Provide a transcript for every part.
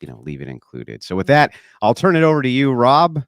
leave it included. So with that, I'll turn it over to you, Rob.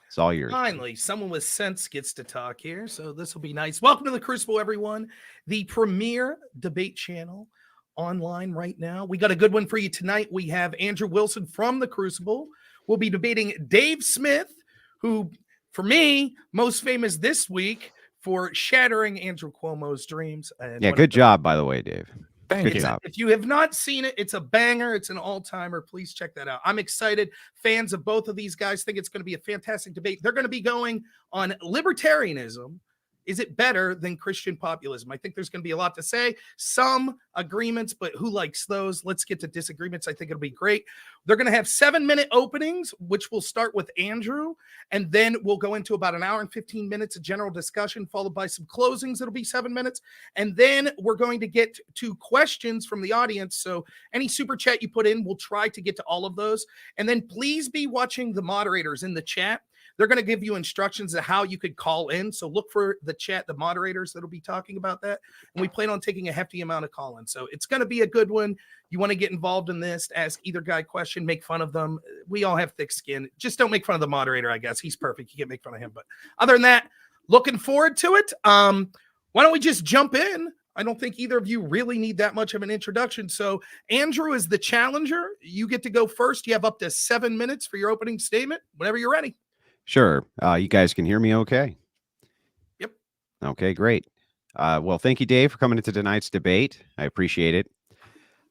It's all yours. Finally, someone with sense gets to talk here, so this will be nice. Welcome to the Crucible, everyone, the premier debate channel online right now. We got a good one for you tonight. We have Andrew Wilson from the Crucible. We'll be debating Dave Smith, who, for me, most famous this week for shattering Andrew Cuomo's dreams. Yeah, good job, by the way, Dave. Thank you. If you have not seen it, it's a banger. It's an all-timer. Please check that out. I'm excited. Fans of both of these guys think it's going to be a fantastic debate. They're going to be going on libertarianism. Is it better than Christian populism? I think there's going to be a lot to say. Some agreements, but who likes those? Let's get to disagreements. I think it'll be great. They're going to have 7-minute openings, which will start with Andrew, and then we'll go into about an hour and 15 minutes of general discussion, followed by some closings. That'll be 7 minutes. And then we're going to get to questions from the audience. So any super chat you put in, we'll try to get to all of those. And then please be watching the moderators in the chat. They're going to give you instructions on how you could call in. So look for the chat, the moderators that'll be talking about that. And we plan on taking a hefty amount of call-ins. So it's going to be a good one. You want to get involved in this, ask either guy a question, make fun of them. We all have thick skin. Just don't make fun of the moderator, I guess. He's perfect. You can't make fun of him. But other than that, looking forward to it. Why don't we just jump in? I don't think either of you really need that much of an introduction. So Andrew is the challenger. You get to go first. You have up to 7 minutes for your opening statement whenever you're ready. Sure. You guys can hear me okay? Yep. Okay, great. Well, thank you, Dave, for coming into tonight's debate. I appreciate it.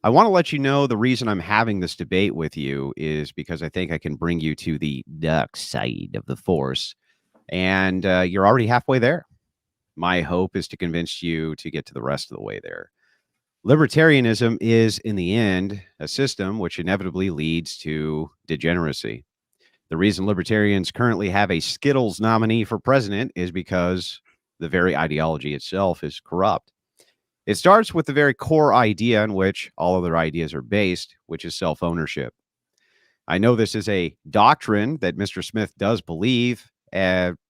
I want to let you know the reason I'm having this debate with you is because I think I can bring you to the dark side of the force, and you're already halfway there. My hope is to convince you to get to the rest of the way there. Libertarianism is, in the end, a system which inevitably leads to degeneracy. The reason libertarians currently have a Skittles nominee for president is because the very ideology itself is corrupt. It starts with the very core idea on which all other ideas are based, which is self-ownership. I know this is a doctrine that Mr. Smith does believe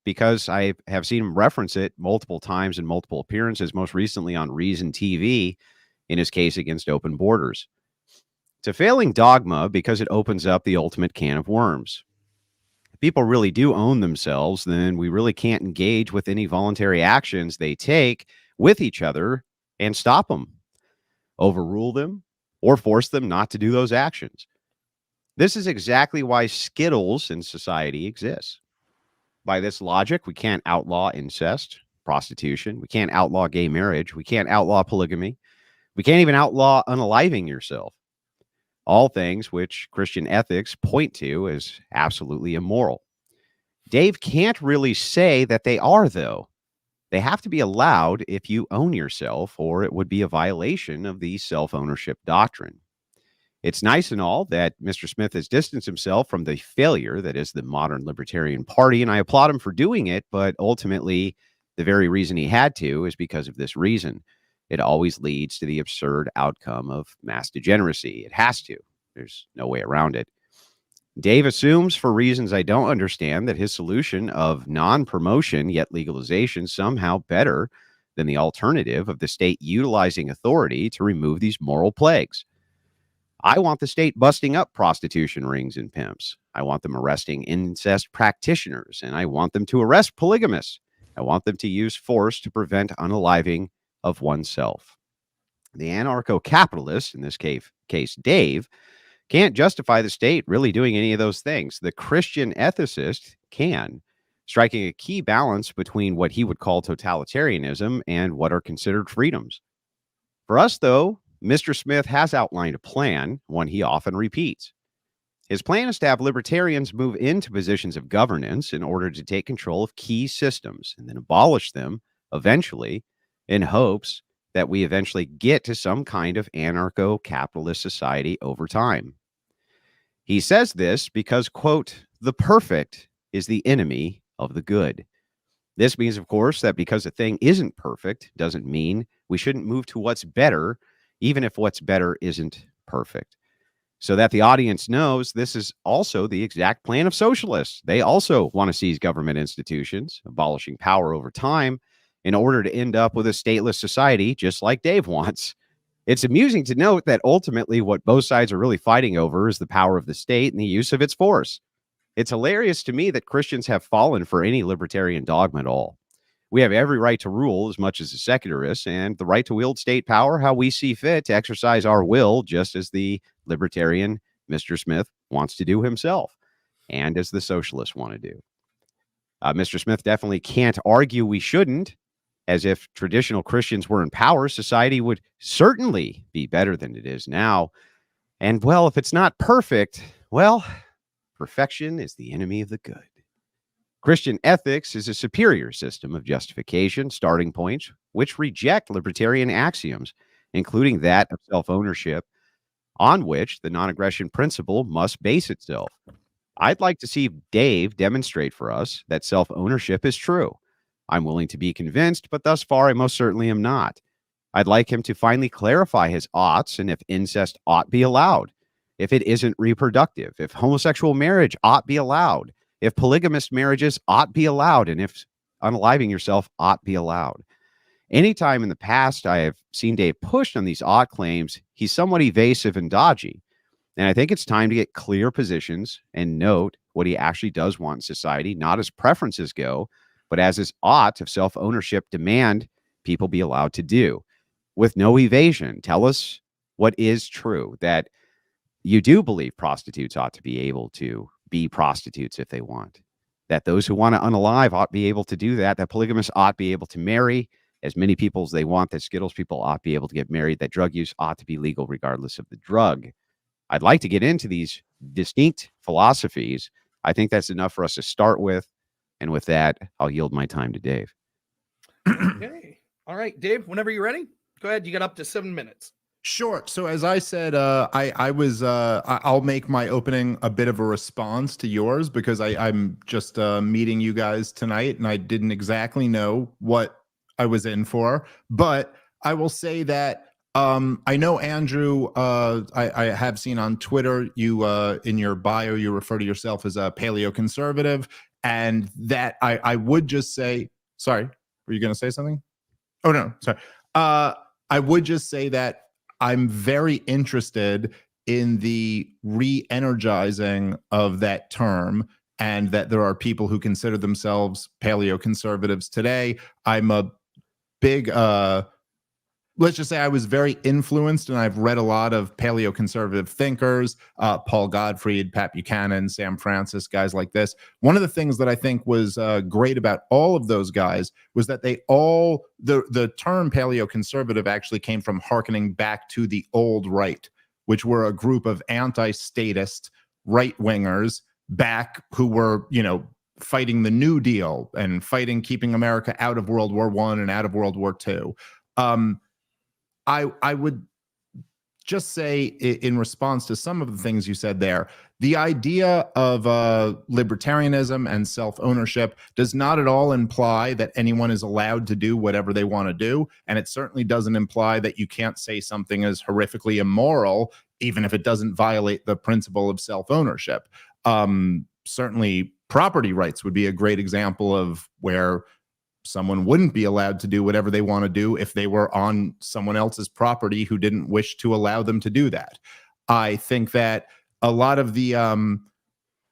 because I have seen him reference it multiple times in multiple appearances, most recently on Reason TV in his case against open borders. It's a failing dogma because it opens up the ultimate can of worms. People really do own themselves, then we really can't engage with any voluntary actions they take with each other and stop them, overrule them, or force them not to do those actions. This is exactly why Skittles in society exists. By this logic, we can't outlaw incest, prostitution. We can't outlaw gay marriage. We can't outlaw polygamy. We can't even outlaw unaliving yourself. All things which Christian ethics point to as absolutely immoral. Dave can't really say that they are, though. They have to be allowed if you own yourself, or it would be a violation of the self-ownership doctrine. It's nice and all that Mr. Smith has distanced himself from the failure that is the modern Libertarian Party, and I applaud him for doing it, but ultimately, the very reason he had to is because of this reason. It always leads to the absurd outcome of mass degeneracy. It has to. There's no way around it. Dave assumes, for reasons I don't understand, that his solution of non-promotion yet legalization somehow better than the alternative of the state utilizing authority to remove these moral plagues. I want the state busting up prostitution rings and pimps. I want them arresting incest practitioners, and I want them to arrest polygamists. I want them to use force to prevent unaliving of oneself. The anarcho-capitalist, in this case Dave, can't justify the state really doing any of those things. The Christian ethicist can, striking a key balance between what he would call totalitarianism and what are considered freedoms. For us, though, Mr. Smith has outlined a plan, one he often repeats. His plan is to have libertarians move into positions of governance in order to take control of key systems and then abolish them eventually, in hopes that we eventually get to some kind of anarcho-capitalist society over time. He says this because, quote, the perfect is the enemy of the good. This means, of course, that because a thing isn't perfect doesn't mean we shouldn't move to what's better, even if what's better isn't perfect. So that the audience knows, this is also the exact plan of socialists. They also want to seize government institutions, abolishing power over time, in order to end up with a stateless society, just like Dave wants. It's amusing to note that ultimately what both sides are really fighting over is the power of the state and the use of its force. It's hilarious to me that Christians have fallen for any libertarian dogma at all. We have every right to rule as much as the secularists, and the right to wield state power how we see fit to exercise our will, just as the libertarian Mr. Smith wants to do himself, and as the socialists want to do. Mr. Smith definitely can't argue we shouldn't, as if traditional Christians were in power, society would certainly be better than it is now. And, well, if it's not perfect, well, perfection is the enemy of the good. Christian ethics is a superior system of justification, starting points, which reject libertarian axioms, including that of self-ownership, on which the non-aggression principle must base itself. I'd like to see Dave demonstrate for us that self-ownership is true. I'm willing to be convinced, but thus far I most certainly am not. I'd like him to finally clarify his oughts and if incest ought be allowed, if it isn't reproductive, if homosexual marriage ought be allowed, if polygamous marriages ought be allowed, and if unaliving yourself ought be allowed. Anytime in the past I have seen Dave pushed on these ought claims, he's somewhat evasive and dodgy. And I think it's time to get clear positions and note what he actually does want in society, not as preferences go, but as his ought of self-ownership demand people be allowed to do. With no evasion, tell us what is true, that you do believe prostitutes ought to be able to be prostitutes if they want, that those who want to unalive ought be able to do that, that polygamists ought be able to marry as many people as they want, that Skittles people ought be able to get married, that drug use ought to be legal regardless of the drug. I'd like to get into these distinct philosophies. I think that's enough for us to start with. And with that, I'll yield my time to Dave. Okay. All right, Dave, whenever you're ready, go ahead. You got up to 7 minutes. Sure. So as I said, I'll make my opening a bit of a response to yours because I'm just meeting you guys tonight and I didn't exactly know what I was in for. But I will say that I know, Andrew, I have seen on Twitter, you in your bio, you refer to yourself as a paleoconservative. And that I would just say, sorry, were you going to say something? Oh, no, sorry. I would just say that I'm very interested in the re-energizing of that term and that there are people who consider themselves paleoconservatives today. I'm a big, let's just say I was very influenced and I've read a lot of paleoconservative thinkers, Paul Gottfried, Pat Buchanan, Sam Francis, guys like this. One of the things that I think was great about all of those guys was that they all, the term paleoconservative actually came from hearkening back to the old right, which were a group of anti-statist right-wingers back who were, you know, fighting the New Deal and fighting keeping America out of World War I and out of World War II. I would just say in response to some of the things you said there, the idea of libertarianism and self-ownership does not at all imply that anyone is allowed to do whatever they want to do. And it certainly doesn't imply that you can't say something is horrifically immoral, even if it doesn't violate the principle of self-ownership. Certainly property rights would be a great example of where someone wouldn't be allowed to do whatever they want to do if they were on someone else's property who didn't wish to allow them to do that. I think that a lot of the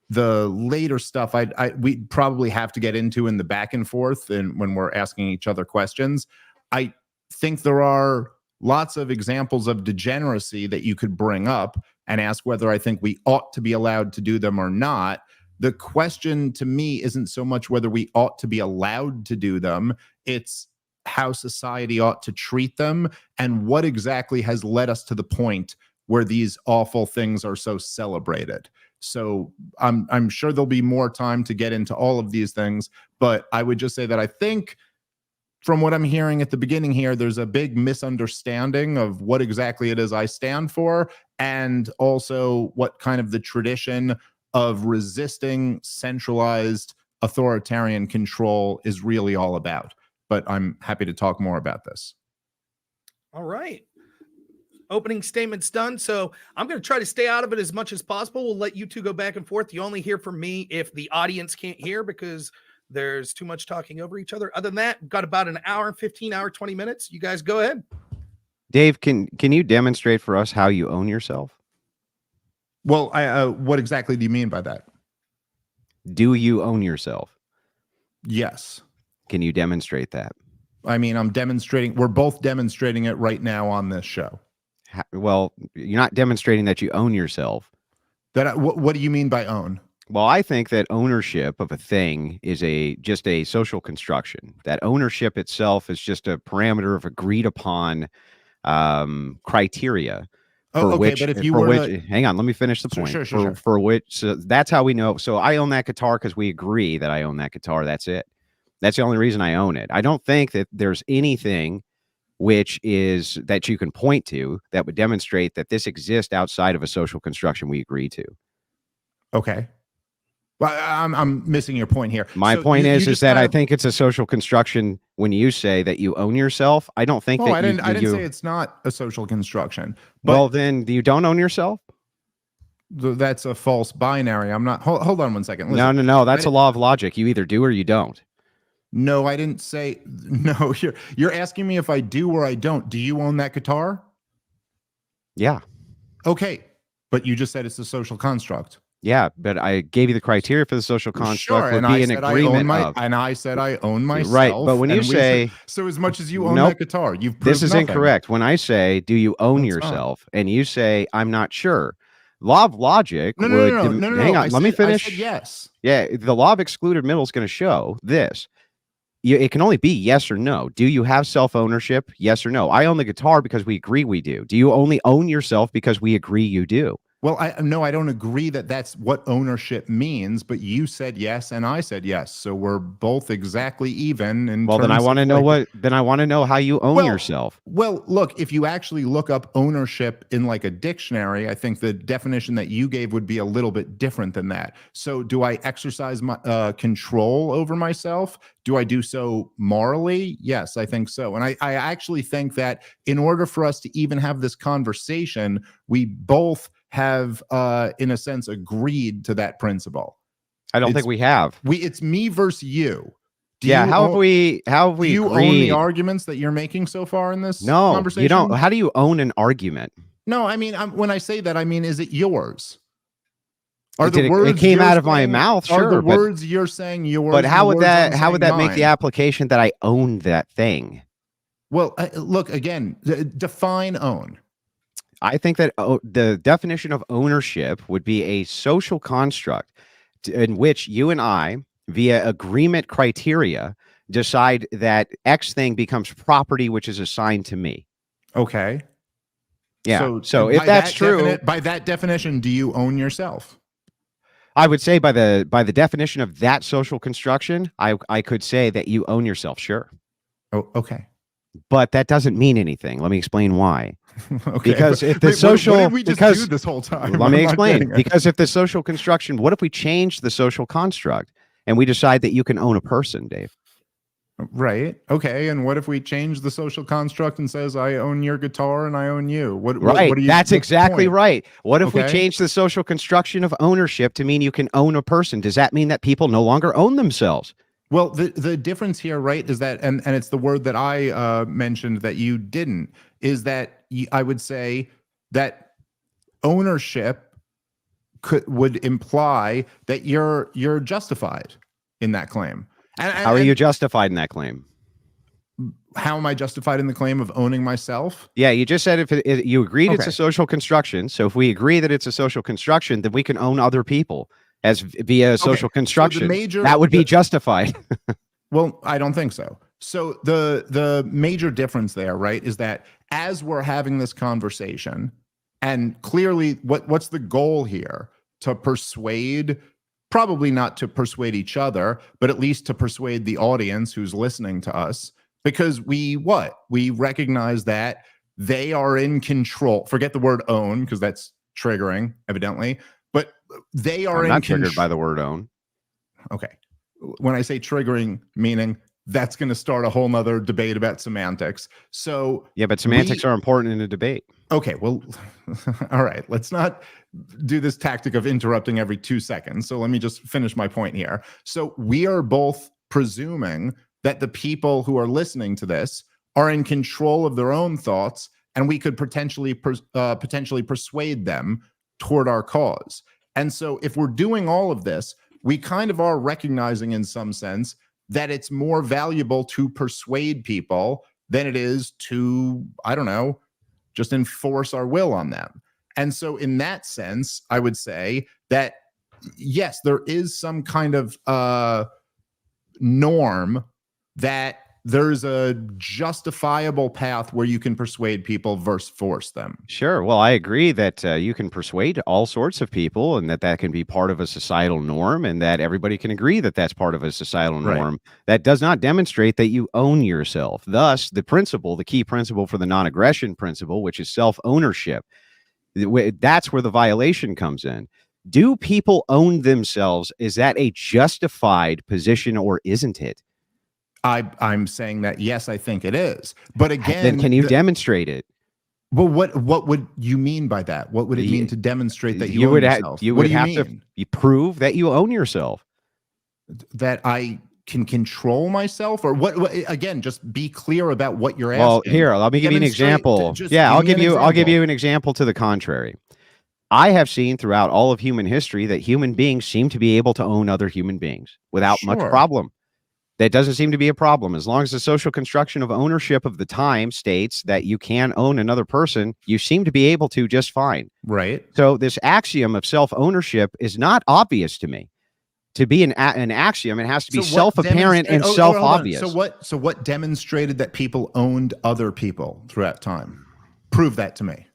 later stuff we probably have to get into in the back and forth and when we're asking each other questions. I think there are lots of examples of degeneracy that you could bring up and ask whether I think we ought to be allowed to do them or not. The question to me isn't so much whether we ought to be allowed to do them, it's how society ought to treat them and what exactly has led us to the point where these awful things are so celebrated. So I'm sure there'll be more time to get into all of these things, but I would just say that I think from what I'm hearing at the beginning here, there's a big misunderstanding of what exactly it is I stand for and also what kind of the tradition of resisting centralized authoritarian control is really all about. But I'm happy to talk more about this. All right. Opening statements done. So I'm going to try to stay out of it as much as possible. We'll let you two go back and forth. You only hear from me if the audience can't hear because there's too much talking over each other. Other than that, got about an hour, 15 hour, 20 minutes. You guys go ahead. Dave, can you demonstrate for us how you own yourself? Well, what exactly do you mean by that? Do you own yourself? Yes. Can you demonstrate that? I mean, I'm demonstrating. We're both demonstrating it right now on this show. Well, you're not demonstrating that you own yourself. What do you mean by own? Well, I think that ownership of a thing is just a social construction. That ownership itself is just a parameter of agreed upon criteria. Oh, okay, but if you were hang on, let me finish the point. Sure. For which, so that's how we know. So I own that guitar because we agree that I own that guitar. That's it. That's the only reason I own it. I don't think that there's anything which is that you can point to that would demonstrate that this exists outside of a social construction we agree to. Okay. Well, I'm missing your point here. My point is that I think it's a social construction when you say that you own yourself. I don't think that I didn't say it's not a social construction. But well, then you don't own yourself? That's a false binary. I'm not. Hold on one second. Listen, no. That's a law of logic. You either do or you don't. No, I didn't say. No, you're asking me if I do or I don't. Do you own that guitar? Yeah. Okay, but you just said it's a social construct. Yeah, but I gave you the criteria for the social construct would be an agreement of. And I said I own myself. Right, but when you say so, as much as you own that guitar, you've proved this is nothing. incorrect. When I say, "Do you own yourself?" and you say, "I'm not sure," law of logic would. No. Hang on, let me finish. I said yes. Yeah, the law of excluded middle is going to show this. It can only be yes or no. Do you have self-ownership? Yes or no. I own the guitar because we agree we do. Do you only own yourself because we agree you do? Well, I don't agree that that's what ownership means, but you said yes and I said yes. So we're both exactly even. Then I want to know then I want to know how you own yourself. Well, look, if you actually look up ownership in like a dictionary, I think the definition that you gave would be a little bit different than that. So do I exercise my control over myself? Do I do so morally? Yes, I think so. And I actually think that in order for us to even have this conversation, we both have in a sense agreed to that principle. I don't think we have. It's me versus you. How have we do you agreed? Own the arguments that you're making so far in this conversation? You don't. How do you own an argument? No, I mean, when I say that, I mean, is it yours? It came out of my mouth. Sure, are the words you're saying yours? But how would that make the application that I own that thing? Well, look again. Define own. I think that the definition of ownership would be a social construct in which you and I, via agreement criteria, decide that X thing becomes property which is assigned to me. Okay. Yeah. So if that's true, by that definition, do you own yourself? I would say by the definition of that social construction, I could say that you own yourself. Sure. Oh, okay. But that doesn't mean anything. Let me explain why. Okay, because if the what did we just do this whole time? Let me explain. Because if the social construction, what if we change the social construct and we decide that you can own a person, Dave? Right. Okay. And what if we change the social construct and says I own your guitar and I own you? What do you, that's exactly right. What if we change the social construction of ownership to mean you can own a person? Does that mean that people no longer own themselves? Well, the difference here, right, is that, and it's the word that I mentioned that you didn't, is that I would say that ownership would imply that you're justified in that claim. How are you justified in that claim? How am I justified in the claim of owning myself? Yeah, you just said if you agreed it's a social construction. So if we agree that it's a social construction, then we can own other people as via social construction. So that would be justified. Well, I don't think so. So the major difference there, right, is that as we're having this conversation, and clearly what's the goal here? To persuade, probably not to persuade each other, but at least to persuade the audience who's listening to us, because we recognize that they are in control. Forget the word own, because that's triggering, evidently. But they are not triggered by the word own. Okay. When I say triggering, meaning that's going to start a whole nother debate about semantics. So yeah, but semantics are important in a debate. Okay, well, all right. Let's not do this tactic of interrupting every 2 seconds. So let me just finish my point here. So we are both presuming that the people who are listening to this are in control of their own thoughts and we could potentially persuade them toward our cause. And so if we're doing all of this, we kind of are recognizing in some sense that it's more valuable to persuade people than it is to, I don't know, just enforce our will on them. And so in that sense, I would say that, yes, there is some kind of norm that there's a justifiable path where you can persuade people versus force them. Sure. Well, I agree that you can persuade all sorts of people and that can be part of a societal norm and that everybody can agree that that's part of a societal norm. Right. That does not demonstrate that you own yourself. Thus, the key principle for the non-aggression principle, which is self-ownership, that's where the violation comes in. Do people own themselves? Is that a justified position or isn't it? I'm saying that, yes, I think it is. But again, then can you demonstrate it? Well, what would you mean by that? What would it mean to demonstrate that you own yourself? You would have to prove that you own yourself. That I can control myself, or what? Again, just be clear about what you're asking. Well, here, let me give you an example. Yeah, I'll give you an example to the contrary. I have seen throughout all of human history that human beings seem to be able to own other human beings without much problem. That doesn't seem to be a problem. As long as the social construction of ownership of the time states that you can own another person, you seem to be able to just fine. Right. So this axiom of self-ownership is not obvious to me. To be an axiom, it has to be self-apparent and self-obvious. So what demonstrated that people owned other people throughout time? Prove that to me.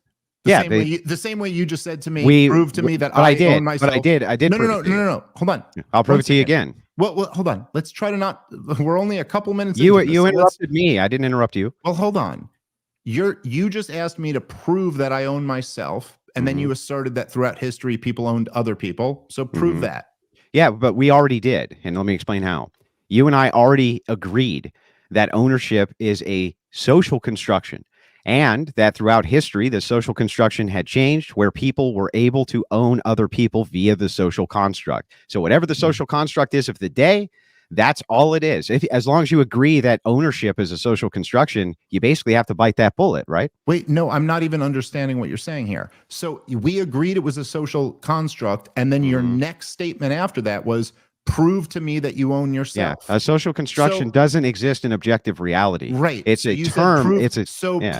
The same way you just said to me, prove to me that I own myself. But I did. No. Hold on. I'll prove it to you again. Well, hold on. Let's try to not. We're only a couple minutes. You interrupted me. I didn't interrupt you. Well, hold on. You just asked me to prove that I own myself, and then you asserted that throughout history people owned other people. So prove that. Yeah, but we already did, and let me explain how. You and I already agreed that ownership is a social construction. And that throughout history, the social construction had changed where people were able to own other people via the social construct. So whatever the social construct is of the day, that's all it is. As long as you agree that ownership is a social construction, you basically have to bite that bullet, right? Wait, no, I'm not even understanding what you're saying here. So we agreed it was a social construct. And then your next statement after that was, prove to me that you own yourself. Yeah, a social construction doesn't exist in objective reality. Right. It's a term.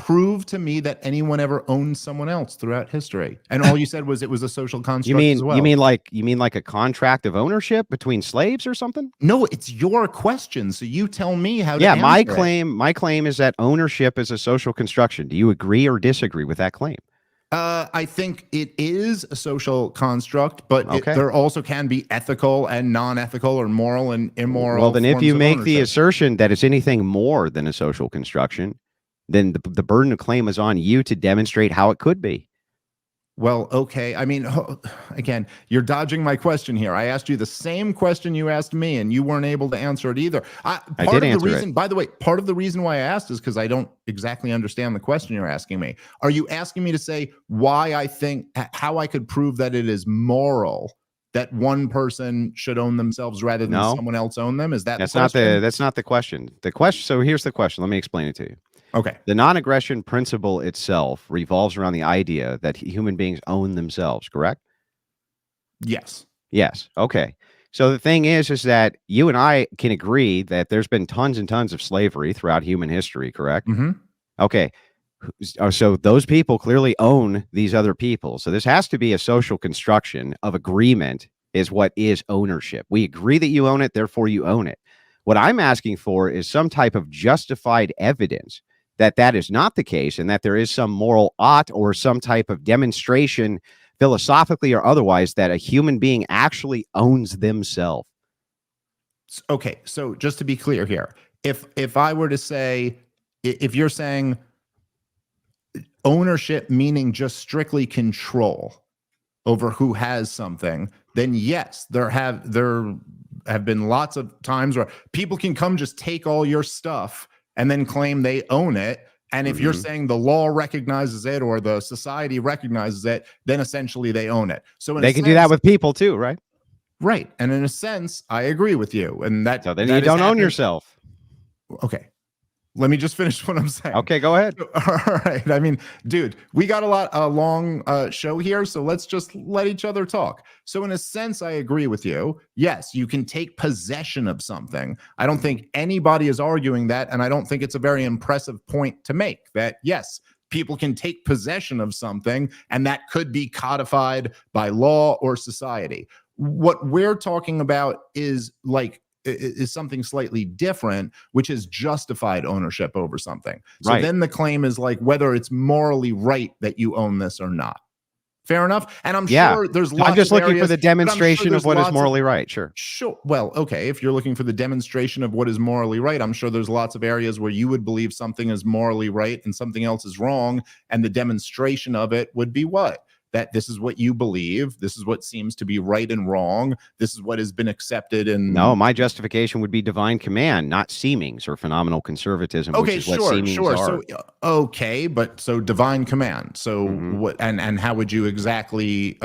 Prove to me that anyone ever owned someone else throughout history. And all you said was it was a social construct as well. You mean like a contract of ownership between slaves or something? No, it's your question. So you tell me how to answer my claim is that ownership is a social construction. Do you agree or disagree with that claim? I think it is a social construct, but there also can be ethical and non-ethical or moral and immoral. Well, then if you make the assertion that it's anything more than a social construction, then the burden of claim is on you to demonstrate how it could be. Well, okay. I mean, again, you're dodging my question here. I asked you the same question you asked me, and you weren't able to answer it either. I did answer it. By the way, part of the reason why I asked is because I don't exactly understand the question you're asking me. Are you asking me to say why I think, how I could prove that it is moral that one person should own themselves rather than someone else own them? Is that that's not the question. So here's the question. Let me explain it to you. Okay. The non-aggression principle itself revolves around the idea that human beings own themselves, correct? Yes. Yes. Okay. So the thing is that you and I can agree that there's been tons and tons of slavery throughout human history, correct? Mm-hmm. Okay. So those people clearly own these other people. So this has to be a social construction of agreement is what is ownership. We agree that you own it, therefore you own it. What I'm asking for is some type of justified evidence that is not the case and that there is some moral ought or some type of demonstration philosophically or otherwise that a human being actually owns themselves. Okay, so just to be clear here, if I were to say, if you're saying ownership meaning just strictly control over who has something, then yes, there have been lots of times where people can come just take all your stuff and then claim they own it. And if you're saying the law recognizes it or the society recognizes it, then essentially they own it. So they can do that with people too, right? Right. And in a sense, I agree with you. And that so then you don't own yourself. Okay. let me just finish what I'm saying. Okay, go ahead. All right. I mean, dude, we got a long show here, so let's just let each other talk. So in a sense, I agree with you. Yes, you can take possession of something. I don't think anybody is arguing that, and I don't think it's a very impressive point to make that, yes, people can take possession of something, and that could be codified by law or society. What we're talking about is something slightly different, which is justified ownership over something. So Right. then the claim is like whether it's morally right that you own this or not. Fair enough. And I'm sure there's lots I'm just of looking areas, for the demonstration of what is morally right. Sure. Sure. Well, okay. If you're looking for the demonstration of what is morally right, I'm sure there's lots of areas where you would believe something is morally right and something else is wrong. And the demonstration of it would be what? That this is what you believe. This is what seems to be right and wrong. This is what has been accepted. And no, my justification would be divine command, not seemings or phenomenal conservatism. Okay, which is what seemings sure. are. So okay, but so divine command. So what? And how would you exactly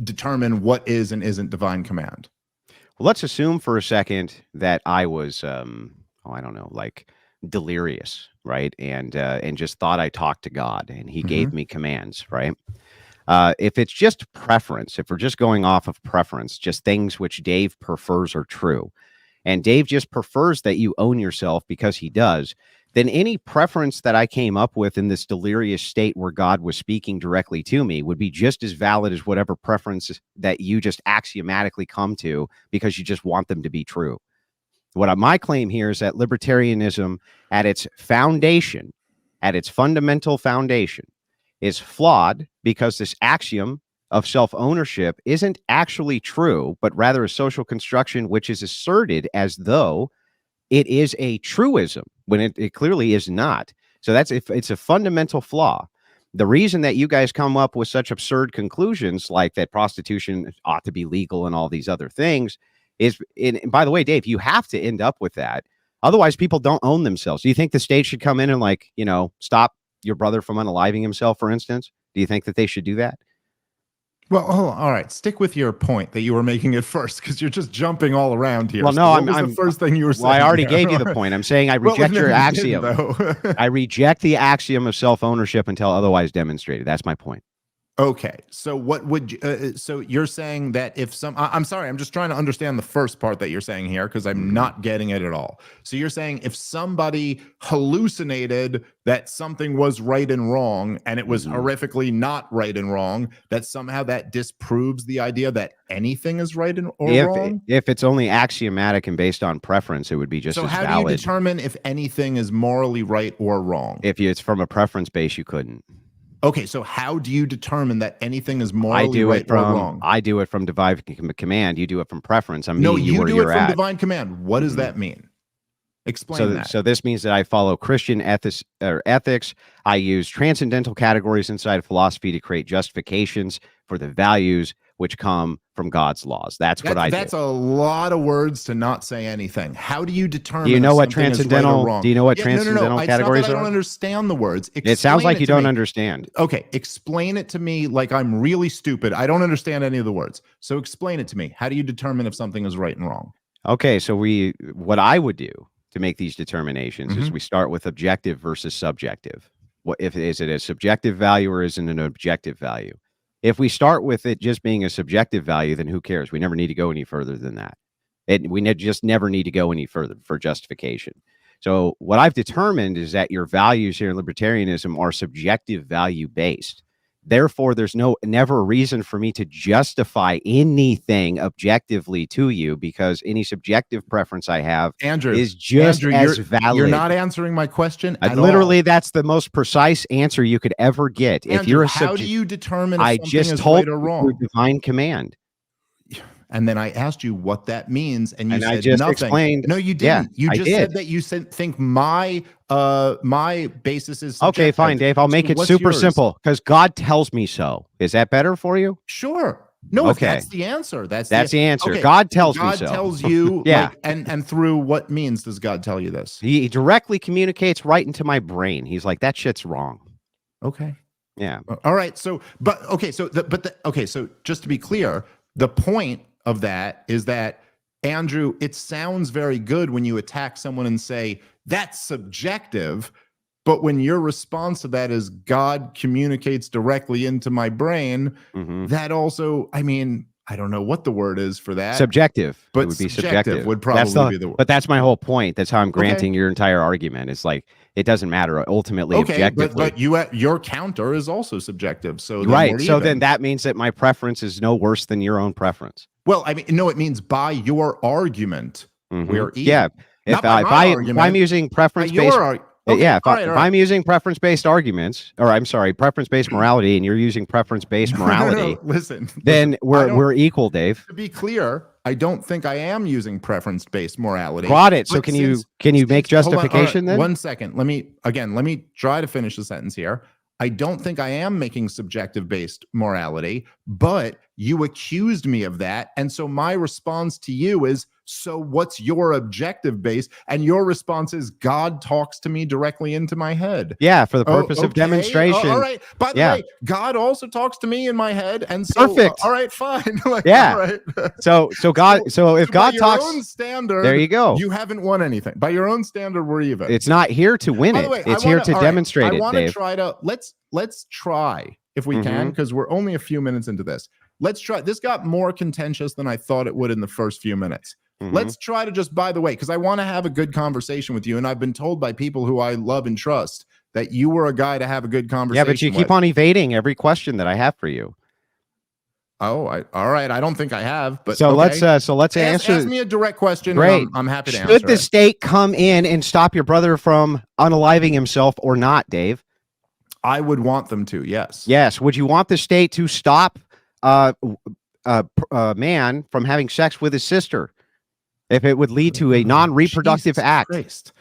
determine what is and isn't divine command? Well, let's assume for a second that I was, I don't know, like delirious, right? And just thought I talked to God, and He gave me commands, right? If it's just preference, if we're just going off of preference, just things which Dave prefers are true, and Dave just prefers that you own yourself because he does, then any preference that I came up with in this delirious state where God was speaking directly to me would be just as valid as whatever preferences that you just axiomatically come to because you just want them to be true. My claim here is that libertarianism at its foundation, at its fundamental foundation, is flawed because this axiom of self-ownership isn't actually true, but rather a social construction which is asserted as though it is a truism when it clearly is not. So it's a fundamental flaw. The reason that you guys come up with such absurd conclusions like that prostitution ought to be legal and all these other things is, and by the way, Dave, you have to end up with that. Otherwise, people don't own themselves. Do you think the state should come in and stop your brother from unaliving himself, for instance? Do you think that they should do that? Well, all right. Stick with your point that you were making at first, because you're just jumping all around here. Well, so no, what was the first thing you were saying? Well, I already there? gave you the point. I'm saying I reject your axiom. I reject the axiom of self-ownership until otherwise demonstrated. That's my point. Okay, so what would you, so you're saying that if I'm sorry, I'm just trying to understand the first part that you're saying here because I'm not getting it at all. So you're saying if somebody hallucinated that something was right and wrong and it was horrifically not right and wrong, that somehow that disproves the idea that anything is right or wrong? If it's only axiomatic and based on preference, it would be just as valid. So how do you determine if anything is morally right or wrong? If it's from a preference base, you couldn't. Okay, so how do you determine that anything is morally right or wrong? I do it from divine command. You do it from preference. No, you do it from divine command. What does that mean? Explain that. So this means that I follow Christian ethics. I use transcendental categories inside philosophy to create justifications for the values which come from God's laws. That's what I do. That's a lot of words to not say anything. How do you determine? Do you know what transcendental? Right, do you know what transcendental categories are? I don't understand the words. It sounds like you don't understand. Okay, explain it to me like I'm really stupid. I don't understand any of the words. So explain it to me. How do you determine if something is right and wrong? Okay, so what I would do to make these determinations is we start with objective versus subjective. Is it a subjective value or is it an objective value? If we start with it just being a subjective value, then who cares? We never need to go any further than that. We just never need to go any further for justification. So what I've determined is that your values here in libertarianism are subjective value based. Therefore, there's never a reason for me to justify anything objectively to you because any subjective preference I have is just as valid. You're not answering my question at literally, that's the most precise answer you could ever get. Andrew, if you're how do you determine if something is right or wrong? Divine command. And then I asked you what that means, and you said I just nothing. Explained. No, you didn't. You just said that you think my basis is subjective. Okay, fine, Dave. I'll make it super simple because God tells me so. Is that better for you? Sure. No, okay. That's the answer. That's the answer. Okay. God tells me so. God tells you, yeah. And through what means does God tell you this? He directly communicates right into my brain. He's like, that shit's wrong. Okay. Yeah. All right. So just to be clear, the point of that is that Andrew, it sounds very good when you attack someone and say, that's subjective. But when your response to that is God communicates directly into my brain, that also, I mean, I don't know what the word is for that. Subjective. But it would be subjective would probably be the word. But that's my whole point. That's how I'm granting your entire argument. It's like, it doesn't matter ultimately objectively. But your counter is also subjective. So right. So then that means that my preference is no worse than your own preference. Well, I mean, no, it means by your argument, we're even. Yeah. If I'm using preference-based, if I'm using preference-based arguments, or I'm sorry, preference-based morality, and you're using preference-based morality, listen, then we're equal, Dave. To be clear, I don't think I am using preference-based morality. Got it. So can you make justification then? 1 second. Let me try to finish the sentence here. I don't think I am making subjective-based morality, but you accused me of that. And so my response to you is, so what's your objective base? And your response is, God talks to me directly into my head. Yeah, for the purpose of demonstration. All right. By the way, God also talks to me in my head. And so, perfect. All right, fine. Like, yeah. All right. So if God talks, by your own standard, there you go. You haven't won anything. By your own standard, we're even. It's not here to win it. It's here to demonstrate it. I want to try to let's try if we can, because we're only a few minutes into this. Let's try. This got more contentious than I thought it would in the first few minutes. Let's try to just, by the way, because I want to have a good conversation with you. And I've been told by people who I love and trust that you were a guy to have a good conversation with. Yeah, but you keep on evading every question that I have for you. Oh, all right. I don't think I have, but so let's answer. Ask me a direct question. Great. I'm happy to answer. Should the state come in and stop your brother from unaliving himself or not, Dave? I would want them to. Yes. Yes. Would you want the state to stop a man from having sex with his sister if it would lead to a non-reproductive act? Christ.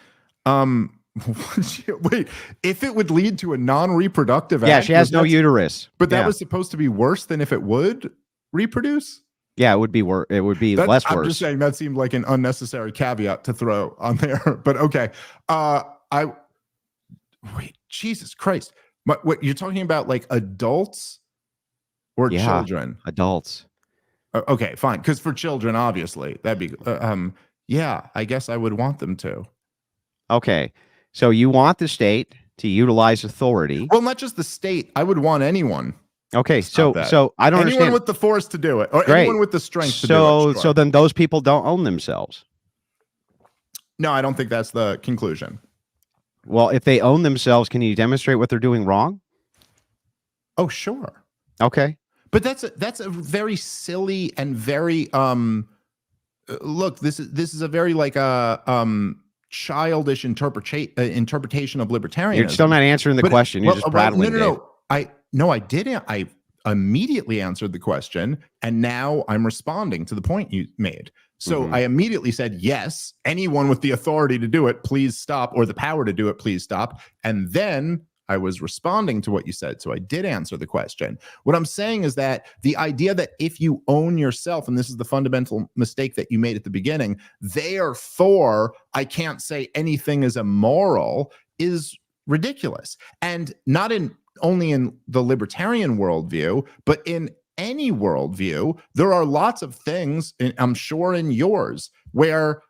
Wait, if it would lead to a non-reproductive act? Yeah, she has no uterus. But that was supposed to be worse than if it would reproduce? Yeah, it would be worse. It would be less worse. I'm just saying that seemed like an unnecessary caveat to throw on there. But okay. Wait, Jesus Christ. What you're talking about, like adults or children? Adults. Okay, fine. Because for children, obviously, that'd be yeah, I guess I would want them to. Okay. So you want the state to utilize authority. Well, not just the state. I would want anyone. Okay. So I don't understand. Anyone with the force to do it, or anyone with the strength to do it. Sure. So then those people don't own themselves. No, I don't think that's the conclusion. Well, if they own themselves, can you demonstrate what they're doing wrong? Oh, sure. Okay. But that's a very silly and very look, this is a very like childish interpretation of libertarianism. You're still not answering the question. You're just prattling. No. I didn't. I immediately answered the question, and now I'm responding to the point you made. So I immediately said, yes, anyone with the authority to do it, please stop, or the power to do it, please stop. And then I was responding to what you said. So I did answer the question. What I'm saying is that the idea that if you own yourself, and this is the fundamental mistake that you made at the beginning, therefore I can't say anything is immoral, is ridiculous. And not only in the libertarian worldview, but in any worldview, there are lots of things, I'm sure in yours, where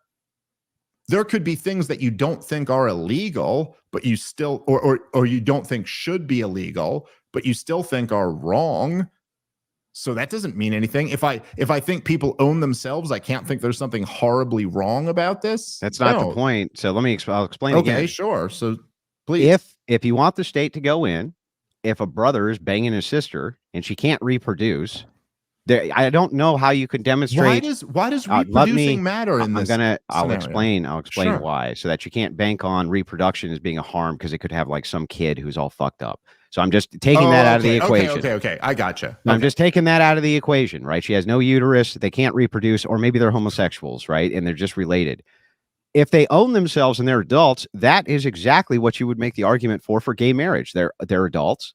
there could be things that you don't think are illegal, but you still, or you don't think should be illegal, but you still think are wrong. So that doesn't mean anything. If I think people own themselves, I can't think there's something horribly wrong about this. That's not the point. So I'll explain again. Okay, sure. So please. If you want the state to go in, if a brother is banging his sister and she can't reproduce, I don't know how you could demonstrate. Why does reproducing matter in this? I'll explain sure. Why, so that you can't bank on reproduction as being a harm because it could have like some kid who's all fucked up. So I'm just taking that out of the equation. Okay. I gotcha. I'm just taking that out of the equation, right? She has no uterus, they can't reproduce, or maybe they're homosexuals, right? And they're just related. If they own themselves and they're adults, that is exactly what you would make the argument for gay marriage. They're adults.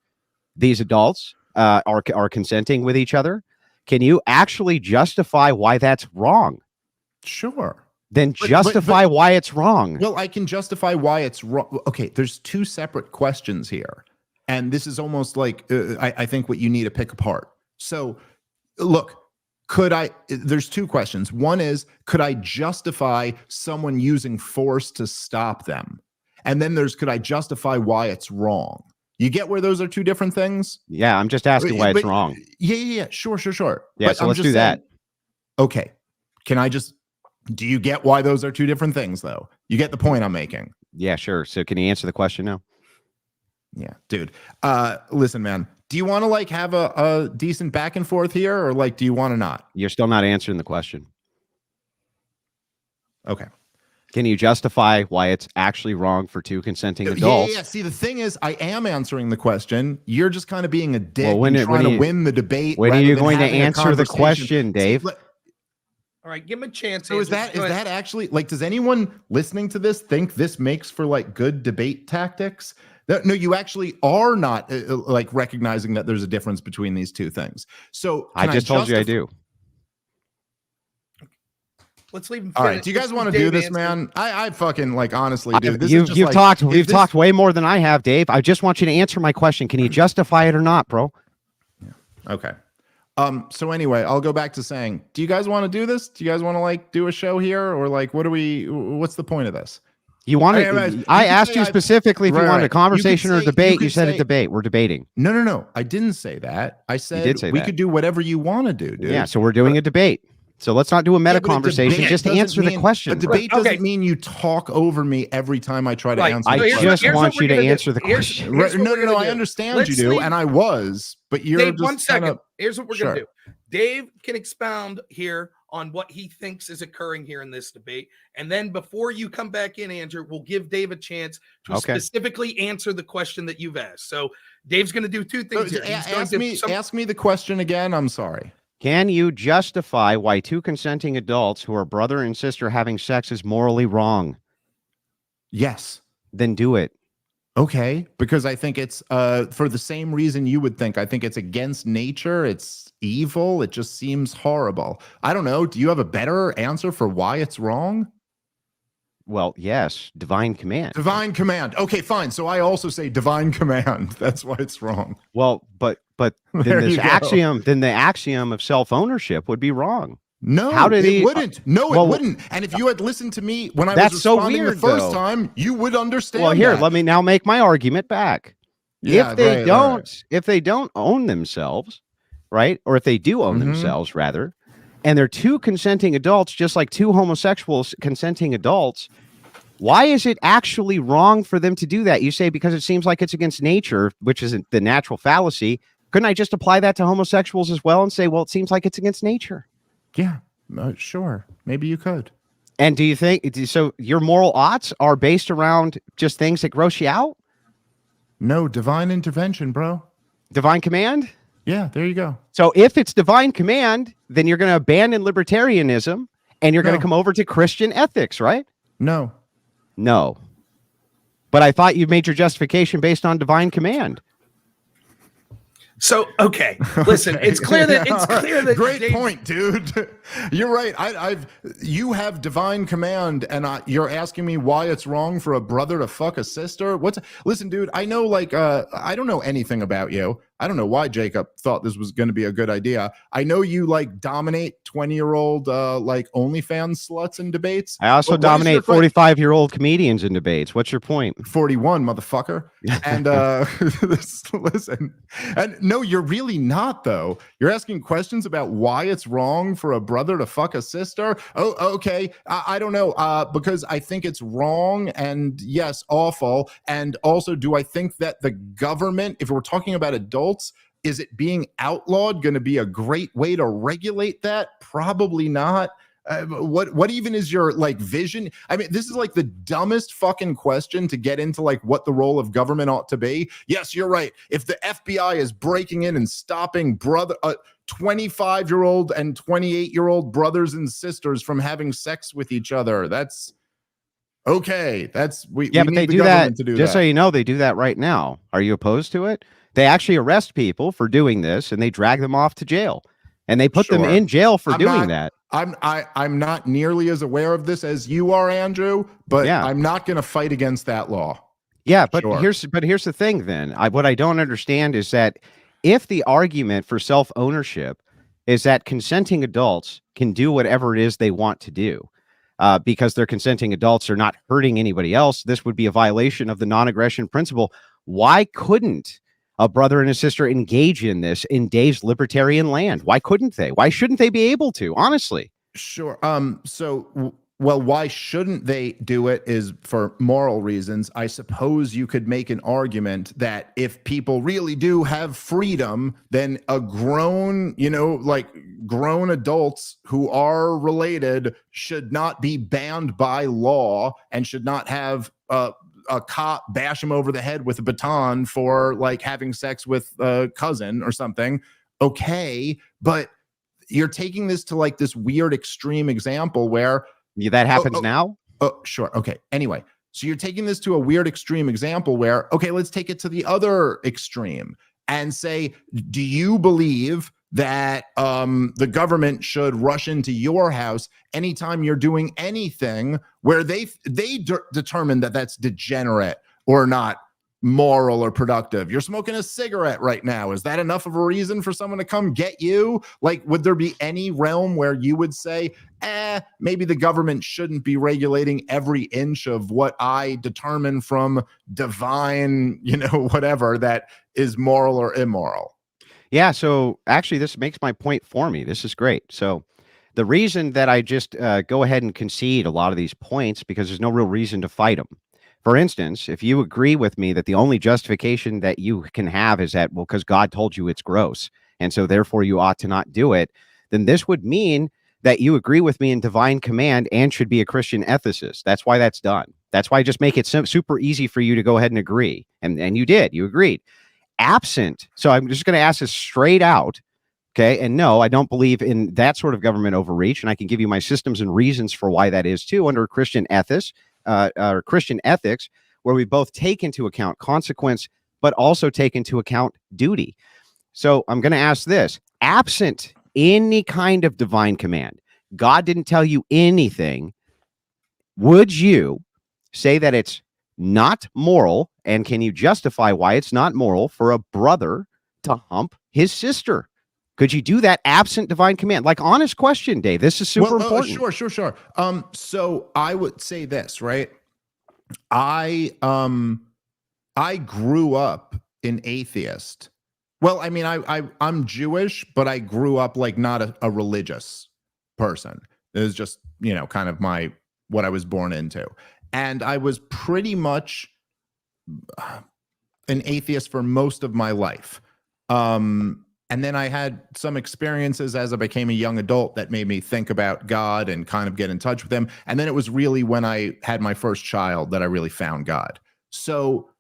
These adults are consenting with each other. Can you actually justify why that's wrong? Sure. Then justify why it's wrong. Well, I can justify why it's wrong. Okay, there's two separate questions here. And this is almost like, I think what you need to pick apart. So look, there's two questions. One is, could I justify someone using force to stop them? And then could I justify why it's wrong? You get where those are two different things? Yeah, I'm just asking why it's wrong. Yeah. Sure. Yeah, but so let's do that. Okay. Do you get why those are two different things, though? You get the point I'm making? Yeah, sure. So can you answer the question now? Yeah, dude. Listen, man. Do you want to like have a decent back and forth here, or like do you want to not? You're still not answering the question. Okay. Can you justify why it's actually wrong for two consenting adults? Yeah. See, the thing is, I am answering the question. You're just kind of being a dick Well, and trying to win the debate. When are you going to answer the question, Dave? All right, give him a chance. So is that actually like? Does anyone listening to this think this makes for like good debate tactics? No, you actually are not like recognizing that there's a difference between these two things. So I just told you I do. Let's leave him. All right, do you guys want to do this, man? I fucking like honestly, dude. This is just you've talked way more than I have, Dave. I just want you to answer my question. Can you justify it or not, bro? Yeah. Okay. So anyway, I'll go back to saying, do you guys want to do this? Do you guys want to like do a show here, or like what's the point of this? You want to? I asked you specifically if you wanted a conversation or a debate. You said a debate. We're debating. No. I didn't say that. I said we could do whatever you want to do, dude. Yeah. So we're doing a debate. So let's not do a meta conversation. Just answer the question. A debate doesn't mean you talk over me every time I try to answer. I just want you to answer the question. No. I understand you do, and I was, but you're Dave, just 1 second. Kinda, here's what we're gonna do. Dave can expound here on what he thinks is occurring here in this debate, and then before you come back in, Andrew, we'll give Dave a chance to specifically answer the question that you've asked. So Dave's going to do two things here. Ask me the question again. I'm sorry. Can you justify why two consenting adults who are brother and sister having sex is morally wrong? Yes. Then do it. Okay, because I think it's for the same reason you would think. I think it's against nature. It's evil. It just seems horrible. I don't know. Do you have a better answer for why it's wrong? Well, yes, divine command. Divine command. Okay, fine. So I also say divine command. That's why it's wrong. Well, but then the axiom of self-ownership would be wrong. No, it wouldn't. No, it wouldn't. And if you had listened to me when I was responding the first time, you would understand. Well, here, let me now make my argument back. Yeah, if they don't own themselves, right? Or if they do own themselves, rather, and they're two consenting adults, just like two homosexuals consenting adults, why is it actually wrong for them to do that? You say because it seems like it's against nature, which isn't the natural fallacy. Couldn't I just apply that to homosexuals as well and say, well, it seems like it's against nature? Yeah, sure. Maybe you could. And do you think so? Your moral oughts are based around just things that gross you out? No, divine intervention, bro. Divine command? Yeah, there you go. So if it's divine command, then you're going to abandon libertarianism and you're going to come over to Christian ethics, right? No. But I thought you made your justification based on divine command. So okay, listen. It's clear that great point, dude. You're right. You have divine command, and you're asking me why it's wrong for a brother to fuck a sister. Listen, dude. I know, like, I don't know anything about you. I don't know why Jacob thought this was going to be a good idea. I know you like dominate 20-year-old like OnlyFans sluts in debates. I also dominate 45-year-old comedians in debates. What's your point? 41, motherfucker. And listen, and no, you're really not though. You're asking questions about why it's wrong for a brother to fuck a sister. Oh, okay. I don't know. Because I think it's wrong and yes, awful. And also, do I think that the government, if we're talking about adults, is it being outlawed going to be a great way to regulate that? Probably not. What even is your like vision? I mean, this is like the dumbest fucking question to get into like what the role of government ought to be. Yes, you're right. If the FBI is breaking in and stopping 25-year-old and 28-year-old brothers and sisters from having sex with each other, that's okay. But they do that. Just so you know, they do that right now. Are you opposed to it? They actually arrest people for doing this and they drag them off to jail and they put them in jail for doing that. I'm not nearly as aware of this as you are, Andrew, but I'm not going to fight against that law. Yeah, but here's the thing then. What I don't understand is that if the argument for self-ownership is that consenting adults can do whatever it is they want to do. Because they're consenting adults are not hurting anybody else. This would be a violation of the non-aggression principle. Why couldn't a brother and a sister engage in this in Dave's libertarian land? Why couldn't they? Why shouldn't they be able to? Honestly. Sure. Well, why shouldn't they do it is for moral reasons. I suppose you could make an argument that if people really do have freedom, then a grown, grown adults who are related should not be banned by law and should not have a cop bash him over the head with a baton for like having sex with a cousin or something. Okay, but you're taking this to like this weird extreme example where that happens now. Oh, sure. Okay. Anyway, so you're taking this to a weird extreme example where, okay, let's take it to the other extreme and say, do you believe that the government should rush into your house anytime you're doing anything where they determine that that's degenerate or not moral or productive? You're smoking a cigarette right now. Is that enough of a reason for someone to come get you? Like, would there be any realm where you would say, maybe the government shouldn't be regulating every inch of what I determine from divine, whatever that is moral or immoral? Yeah. So actually, this makes my point for me. This is great. So the reason that I just go ahead and concede a lot of these points, because there's no real reason to fight them. For instance, if you agree with me that the only justification that you can have is that, well, because God told you it's gross, and so therefore you ought to not do it, then this would mean that you agree with me in divine command and should be a Christian ethicist. That's why that's done. That's why I just make it super easy for you to go ahead and agree. And you did. You agreed. Absent. So I'm just going to ask this straight out. Okay. And no, I don't believe in that sort of government overreach. And I can give you my systems and reasons for why that is too under Christian ethics. Or Christian ethics, where we both take into account consequence, but also take into account duty. So I'm going to ask this: absent any kind of divine command, God didn't tell you anything, would you say that it's not moral? And can you justify why it's not moral for a brother to hump his sister? Could you do that absent divine command? Like, honest question, Dave. This is super important. Sure. So I would say this, right? I grew up an atheist. Well, I mean, I'm Jewish, but I grew up like not a religious person. It was just, kind of what I was born into. And I was pretty much an atheist for most of my life. And then I had some experiences as I became a young adult that made me think about God and kind of get in touch with him. And then it was really when I had my first child that I really found God. So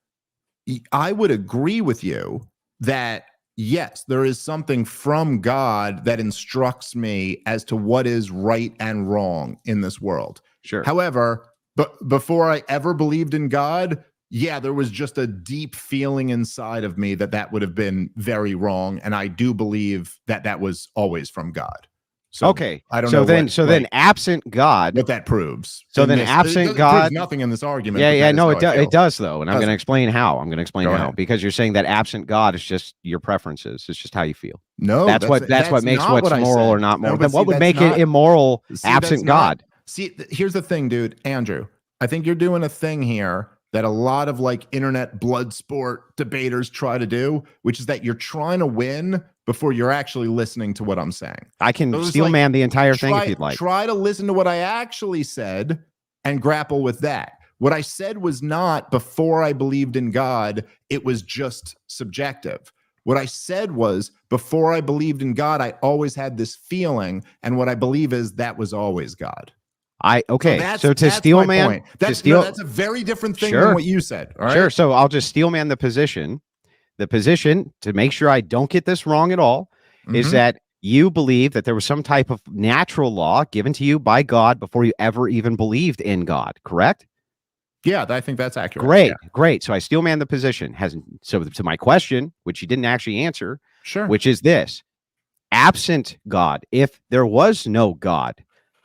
I would agree with you that, yes, there is something from God that instructs me as to what is right and wrong in this world. Sure. However, but before I ever believed in God, yeah, there was just a deep feeling inside of me that would have been very wrong. And I do believe that was always from God. So okay. I don't know. Then absent God, what that proves. So then absent God, nothing in this argument. Yeah. No, it does though. And I'm going to explain how. Because you're saying that absent God is just your preferences. It's just how you feel. No, that's what makes what's moral or not moral. Then what would make it immoral absent God? See, here's the thing, dude, Andrew, I think you're doing a thing here that a lot of like internet blood sport debaters try to do, which is that you're trying to win before you're actually listening to what I'm saying. I can steel man the entire thing if you'd like. Try to listen to what I actually said and grapple with that. What I said was not before I believed in God, it was just subjective. What I said was before I believed in God, I always had this feeling. And what I believe is that was always God. So to steel man, that's a very different thing than what you said. All right? Sure. So I'll just steel man the position. The position, to make sure I don't get this wrong at all, is that you believe that there was some type of natural law given to you by God before you ever even believed in God, correct? Yeah, I think that's accurate. Great. So I steel man the position. So to my question, which you didn't actually answer, which is this: absent God, if there was no God,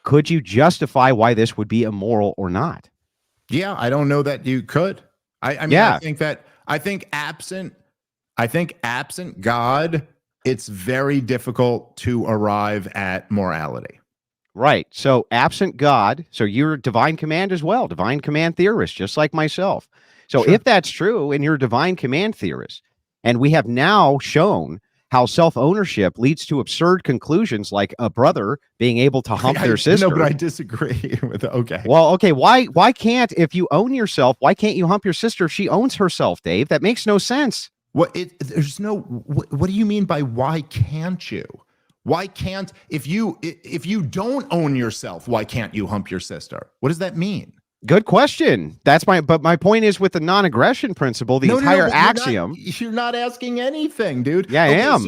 could you justify why this would be immoral or not? Yeah, I don't know that you could. I think absent God it's very difficult to arrive at morality. Right. So absent God, so you're divine command as well, divine command theorist, just like myself. So Sure. if that's true and you're a divine command theorist, and we have now shown how self-ownership leads to absurd conclusions like a brother being able to hump their sister. No, but I disagree with it. Okay. Well, okay, why can't, if you own yourself, why can't you hump your sister if she owns herself, Dave? That makes no sense. What do you mean by why can't you? Why can't, if you don't own yourself, why can't you hump your sister? What does that mean? Good question. But my point is with the non-aggression principle, the entire axiom. You're not asking anything, dude. Yeah, I am.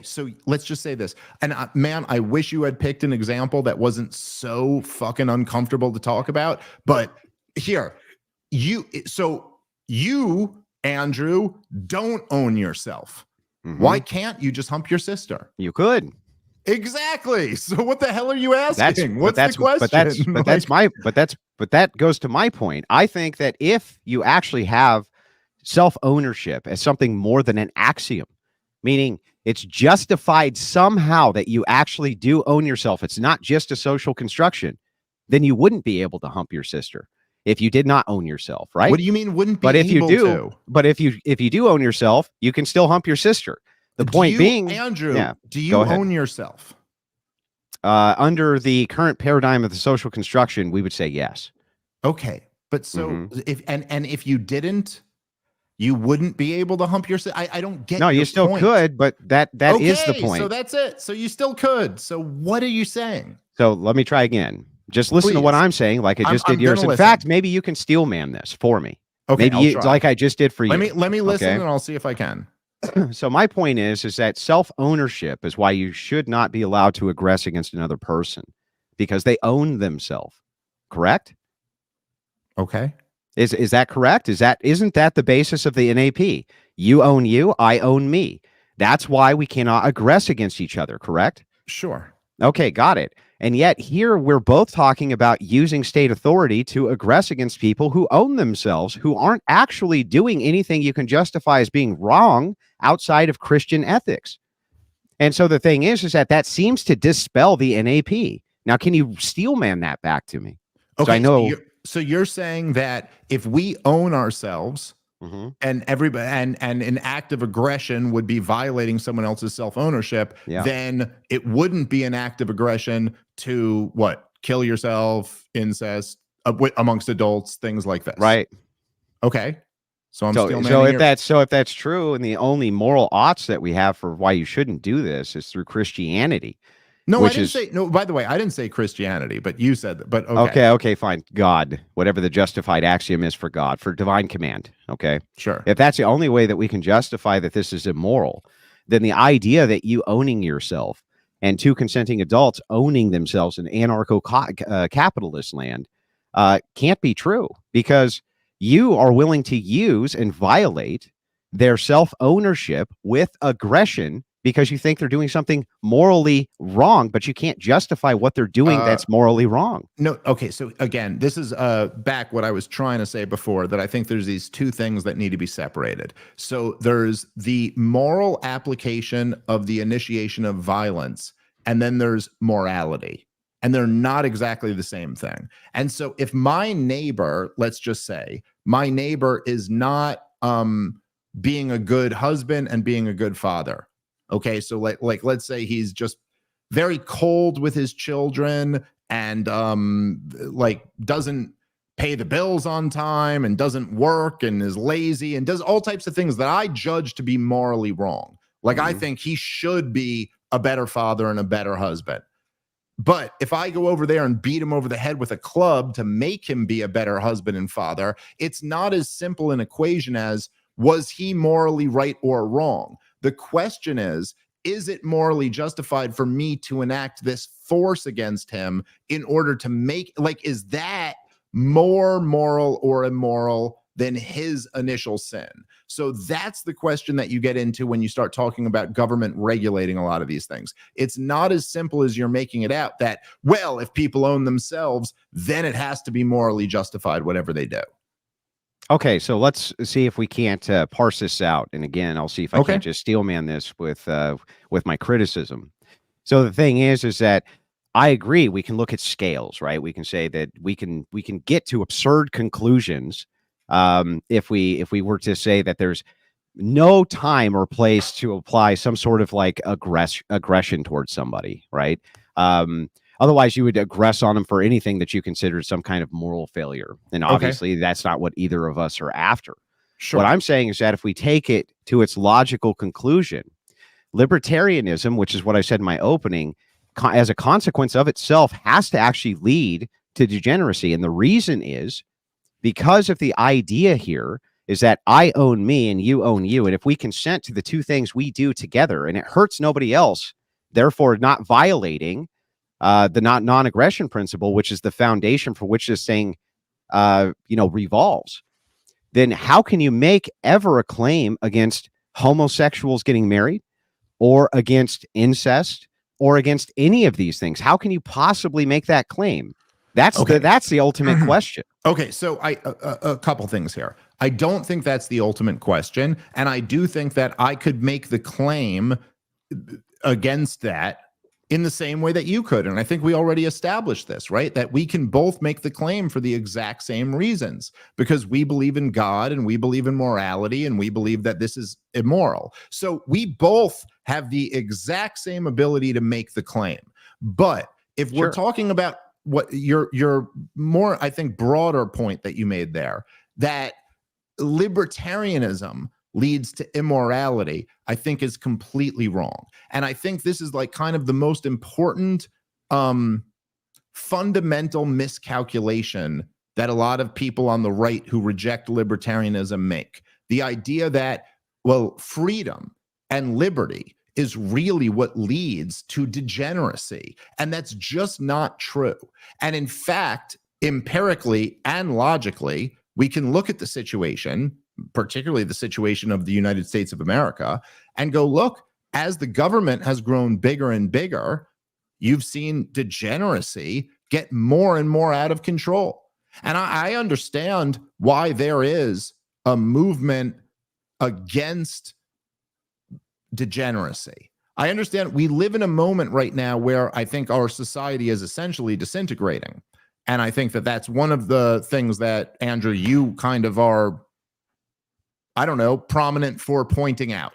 So let's just say this. And man, I wish you had picked an example that wasn't so fucking uncomfortable to talk about. But here, you, Andrew, don't own yourself. Why can't you just hump your sister? You could. Exactly. So what the hell are you asking? What's the question? But that goes to my point. I think that if you actually have self-ownership as something more than an axiom, meaning it's justified somehow that you actually do own yourself, it's not just a social construction, then you wouldn't be able to hump your sister if you did not own yourself, right? What do you mean wouldn't be but if able you do, to? But if you do own yourself, you can still hump your sister. The point being, Andrew, yeah, do you own yourself? Under the current paradigm of the social construction, we would say yes. Okay, but so if you didn't, you wouldn't be able to hump yourself. I don't get. No, you still point. could, but that is the point. So that's it. So you still could. So what are you saying? So let me try again. Just listen to what I'm saying, like I just did yours. In fact, maybe you can steel man this for me. Okay, maybe like I just did for you. Let me listen, and I'll see if I can. So my point is that self-ownership is why you should not be allowed to aggress against another person because they own themselves. Correct? Okay. Is that correct? Isn't that the basis of the NAP? You own you, I own me. That's why we cannot aggress against each other, correct? Sure. Okay, got it. And yet here we're both talking about using state authority to aggress against people who own themselves, who aren't actually doing anything you can justify as being wrong outside of Christian ethics. And so the thing is that seems to dispel the NAP. Now, can you steel man that back to me? Okay, so I know. So you're saying that if we own ourselves, and everybody and an act of aggression would be violating someone else's self-ownership, then it wouldn't be an act of aggression to kill yourself, incest amongst adults, things like this. Right. Okay. So if that's true, and the only moral oughts that we have for why you shouldn't do this is through Christianity. No, I didn't say. No, by the way, I didn't say Christianity, but you said that. But okay. Okay, fine. God, whatever the justified axiom is for God, for divine command. Okay, sure. If that's the only way that we can justify that this is immoral, then the idea that you owning yourself and two consenting adults owning themselves in anarcho-capitalist land can't be true, because you are willing to use and violate their self-ownership with aggression because you think they're doing something morally wrong, but you can't justify what they're doing that's morally wrong. No, okay, so again, this is back what I was trying to say before, that I think there's these two things that need to be separated. So there's the moral application of the initiation of violence, and then there's morality. And they're not exactly the same thing. And so if my neighbor, let's just say, my neighbor is not being a good husband and being a good father, okay, so like let's say he's just very cold with his children and doesn't pay the bills on time and doesn't work and is lazy and does all types of things that I judge to be morally wrong. Like I think he should be a better father and a better husband. But if I go over there and beat him over the head with a club to make him be a better husband and father, it's not as simple an equation as, was he morally right or wrong? The question is it morally justified for me to enact this force against him in order to make, is that more moral or immoral than his initial sin? So that's the question that you get into when you start talking about government regulating a lot of these things. It's not as simple as you're making it out that, well, if people own themselves, then it has to be morally justified, whatever they do. Okay, so let's see if we can't parse this out. And again, I'll see if I Okay. can't just steelman this with my criticism. So the thing is that I agree. We can look at scales, right? We can say that we can get to absurd conclusions if we were to say that there's no time or place to apply some sort of like aggression towards somebody, right? Otherwise, you would aggress on them for anything that you consider some kind of moral failure, and obviously, that's not what either of us are after. Sure. What I'm saying is that if we take it to its logical conclusion, libertarianism, which is what I said in my opening, as a consequence of itself, has to actually lead to degeneracy, and the reason is because of the idea here is that I own me and you own you. And if we consent to the two things we do together and it hurts nobody else, therefore not violating the non-aggression principle, which is the foundation for which this thing, revolves, then how can you make ever a claim against homosexuals getting married or against incest or against any of these things? How can you possibly make that claim? That's the ultimate question. Okay, so a couple things here. I don't think that's the ultimate question, and I do think that I could make the claim against that in the same way that you could. And I think we already established this, right? That we can both make the claim for the exact same reasons because we believe in God and we believe in morality and we believe that this is immoral. So we both have the exact same ability to make the claim. But if we're talking about what your more, I think, broader point that you made there, that libertarianism leads to immorality, I think is completely wrong. And I think this is like kind of the most important fundamental miscalculation that a lot of people on the right who reject libertarianism make. The idea that, well, freedom and liberty is really what leads to degeneracy. And that's just not true. And in fact, empirically and logically, we can look at the situation, particularly the situation of the United States of America, and go, look, as the government has grown bigger and bigger, you've seen degeneracy get more and more out of control. And I understand why there is a movement against degeneracy. I understand we live in a moment right now where I think our society is essentially disintegrating. And I think that that's one of the things that, Andrew, you kind of are, I don't know, prominent for pointing out.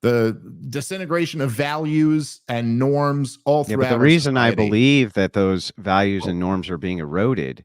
The disintegration of values and norms all throughout. But the reason I believe that those values and norms are being eroded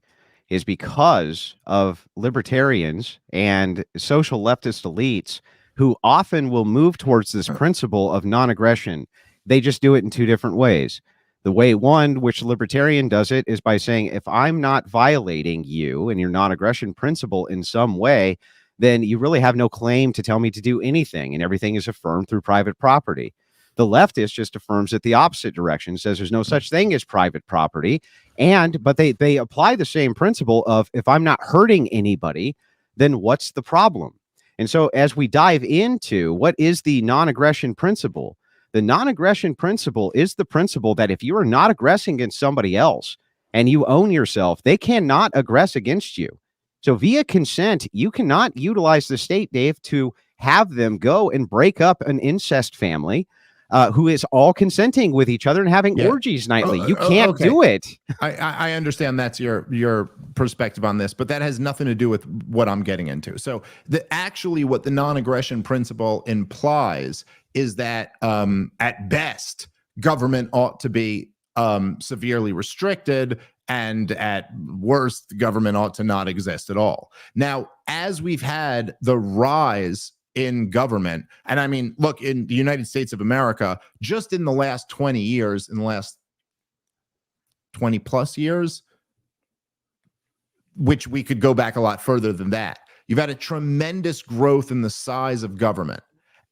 is because of libertarians and social leftist elites who often will move towards this principle of non-aggression. They just do it in two different ways. The way one, which libertarian does it, is by saying, if I'm not violating you and your non-aggression principle in some way, then you really have no claim to tell me to do anything, and everything is affirmed through private property. The leftist just affirms it the opposite direction, says there's no such thing as private property, but they apply the same principle of, if I'm not hurting anybody, then what's the problem? And so as we dive into what is the non-aggression principle, the non-aggression principle is the principle that if you are not aggressing against somebody else and you own yourself, they cannot aggress against you. So via consent, you cannot utilize the state, Dave, to have them go and break up an incest family who is all consenting with each other and having orgies nightly. You can't do it. I understand that's your perspective on this, but that has nothing to do with what I'm getting into. So actually what the non-aggression principle implies is that at best, government ought to be severely restricted, and at worst, the government ought to not exist at all. Now, as we've had the rise in government, and I mean, look, in the United States of America, just in the last 20 years, in the last 20 plus years, which we could go back a lot further than that, you've had a tremendous growth in the size of government.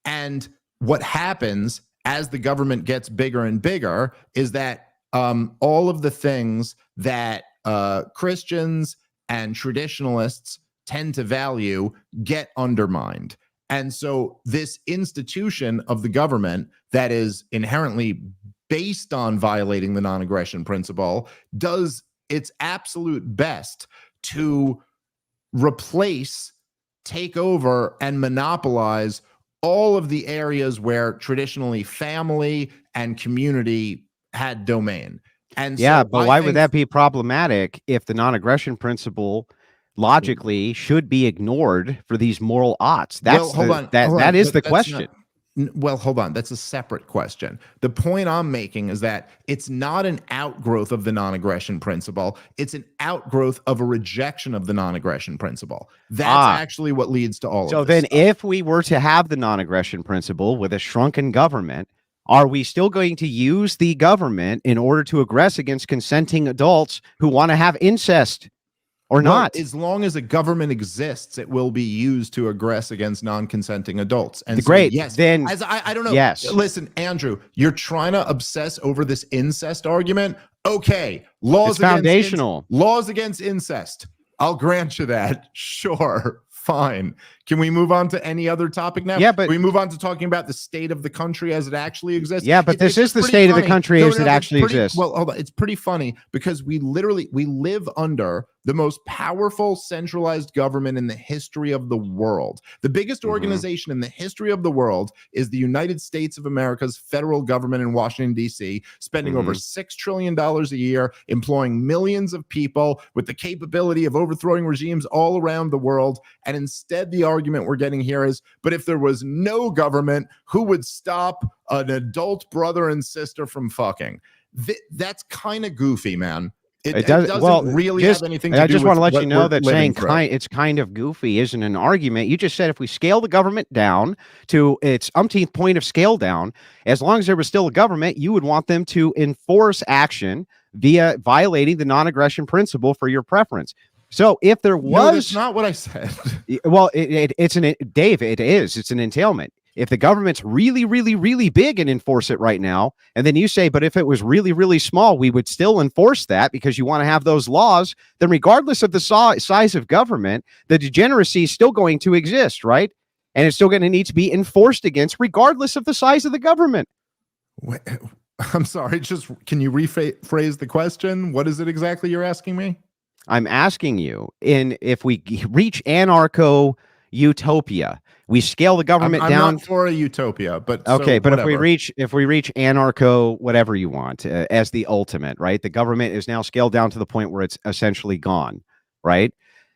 And what happens as the government gets bigger and bigger is that all of the things that Christians and traditionalists tend to value get undermined. And so this institution of the government that is inherently based on violating the non-aggression principle does its absolute best to replace take over and monopolize all of the areas where traditionally family and community had domain. And Yeah, so but why would that be problematic if the non-aggression principle logically should be ignored for these moral oughts? That's that is the question. Well, hold on. That's a separate question. The point I'm making is that it's not an outgrowth of the non-aggression principle. It's an outgrowth of a rejection of the non-aggression principle. That's actually what leads to all of this. So then if we were to have the non-aggression principle with a shrunken government, are we still going to use the government in order to aggress against consenting adults who want to have incest? Or not? As long as a government exists, it will be used to aggress against non-consenting adults. And great. So, yes, then I don't know. Yes. Listen, Andrew, you're trying to obsess over this incest argument. Okay, laws against foundational. Laws against incest. I'll grant you that. Sure, fine. Can we move on to any other topic now? Yeah, but can we move on to talking about the state of the country as it actually exists? Yeah, but this is the state of the country as it actually exists. Well, hold on. It's pretty funny because we live under the most powerful centralized government in the history of the world. The biggest organization in the history of the world is the United States of America's federal government in Washington, D.C., spending over $6 trillion a year, employing millions of people with the capability of overthrowing regimes all around the world. And instead, the argument we're getting here is, but if there was no government, who would stop an adult brother and sister from fucking? That's kind of goofy, man. It doesn't really have anything to do with. I just want to let you know that saying it's kind of goofy isn't an argument. You just said if we scale the government down to its umpteenth point of scale down, as long as there was still a government, you would want them to enforce action via violating the non-aggression principle for your preference. So if there was, no, that's not what I said. Well, it's Dave. It is. It's an entailment. If the government's really, really, really big and enforce it right now, and then you say, but if it was really, really small, we would still enforce that because you want to have those laws, then regardless of the size of government, the degeneracy is still going to exist, right? And it's still going to need to be enforced against regardless of the size of the government. I'm sorry, just can you rephrase the question? What is it exactly you're asking me? I'm asking you, if we reach anarcho-utopia, we scale the government down. I'm not for a utopia, but okay. So but whatever. if we reach anarcho, whatever you want, as the ultimate, right? The government is now scaled down to the point where it's essentially gone, right?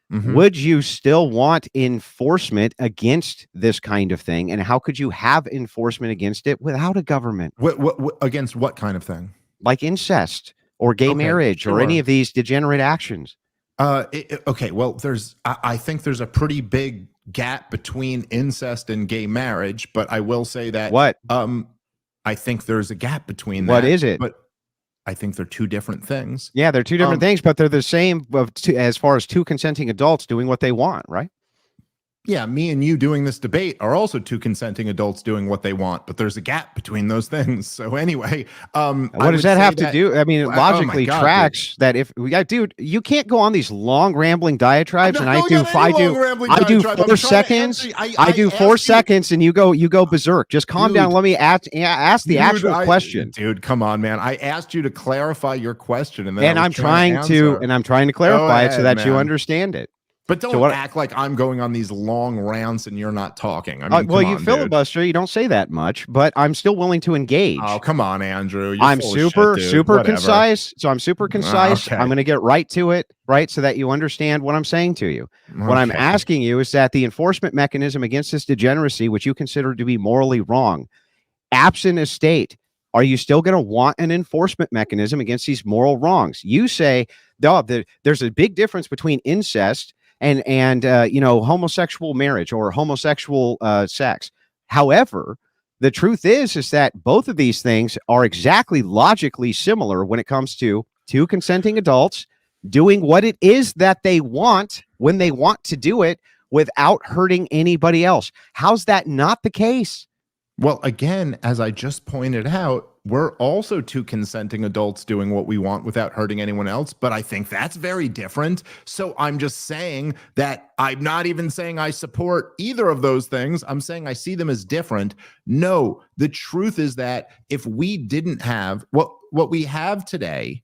Would you still want enforcement against this kind of thing? And how could you have enforcement against it without a government? What against what kind of thing? Like incest or gay marriage or any of these degenerate actions. Okay. Well, I think there's a pretty big gap between incest and gay marriage, but I will say that I think there's a gap between that. What is it? But I think they're two different things. Yeah, they're two different things, but they're the same as far as two consenting adults doing what they want, right? Yeah, me and you doing this debate are also two consenting adults doing what they want, but there's a gap between those things. So anyway, what does that have to do? I mean, it logically tracks that if we got, dude, you can't go on these long rambling diatribes, and I do 4 seconds. I do 4 seconds, and you go berserk. Just calm down. Let me ask the actual question. Dude, come on, man. I asked you to clarify your question, and I'm trying to clarify it so that you understand it. But don't act like I'm going on these long rants and you're not talking. I mean, well, you filibuster. Dude. You don't say that much, but I'm still willing to engage. Oh, come on, Andrew. I'm super concise. So I'm super concise. Okay. I'm going to get right to it, right, so that you understand what I'm saying to you. Okay. What I'm asking you is that the enforcement mechanism against this degeneracy, which you consider to be morally wrong, absent a state, are you still going to want an enforcement mechanism against these moral wrongs? You say, there's a big difference between incest and homosexual marriage or homosexual sex. However, the truth is that both of these things are exactly logically similar when it comes to two consenting adults doing what it is that they want when they want to do it without hurting anybody else. How's that not the case? Well, again, as I just pointed out, we're also two consenting adults doing what we want without hurting anyone else, but I think that's very different. So I'm just saying that I'm not even saying I support either of those things. I'm saying I see them as different. No, the truth is that if we didn't have what we have today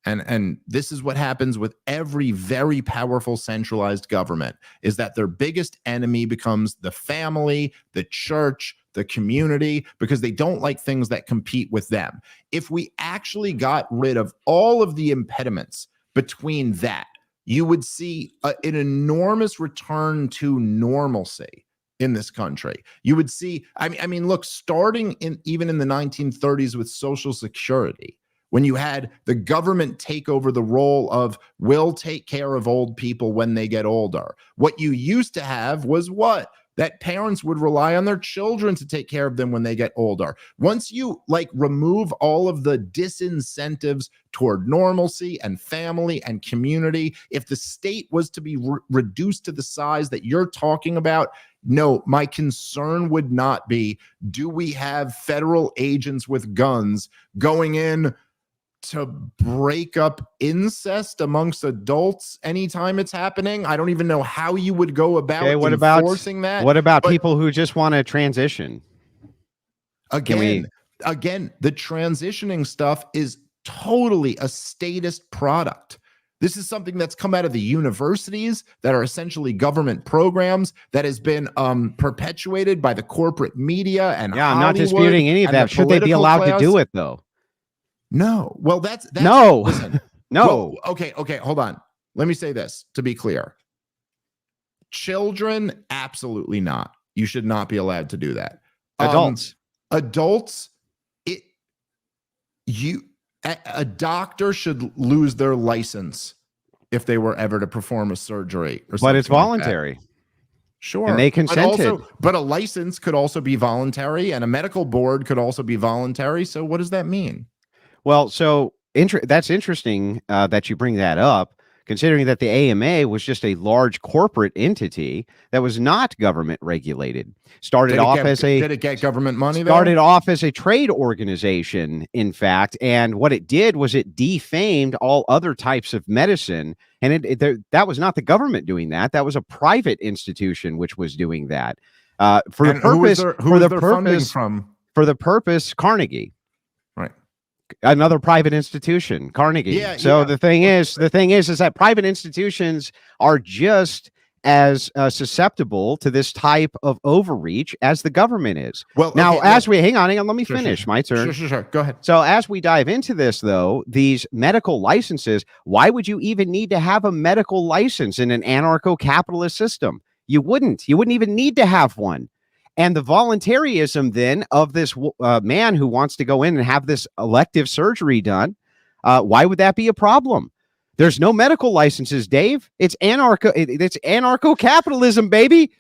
And this is what happens with every very powerful centralized government, is that their biggest enemy becomes the family, the church, the community, because they don't like things that compete with them. If we actually got rid of all of the impediments between that, you would see an enormous return to normalcy in this country. You would see, I mean, look, starting even in the 1930s with Social Security, when you had the government take over the role of, we'll take care of old people when they get older. What you used to have was what? That parents would rely on their children to take care of them when they get older. Once you remove all of the disincentives toward normalcy and family and community, if the state was to be reduced to the size that you're talking about, no, my concern would not be, do we have federal agents with guns going in to break up incest amongst adults anytime it's happening? I don't even know how you would go about enforcing that. What about people who just want to transition? Again, the transitioning stuff is totally a statist product. This is something that's come out of the universities that are essentially government programs that has been perpetuated by the corporate media and Hollywood. I'm not disputing any of that. Should they be allowed to do it though? No. Well, that's no. Listen, no. Well, okay. Hold on. Let me say this to be clear. Children, absolutely not. You should not be allowed to do that. Adults, a doctor should lose their license if they were ever to perform a surgery or something. But it's voluntary. Like sure. And they consented. But a license could also be voluntary, and a medical board could also be voluntary. So what does that mean? Well, so that's interesting that you bring that up, considering that the AMA was just a large corporate entity that was not government regulated. Did it get government money? Started off as a trade organization, in fact, and what it did was it defamed all other types of medicine, and that was not the government doing that. That was a private institution which was doing that for the purpose Carnegie. Another private institution, Carnegie. The thing is that private institutions are just as susceptible to this type of overreach as the government is. Well, now, hang on, let me finish. My turn. Sure. Go ahead. So as we dive into this, though, these medical licenses, why would you even need to have a medical license in an anarcho-capitalist system? You wouldn't even need to have one. And the voluntarism then of this man who wants to go in and have this elective surgery done, why would that be a problem? There's no medical licenses, Dave. It's anarcho-capitalism, baby.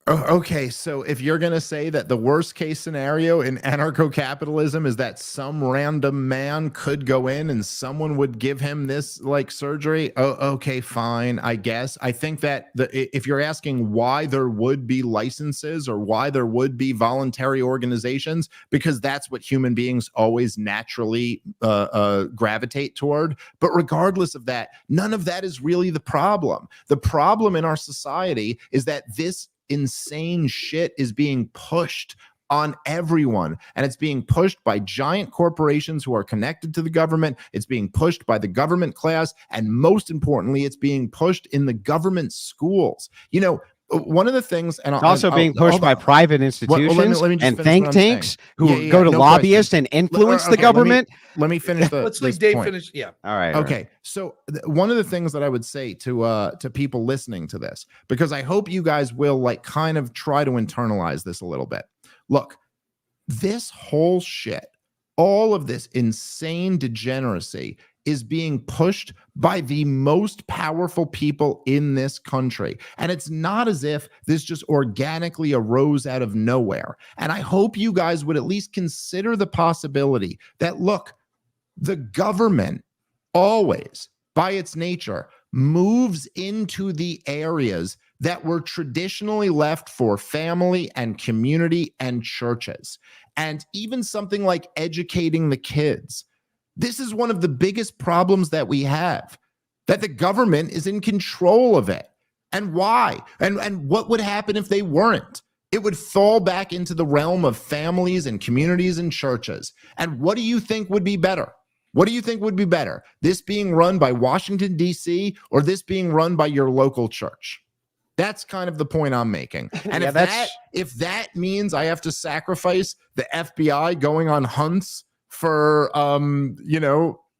Okay, so if you're going to say that the worst case scenario in anarcho-capitalism is that some random man could go in and someone would give him this surgery, okay, fine, I guess. I think that if you're asking why there would be licenses or why there would be voluntary organizations, because that's what human beings always naturally gravitate toward. But regardless of that, none of that is really the problem. The problem in our society is that this insane shit is being pushed on everyone, and it's being pushed by giant corporations who are connected to the government. It's being pushed by the government class, and most importantly, it's being pushed in the government schools. One of the things, and also being pushed by private institutions and think tanks who go to lobbyists and influence the government. Let me finish. Let's leave Dave finish. Yeah. All right. Okay. So one of the things that I would say to people listening to this, because I hope you guys will kind of try to internalize this a little bit. Look, this whole shit, all of this insane degeneracy is being pushed by the most powerful people in this country. And it's not as if this just organically arose out of nowhere. And I hope you guys would at least consider the possibility that, look, the government always, by its nature, moves into the areas that were traditionally left for family and community and churches. And even something like educating the kids. This is one of the biggest problems that we have, that the government is in control of it. And why? And what would happen if they weren't? It would fall back into the realm of families and communities and churches. And what do you think would be better? What do you think would be better? This being run by Washington, D.C., or this being run by your local church? That's kind of the point I'm making. And if that means I have to sacrifice the FBI going on hunts for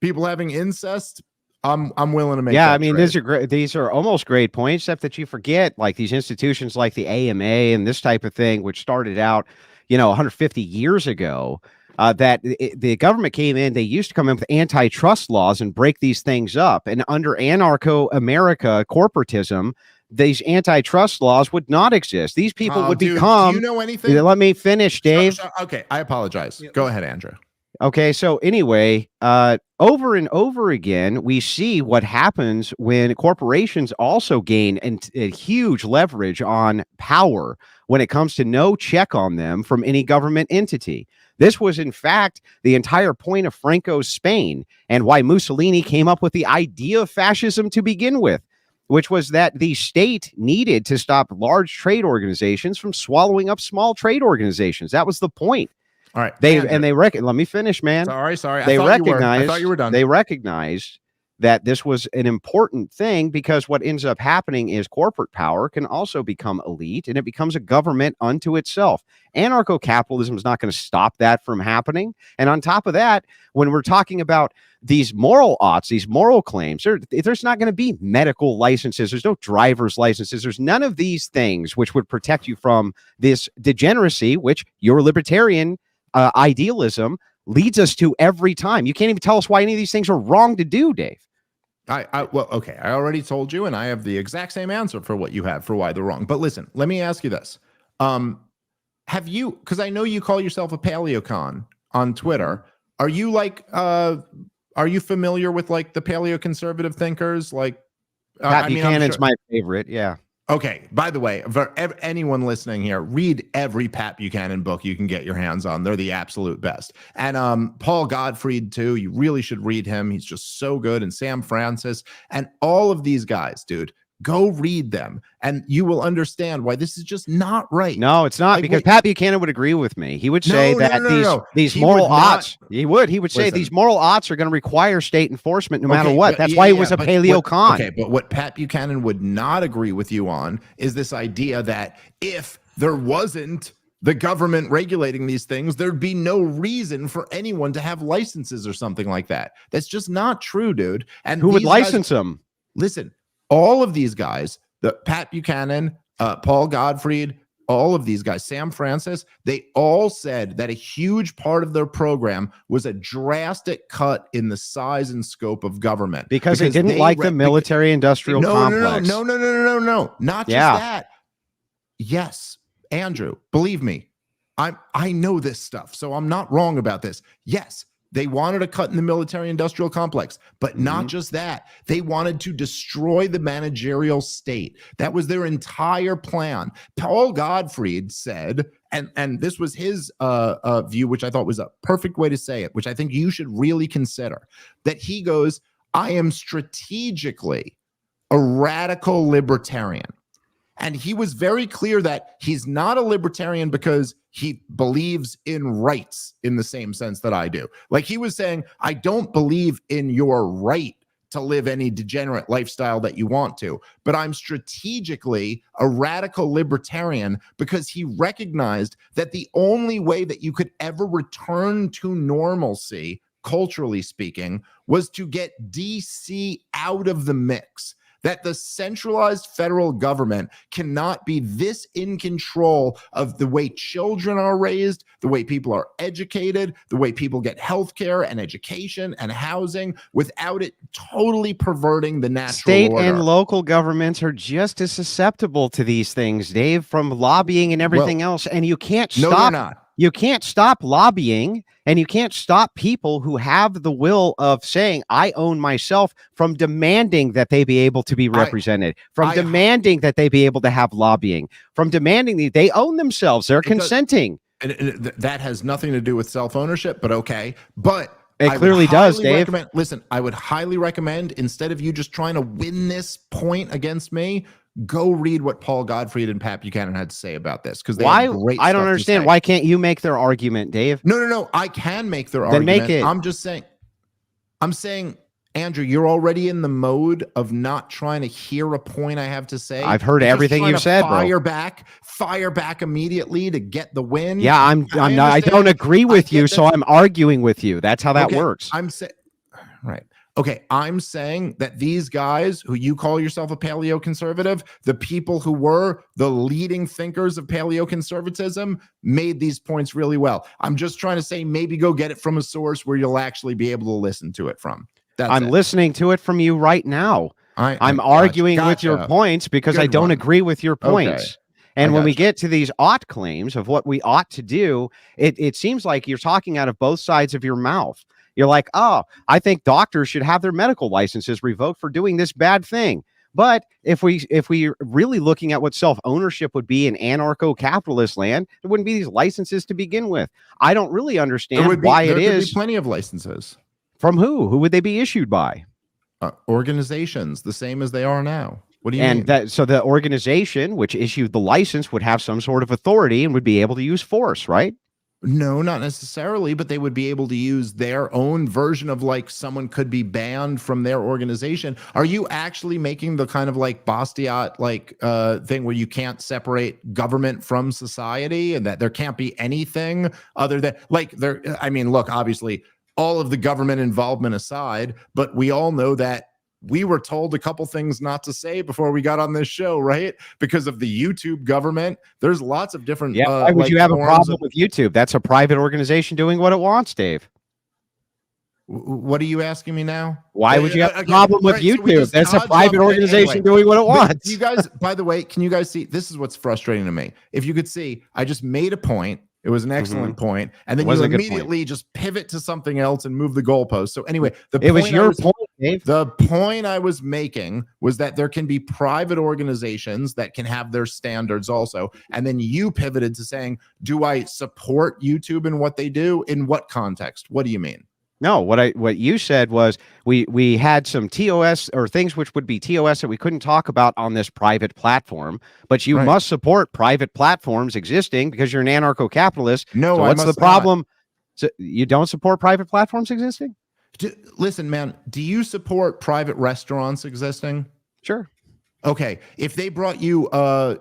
people having incest, I'm willing to make that trade. These are great. These are almost great points, except that you forget like these institutions like the AMA and this type of thing, which started out, 150 years ago. The government came in, they used to come in with antitrust laws and break these things up. And under anarcho-America corporatism, these antitrust laws would not exist. These people would become. Do you know anything? Let me finish, Dave. Okay, I apologize. Go ahead, Andrew. Okay, so anyway, over and over again, we see what happens when corporations also gain a huge leverage on power when it comes to no check on them from any government entity. This was, in fact, the entire point of Franco's Spain and why Mussolini came up with the idea of fascism to begin with, which was that the state needed to stop large trade organizations from swallowing up small trade organizations. That was the point. All right. Let me finish, man. Sorry. I thought you were done. They recognized that this was an important thing because what ends up happening is corporate power can also become elite and it becomes a government unto itself. Anarcho-capitalism is not going to stop that from happening. And on top of that, when we're talking about these moral oughts, these moral claims, there's not going to be medical licenses. There's no driver's licenses. There's none of these things which would protect you from this degeneracy, which your libertarian idealism leads us to every time. You can't even tell us why any of these things are wrong to do, Dave. Okay. I already told you, and I have the exact same answer for what you have for why they're wrong. But listen, let me ask you this. Have you, because I know you call yourself a paleocon on Twitter. Are you familiar with like the paleoconservative thinkers? Like Pat Buchanan's my favorite. Yeah. Okay. By the way, for anyone listening here, read every Pat Buchanan book you can get your hands on. They're the absolute best. And Paul Gottfried too. You really should read him. He's just so good. And Sam Francis and all of these guys, dude. Go read them, and you will understand why this is just not right. No, it's not, because Pat Buchanan would agree with me. He would say these moral oughts. He would say these moral oughts are going to require state enforcement no matter what. That's why he was a paleocon. Okay, but what Pat Buchanan would not agree with you on is this idea that if there wasn't the government regulating these things, there'd be no reason for anyone to have licenses or something like that. That's just not true, dude. And who would license them? Listen. All of these guys, the Pat Buchanan, Paul Gottfried, all of these guys, Sam Francis, they all said that a huge part of their program was a drastic cut in the size and scope of government. Because they didn't like the military-industrial complex. No. Not just that. Yes, Andrew, believe me, I know this stuff, so I'm not wrong about this. Yes. They wanted a cut in the military-industrial complex, but not just that. They wanted to destroy the managerial state. That was their entire plan. Paul Gottfried said, and this was his view, which I thought was a perfect way to say it, which I think you should really consider, that he goes, I am strategically a radical libertarian. And he was very clear that he's not a libertarian because he believes in rights in the same sense that I do. Like he was saying, I don't believe in your right to live any degenerate lifestyle that you want to, but I'm strategically a radical libertarian because he recognized that the only way that you could ever return to normalcy, culturally speaking, was to get DC out of the mix. That the centralized federal government cannot be this in control of the way children are raised, the way people are educated, the way people get healthcare and education and housing without it totally perverting the natural State order. And local governments are just as susceptible to these things, Dave, from lobbying and everything else. And you can't stop. No, they're not. You can't stop lobbying, and you can't stop people who have the will of saying, I own myself, from demanding that they be able to be represented, from demanding that they be able to have lobbying, from demanding that they own themselves. They're consenting. And that has nothing to do with self-ownership, but okay. But it clearly does, Dave. Listen, I would highly recommend, instead of you just trying to win this point against me, go read what Paul Gottfried and Pat Buchanan had to say about this. Because I don't understand. Why can't you make their argument, Dave? No. I can make their argument. Make it. I'm just saying. I'm saying, Andrew, you're already in the mode of not trying to hear a point I have to say. I've heard You're just everything trying you to said, fire bro. fire back immediately to get the win. Yeah, I don't understand. agree with you, get so I'm arguing with you. That's how that Okay, works. I'm saying, right. Okay, I'm saying that these guys who you call yourself a paleoconservative, the people who were the leading thinkers of paleoconservatism, made these points really well. I'm just trying to say, maybe go get it from a source where you'll actually be able to listen to it from. I'm listening to it from you right now. I'm arguing with your points because I don't agree with your points. Okay. And when we get to these ought claims of what we ought to do, it seems like you're talking out of both sides of your mouth. You're like, oh, I think doctors should have their medical licenses revoked for doing this bad thing. But if we really looking at what self-ownership would be in anarcho-capitalist land, there wouldn't be these licenses to begin with. I don't really understand why it is. There could be plenty of licenses. From who? Who would they be issued by? Organizations, the same as they are now. What do you mean? And so the organization which issued the license would have some sort of authority and would be able to use force, right? No, not necessarily, but they would be able to use their own version of, like, someone could be banned from their organization. Are you actually making the kind of like Bastiat thing where you can't separate government from society and that there can't be anything other than I mean, look, obviously all of the government involvement aside, but we all know that we were told a couple things not to say before we got on this show, right? Because of the YouTube government. There's lots of different. Yeah, why would you have a problem with YouTube? That's a private organization doing what it wants, Dave. What are you asking me now? Why would you have a problem with YouTube? That's a private organization doing what it wants. You guys, by the way, can you guys see? This is what's frustrating to me. If you could see, I just made a point. It was an excellent point. And then you immediately just pivot to something else and move the goalpost. So anyway, it was your point, Dave. The point I was making was that there can be private organizations that can have their standards also. And then you pivoted to saying, do I support YouTube and what they do? In what context? What do you mean? No, what you said was we had some TOS or things which would be TOS that we couldn't talk about on this private platform, but you must support private platforms existing because you're an anarcho-capitalist. No, so what's the problem? So you don't support private platforms existing? Listen, man, do you support private restaurants existing? Sure. Okay, if they brought you,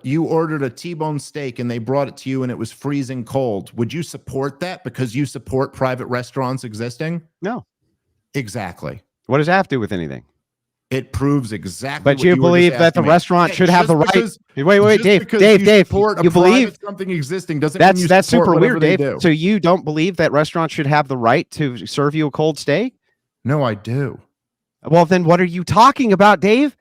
you ordered a T-bone steak and they brought it to you and it was freezing cold, would you support that because you support private restaurants existing? No. Exactly. What does that have to do with anything? It proves exactly. But you believe that the restaurant should have the right. Wait, Dave. You believe something existing doesn't mean you that's support super weird, Dave. do. So you don't believe that restaurants should have the right to serve you a cold steak? No, I do. Well, then what are you talking about, Dave?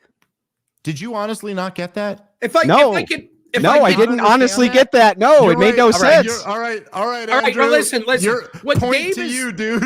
Did you honestly not get that? I didn't honestly get that. No, it made no sense. All right. But listen. What Dave is, you, dude.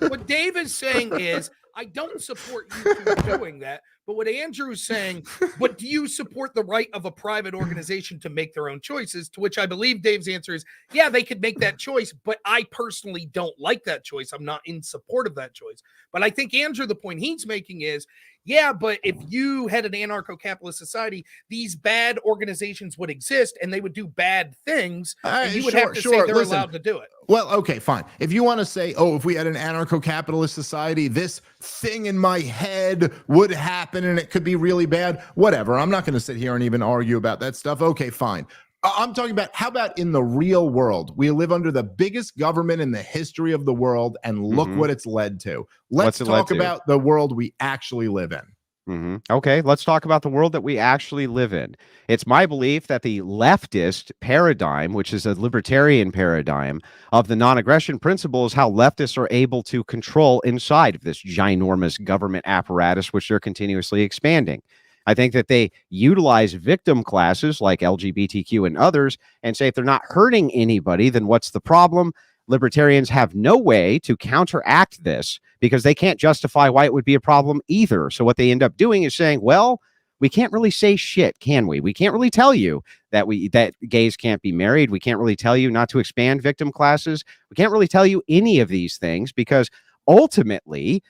What Dave is saying is, I don't support you doing that. But what Andrew's saying, but do you support the right of a private organization to make their own choices? To which I believe Dave's answer is, yeah, they could make that choice, but I personally don't like that choice. I'm not in support of that choice. But I think Andrew, the point he's making is, yeah, but if you had an anarcho-capitalist society, these bad organizations would exist and they would do bad things. And you would have to say they're allowed to do it. Well, okay, fine. If you want to say, oh, if we had an anarcho-capitalist society, this thing in my head would happen and it could be really bad, whatever. I'm not going to sit here and even argue about that stuff. Okay, fine. I'm talking about, how about in the real world? We live under the biggest government in the history of the world, and look what it's led to. Let's talk about the world we actually live in. Okay, let's talk about the world that we actually live in. It's my belief that the leftist paradigm, which is a libertarian paradigm of the non-aggression principle, is how leftists are able to control inside of this ginormous government apparatus, which they're continuously expanding. I think that they utilize victim classes like LGBTQ and others and say if they're not hurting anybody, then what's the problem? Libertarians have no way to counteract this because they can't justify why it would be a problem either. So what they end up doing is saying, well, we can't really say shit, can we? We can't really tell you that gays can't be married. We can't really tell you not to expand victim classes. We can't really tell you any of these things because ultimately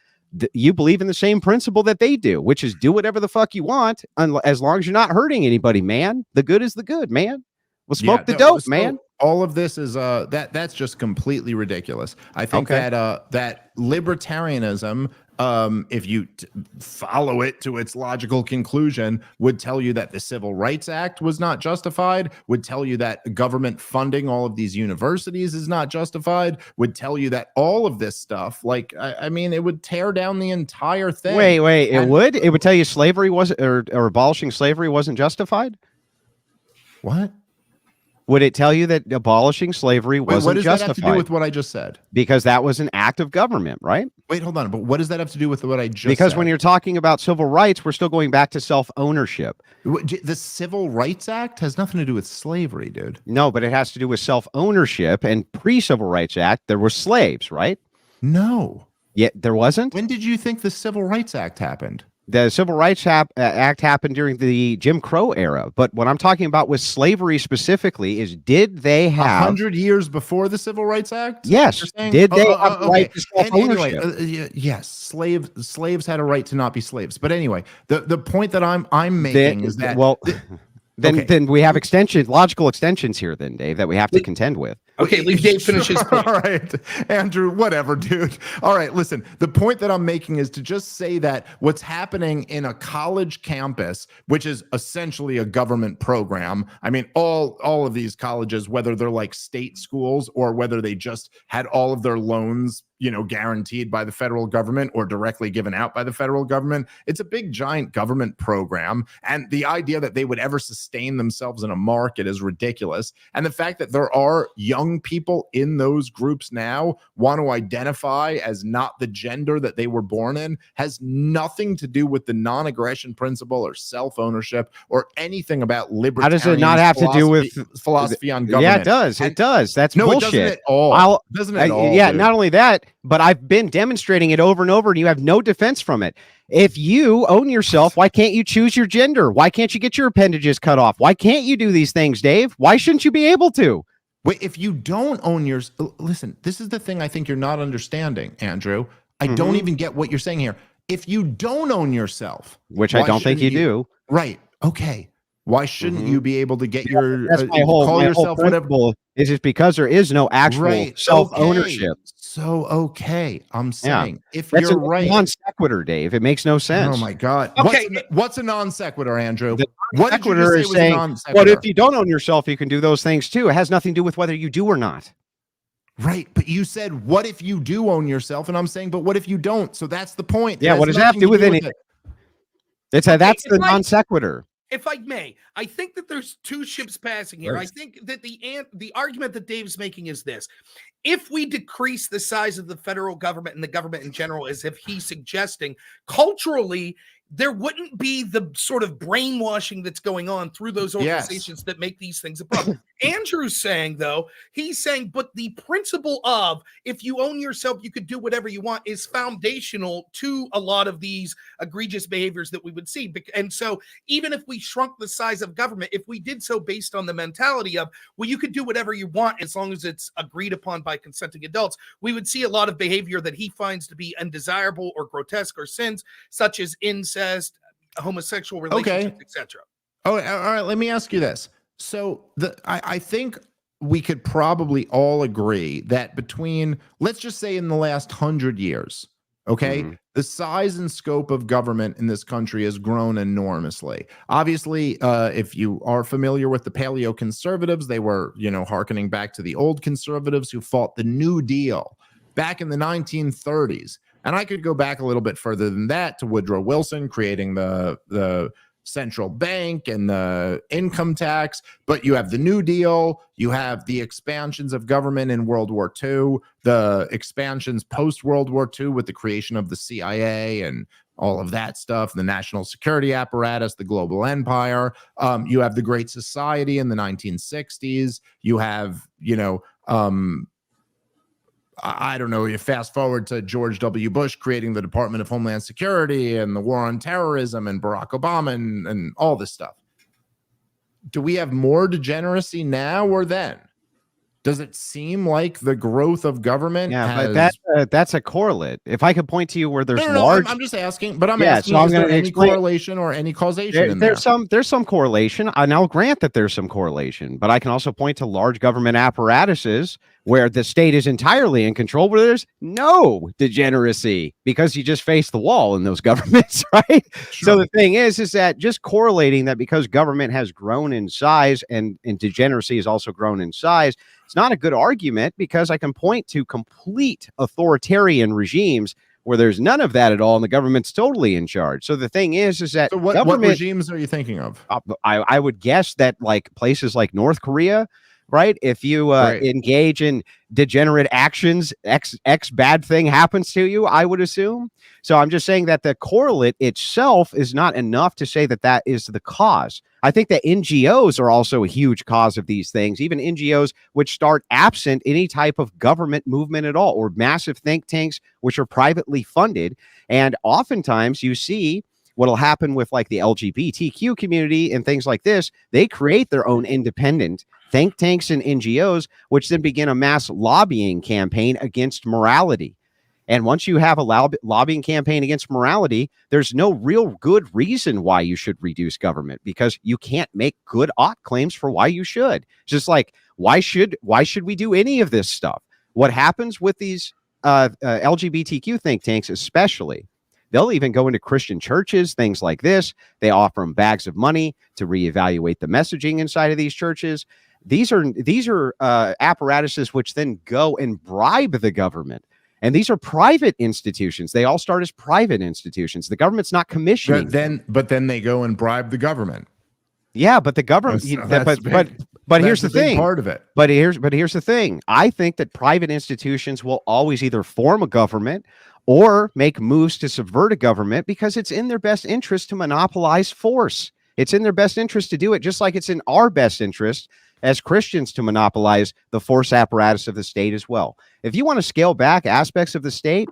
you believe in the same principle that they do, which is do whatever the fuck you want as long as you're not hurting anybody, man. The good is the good, man. We'll smoke the dope, man. All of this is that's just completely ridiculous. I think that libertarianism if you follow it to its logical conclusion, would tell you that the Civil Rights Act was not justified, would tell you that government funding all of these universities is not justified, would tell you that all of this stuff, like, I mean, it would tear down the entire thing. Wait, it would tell you slavery wasn't, or abolishing slavery wasn't justified? What? Would it tell you that abolishing slavery wasn't what does justified? that have to do with what I just said? Because that was an act of government, right? Wait, hold on. But what does that have to do with what I just said? Because when you're talking about civil rights, we're still going back to self-ownership. The Civil Rights Act has nothing to do with slavery, dude. No, but it has to do with self-ownership. And pre-Civil Rights Act, there were slaves, right? No. Yeah, there wasn't? When did you think the Civil Rights Act happened? The Civil Rights Act happened during the Jim Crow era. But what I'm talking about with slavery specifically is, did they have 100 years before the Civil Rights Act? Yes. Did they have the right to self-ownership? Anyway, yes, slaves had a right to not be slaves. But anyway, the point that I'm making is that then we have logical extensions here, then, Dave, that we have to contend with. Okay, leave Dave finish his point. All right, Andrew, whatever, dude. All right, listen, the point that I'm making is to just say that what's happening in a college campus, which is essentially a government program. I mean, all of these colleges, whether they're like state schools or whether they just had all of their loans, guaranteed by the federal government or directly given out by the federal government. It's a big, giant government program. And the idea that they would ever sustain themselves in a market is ridiculous. And the fact that there are young people in those groups now want to identify as not the gender that they were born in has nothing to do with the non-aggression principle or self-ownership or anything about libertarian. How does it not have to do with philosophy on government? Yeah, it does. It does. That's bullshit. It doesn't at all. Doesn't at all. Yeah, dude. Not only that, but I've been demonstrating it over and over, and you have no defense from it. If you own yourself, why can't you choose your gender? Why can't you get your appendages cut off? Why can't you do these things, Dave? Why shouldn't you be able to? Wait, if you don't own yours, listen, this is the thing I think you're not understanding, Andrew. I don't even get what you're saying here. If you don't own yourself, which I don't think you do. Right. Okay. Why shouldn't you be able to get your that's my whole principle is just because there is no actual self-ownership. So okay, I'm saying if that's you're right, non sequitur, Dave. It makes no sense. Oh my God. Okay. What's a non sequitur, Andrew? What sequitur is saying, but if you don't own yourself, you can do those things too. It has nothing to do with whether you do or not. Right, but you said, what if you do own yourself? And I'm saying, but what if you don't? So that's the point. Yeah, what does that have to do with anything? That's the non sequitur. If I may, I think that there's two ships passing here. Right. I think that the argument that Dave's making is this. If we decrease the size of the federal government and the government in general, as if he's suggesting, culturally, there wouldn't be the sort of brainwashing that's going on through those organizations that make these things a problem. Andrew's saying, though, he's saying, but the principle of if you own yourself, you could do whatever you want is foundational to a lot of these egregious behaviors that we would see. And so even if we shrunk the size of government, if we did so based on the mentality of, well, you could do whatever you want as long as it's agreed upon by consenting adults, we would see a lot of behavior that he finds to be undesirable or grotesque or sins, such as incest, homosexual relationships, etc. Oh, all right. Let me ask you this. So I think we could probably all agree that between, let's just say in the last 100 years, okay, the size and scope of government in this country has grown enormously. Obviously, if you are familiar with the Paleoconservatives, they were, hearkening back to the old conservatives who fought the New Deal back in the 1930s. And I could go back a little bit further than that to Woodrow Wilson creating the central bank and the income tax. But you have the New Deal, you have the expansions of government in World War II, the expansions post World War II with the creation of the CIA and all of that stuff, the national security apparatus, the global empire. You have the Great Society in the 1960s. You have, I don't know, you fast forward to George W. Bush creating the Department of Homeland Security and the war on terrorism and Barack Obama and all this stuff. Do we have more degeneracy now or then? Does it seem like the growth of government Yeah, has... but that's a correlate. If I could point to you where there's No, large, I'm just asking, but I'm yeah, asking, so I'm is going there to any explain. correlation or any causation in there? There's some correlation, and I'll grant that there's some correlation, but I can also point to large government apparatuses where the state is entirely in control, where there's no degeneracy because you just face the wall in those governments, right? Sure. So the thing is that just correlating that because government has grown in size and degeneracy has also grown in size, it's not a good argument, because I can point to complete authoritarian regimes where there's none of that at all, and the government's totally in charge. So the thing is that So what regimes are you thinking of? I would guess that like places like North Korea, right? If you engage in degenerate actions, X bad thing happens to you, I would assume. So I'm just saying that the correlate itself is not enough to say that that is the cause. I think that NGOs are also a huge cause of these things, even NGOs which start absent any type of government movement at all, or massive think tanks which are privately funded. And oftentimes you see what'll happen with like the LGBTQ community and things like this. They create their own independent think tanks and NGOs, which then begin a mass lobbying campaign against morality. And once you have a lobbying campaign against morality, there's no real good reason why you should reduce government, because you can't make good claims for why you should. Just like, why should we do any of this stuff? What happens with these LGBTQ think tanks, especially, they'll even go into Christian churches, things like this. They offer them bags of money to reevaluate the messaging inside of these churches. These are apparatuses which then go and bribe the government. And these are private institutions. They all start as private institutions. The government's not commissioning. But then they go and bribe the government. Yeah, but the government. But here's the thing. Part of it. But here's the thing. I think that private institutions will always either form a government or make moves to subvert a government, because it's in their best interest to monopolize force. It's in their best interest to do it, just like it's in our best interest as Christians to monopolize the force apparatus of the state as well. If you want to scale back aspects of the state,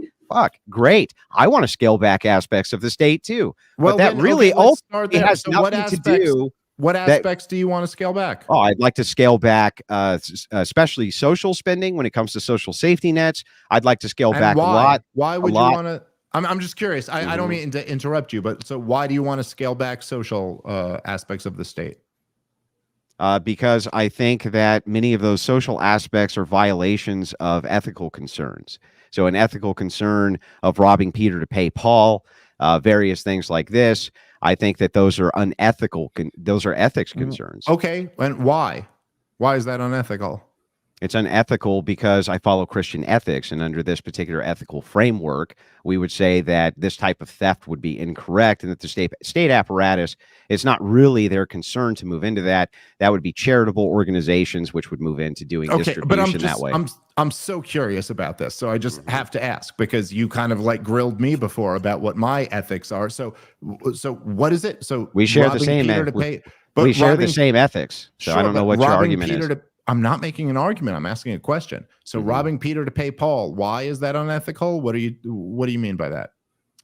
great. I want to scale back aspects of the state too. Well, but that really ultimately has nothing to do. What aspects do you want to scale back? Oh, I'd like to scale back, especially social spending when it comes to social safety nets. I'd like to scale back a lot. Why would you want to? I'm just curious. I don't mean to interrupt you, but so why do you want to scale back social aspects of the state? Because I think that many of those social aspects are violations of ethical concerns. So an ethical concern of robbing Peter to pay Paul, various things like this, I think that those are unethical. Those are ethics concerns. Okay. And why? Why is that unethical? It's unethical because I follow Christian ethics, and under this particular ethical framework, we would say that this type of theft would be incorrect, and that the state apparatus, it's not really their concern to move into that. That would be charitable organizations which would move into doing distribution that way. I'm so curious about this, so I just have to ask, because you kind of like grilled me before about what my ethics are. So what is it? So we share the same. We share the same ethics. So I don't know what your argument is. I'm not making an argument. I'm asking a question. So robbing Peter to pay Paul, why is that unethical? What do you mean by that?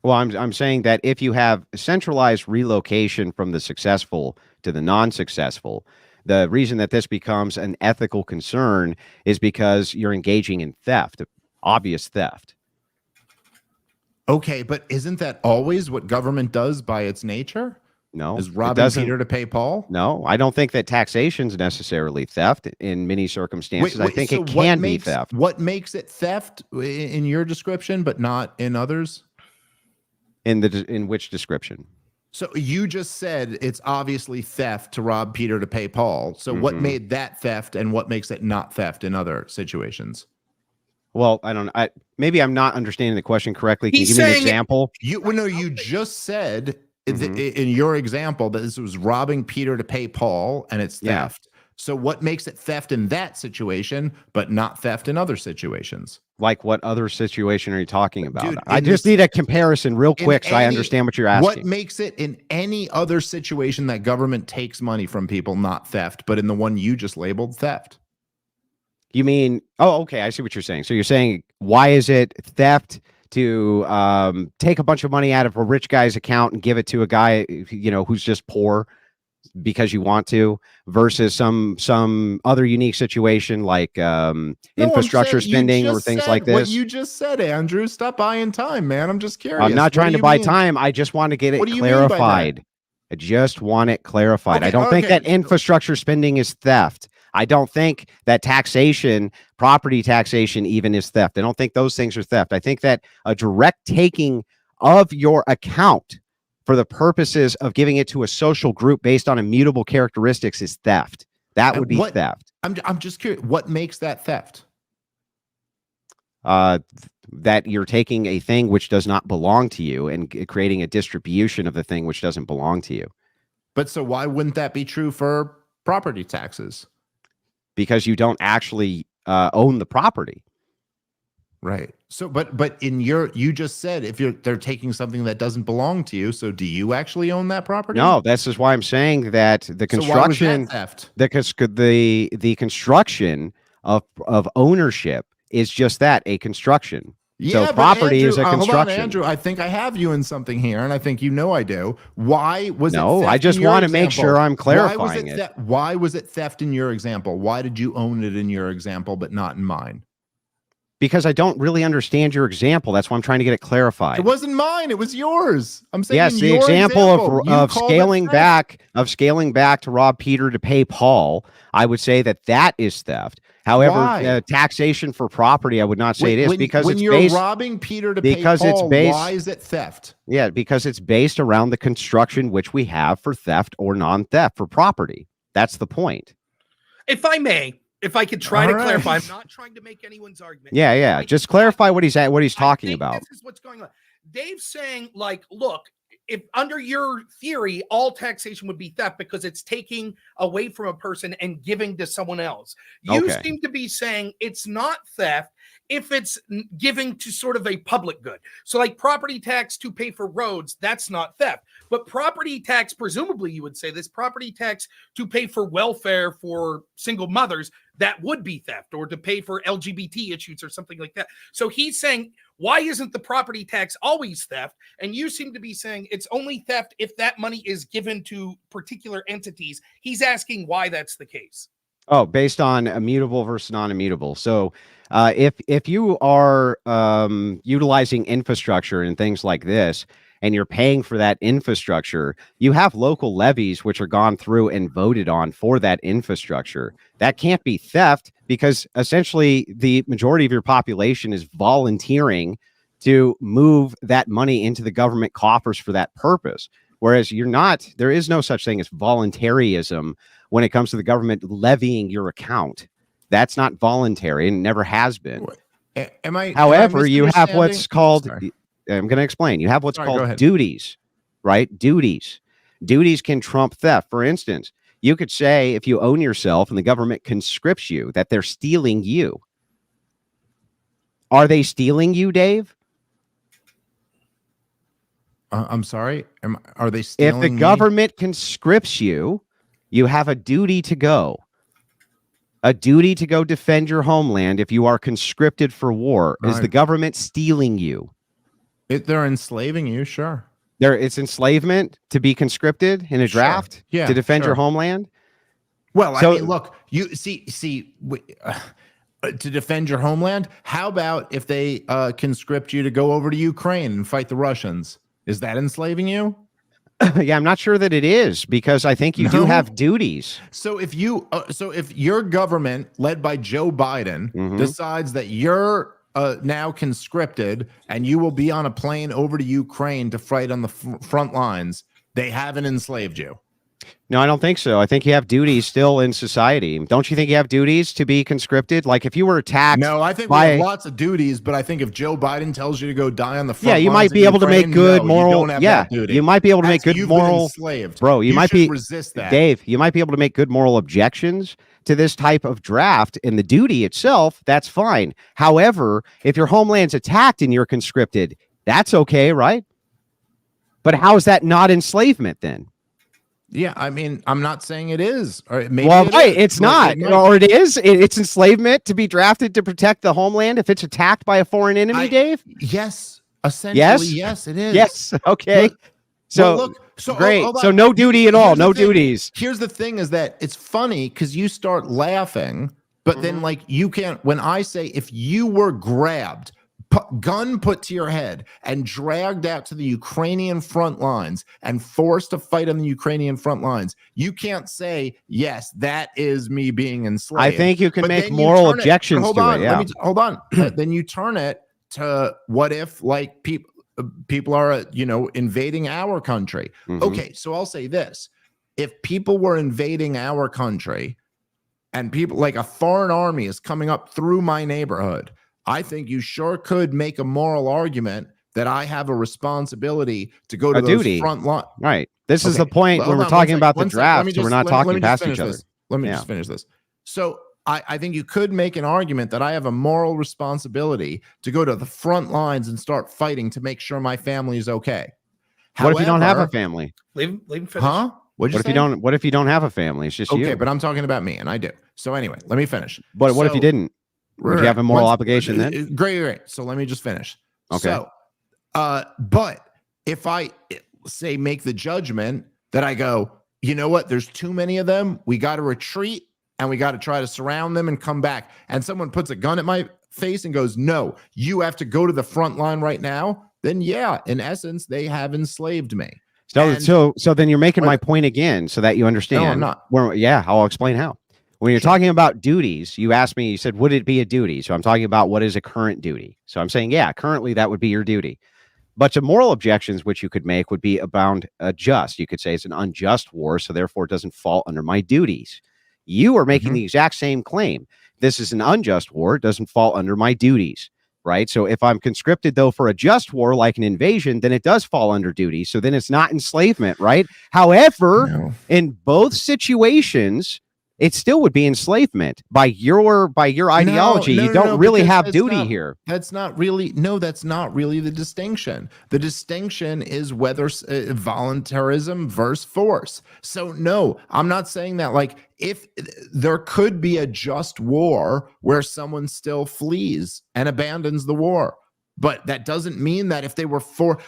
Well, I'm saying that if you have centralized relocation from the successful to the non-successful, the reason that this becomes an ethical concern is because you're engaging in theft, obvious theft. Okay, but isn't that always what government does by its nature? No. Is robbing Peter to pay Paul? No, I don't think that taxation is necessarily theft in many circumstances. I think it can be theft. What makes it theft in your description, but not in others? In which description? So you just said it's obviously theft to rob Peter to pay Paul. So what made that theft, and what makes it not theft in other situations? Well, I don't know. Maybe I'm not understanding the question correctly. Can you give me an example? You just said in your example that this was robbing Peter to pay Paul, and it's theft. So what makes it theft in that situation, but not theft in other situations? Like what other situation are you talking about? Dude, I just need a comparison real quick so I understand what you're asking. What makes it in any other situation that government takes money from people not theft, but in the one you just labeled theft? You mean, okay, I see what you're saying. So you're saying, why is it theft to take a bunch of money out of a rich guy's account and give it to a guy, who's just poor? because you want to, versus some other unique situation like infrastructure spending or things like this. What you just said, Andrew. Stop buying time, man. I'm just curious. I'm not trying to buy time. I just want to get it clarified. I just want it clarified. Okay, I don't think that infrastructure spending is theft. I don't think that taxation, property taxation even, is theft. I don't think those things are theft. I think that a direct taking of your account for the purposes of giving it to a social group based on immutable characteristics is theft. That would be theft. I'm just curious. What makes that theft? That you're taking a thing which does not belong to you and creating a distribution of the thing which doesn't belong to you. But so why wouldn't that be true for property taxes? Because you don't actually own the property. Right. So, but you just said they're taking something that doesn't belong to you. So, do you actually own that property? No, this is why I'm saying that the construction, the construction of ownership is just that, a construction. Yeah, so property Andrew, is a construction. Hold on, Andrew, I think I have you in something here, and I think you know I do. Why was it theft? No, I just want to make sure I'm clarifying it. Why was it theft in your example? Why did you own it in your example, but not in mine? Because I don't really understand your example. That's why I'm trying to get it clarified. It wasn't mine. It was yours. I'm saying yes, the example of scaling back to rob Peter to pay Paul. I would say that is theft. However, taxation for property, I would not say it is, because when you're robbing Peter to pay Paul, why is it theft? Yeah, because it's based around the construction which we have for theft or non-theft for property. That's the point. If I may. If I could try to clarify, I'm not trying to make anyone's argument. Yeah. Just clarify what he's talking about. This is what's going on. Dave's saying, like, look, if under your theory, all taxation would be theft because it's taking away from a person and giving to someone else. You seem to be saying it's not theft if it's giving to sort of a public good. So like property tax to pay for roads, that's not theft. But property tax, presumably you would say this, property tax to pay for welfare for single mothers, that would be theft, or to pay for LGBT issues or something like that. So he's saying, why isn't the property tax always theft? And you seem to be saying it's only theft if that money is given to particular entities. He's asking why that's the case. Oh, based on immutable versus non-immutable. So if you are utilizing infrastructure and things like this, and you're paying for that infrastructure, you have local levies which are gone through and voted on for that infrastructure. That can't be theft, because essentially the majority of your population is volunteering to move that money into the government coffers for that purpose. Whereas there is no such thing as voluntarism when it comes to the government levying your account. That's not voluntary and never has been. However, you have what's called... Sorry. I'm going to explain. You have what's called duties, right? Duties can trump theft. For instance, you could say if you own yourself and the government conscripts you, that they're stealing you. Are they stealing you, Dave? I'm sorry. Are they stealing me? If the government conscripts you, you have a duty to go. A duty to go defend your homeland if you are conscripted for war. Is the government stealing you? They're enslaving you, sure. It's enslavement to be conscripted in a draft to defend your homeland. Well, I mean, look, you see, to defend your homeland. How about if they conscript you to go over to Ukraine and fight the Russians? Is that enslaving you? Yeah, I'm not sure that it is, because I think you do have duties. So if your government led by Joe Biden decides that you're now conscripted and you will be on a plane over to Ukraine to fight on the front lines, they haven't enslaved you. No, I don't think so. I think you have duties still in society. Don't you think you have duties to be conscripted? Like if you were attacked. No, I think we have lots of duties, but I think if Joe Biden tells you to go die on the front lines, you might be able to make good moral. You might be able to make good moral. Bro, you might be resist that. Dave, you might be able to make good moral objections to this type of draft, and the duty itself, that's fine. However, if your homeland's attacked and you're conscripted, that's okay, right? But how is that not enslavement then? Yeah, I mean, I'm not saying it is. Or maybe it's not. Or it is. It's enslavement to be drafted to protect the homeland if it's attacked by a foreign enemy, Dave? Yes. Essentially, yes, it is. Yes. Okay. Look, So Great. hold on. So no duty at all. Here's the No thing. duties. Here's the thing is that it's funny because you start laughing, but then like you can't, when I say if you were grabbed, gun put to your head and dragged out to the Ukrainian front lines and forced to fight on the Ukrainian front lines, you can't say, yes, that is me being enslaved. I think you can But make then you moral turn it- objections hold to on, it. Yeah. hold on. Then you turn it to what if like people are, invading our country. Okay, so I'll say this. If people were invading our country and people like a foreign army is coming up through my neighborhood, I think you sure could make a moral argument that I have a responsibility to go to those front line. Right. This is the point when we're talking about the draft. So we're not talking past each other. Let me just finish this. So I think you could make an argument that I have a moral responsibility to go to the front lines and start fighting to make sure my family is okay. What if you don't have a family? Leave him finish. Huh? What if you don't have a family? It's just you. Okay, but I'm talking about me, and I do. So anyway, let me finish. But what if you didn't? Would you have a moral obligation then? Great. So let me just finish. Okay. So, but if I say make the judgment that I go, you know what? There's too many of them. We got to retreat and we got to try to surround them and come back. And someone puts a gun at my face and goes, no, you have to go to the front line right now. Then yeah, in essence, they have enslaved me. So then you're making my point again so that you understand. No, I'm not. I'll explain how. When you're talking about duties, you asked me, you said, would it be a duty? So I'm talking about what is a current duty. So I'm saying, yeah, currently that would be your duty. But the moral objections which you could make would be about just. You could say it's an unjust war, so therefore it doesn't fall under my duties. You are making the exact same claim. This is an unjust war. It doesn't fall under my duties, right? So if I'm conscripted, though, for a just war, like an invasion, then it does fall under duty. So then it's not enslavement, right? However, in both situations, it still would be enslavement by your ideology. You don't really have duty here. That's not really the distinction. The distinction is whether voluntarism versus force. So no, I'm not saying that. Like, if there could be a just war where someone still flees and abandons the war, but that doesn't mean that if they were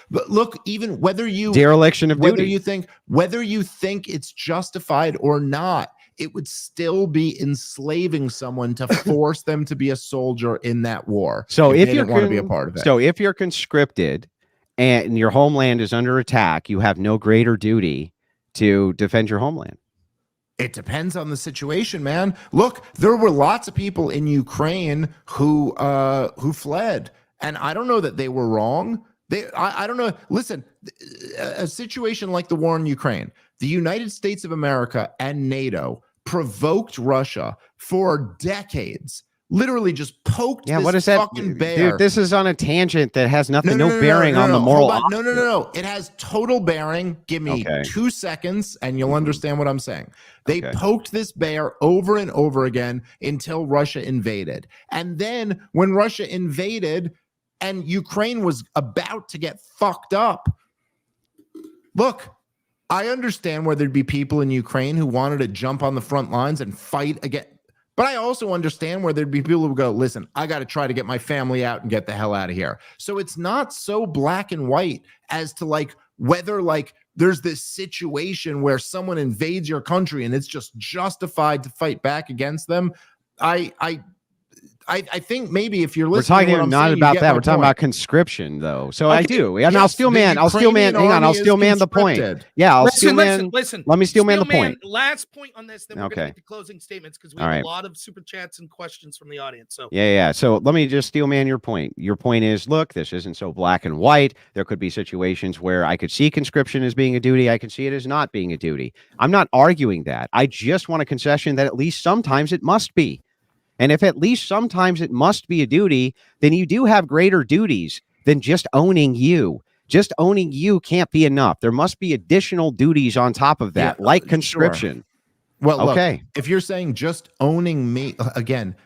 but look, even whether you dereliction of duty, duty, whether you think it's justified or not, it would still be enslaving someone to force them to be a soldier in that war. So if you want to be a part of it. So if you're conscripted and your homeland is under attack, you have no greater duty to defend your homeland. It depends on the situation, man. Look, there were lots of people in Ukraine who fled, and I don't know that they were wrong. I don't know. Listen, a situation like the war in Ukraine, the United States of America and NATO provoked Russia for decades. Literally just poked what is that fucking bear. Dude, this is on a tangent that has nothing, no bearing on the moral. No. It has total bearing. Give me 2 seconds and you'll understand what I'm saying. They poked this bear over and over again until Russia invaded. And then when Russia invaded and Ukraine was about to get fucked up, look, I understand where there'd be people in Ukraine who wanted to jump on the front lines and fight again. But I also understand where there'd be people who go, listen, I got to try to get my family out and get the hell out of here. So it's not so black and white as to like whether like there's this situation where someone invades your country and it's just justified to fight back against them. I think maybe if you're listening, we're talking not about that. We're talking about conscription, though. So I do, and I'll steel man. Hang on, I'll steel man the point. Yeah, I'll steel man. Listen. Let me steel man the point. Last point on this, then we're going to get the closing statements because we have a lot of super chats and questions from the audience. So yeah. So let me just steel man your point. Your point is, look, this isn't so black and white. There could be situations where I could see conscription as being a duty. I can see it as not being a duty. I'm not arguing that. I just want a concession that at least sometimes it must be. And if at least sometimes it must be a duty, then you do have greater duties than just owning you. Just owning you can't be enough. There must be additional duties on top of that, like conscription. Sure. Well, look, if you're saying just owning me, again,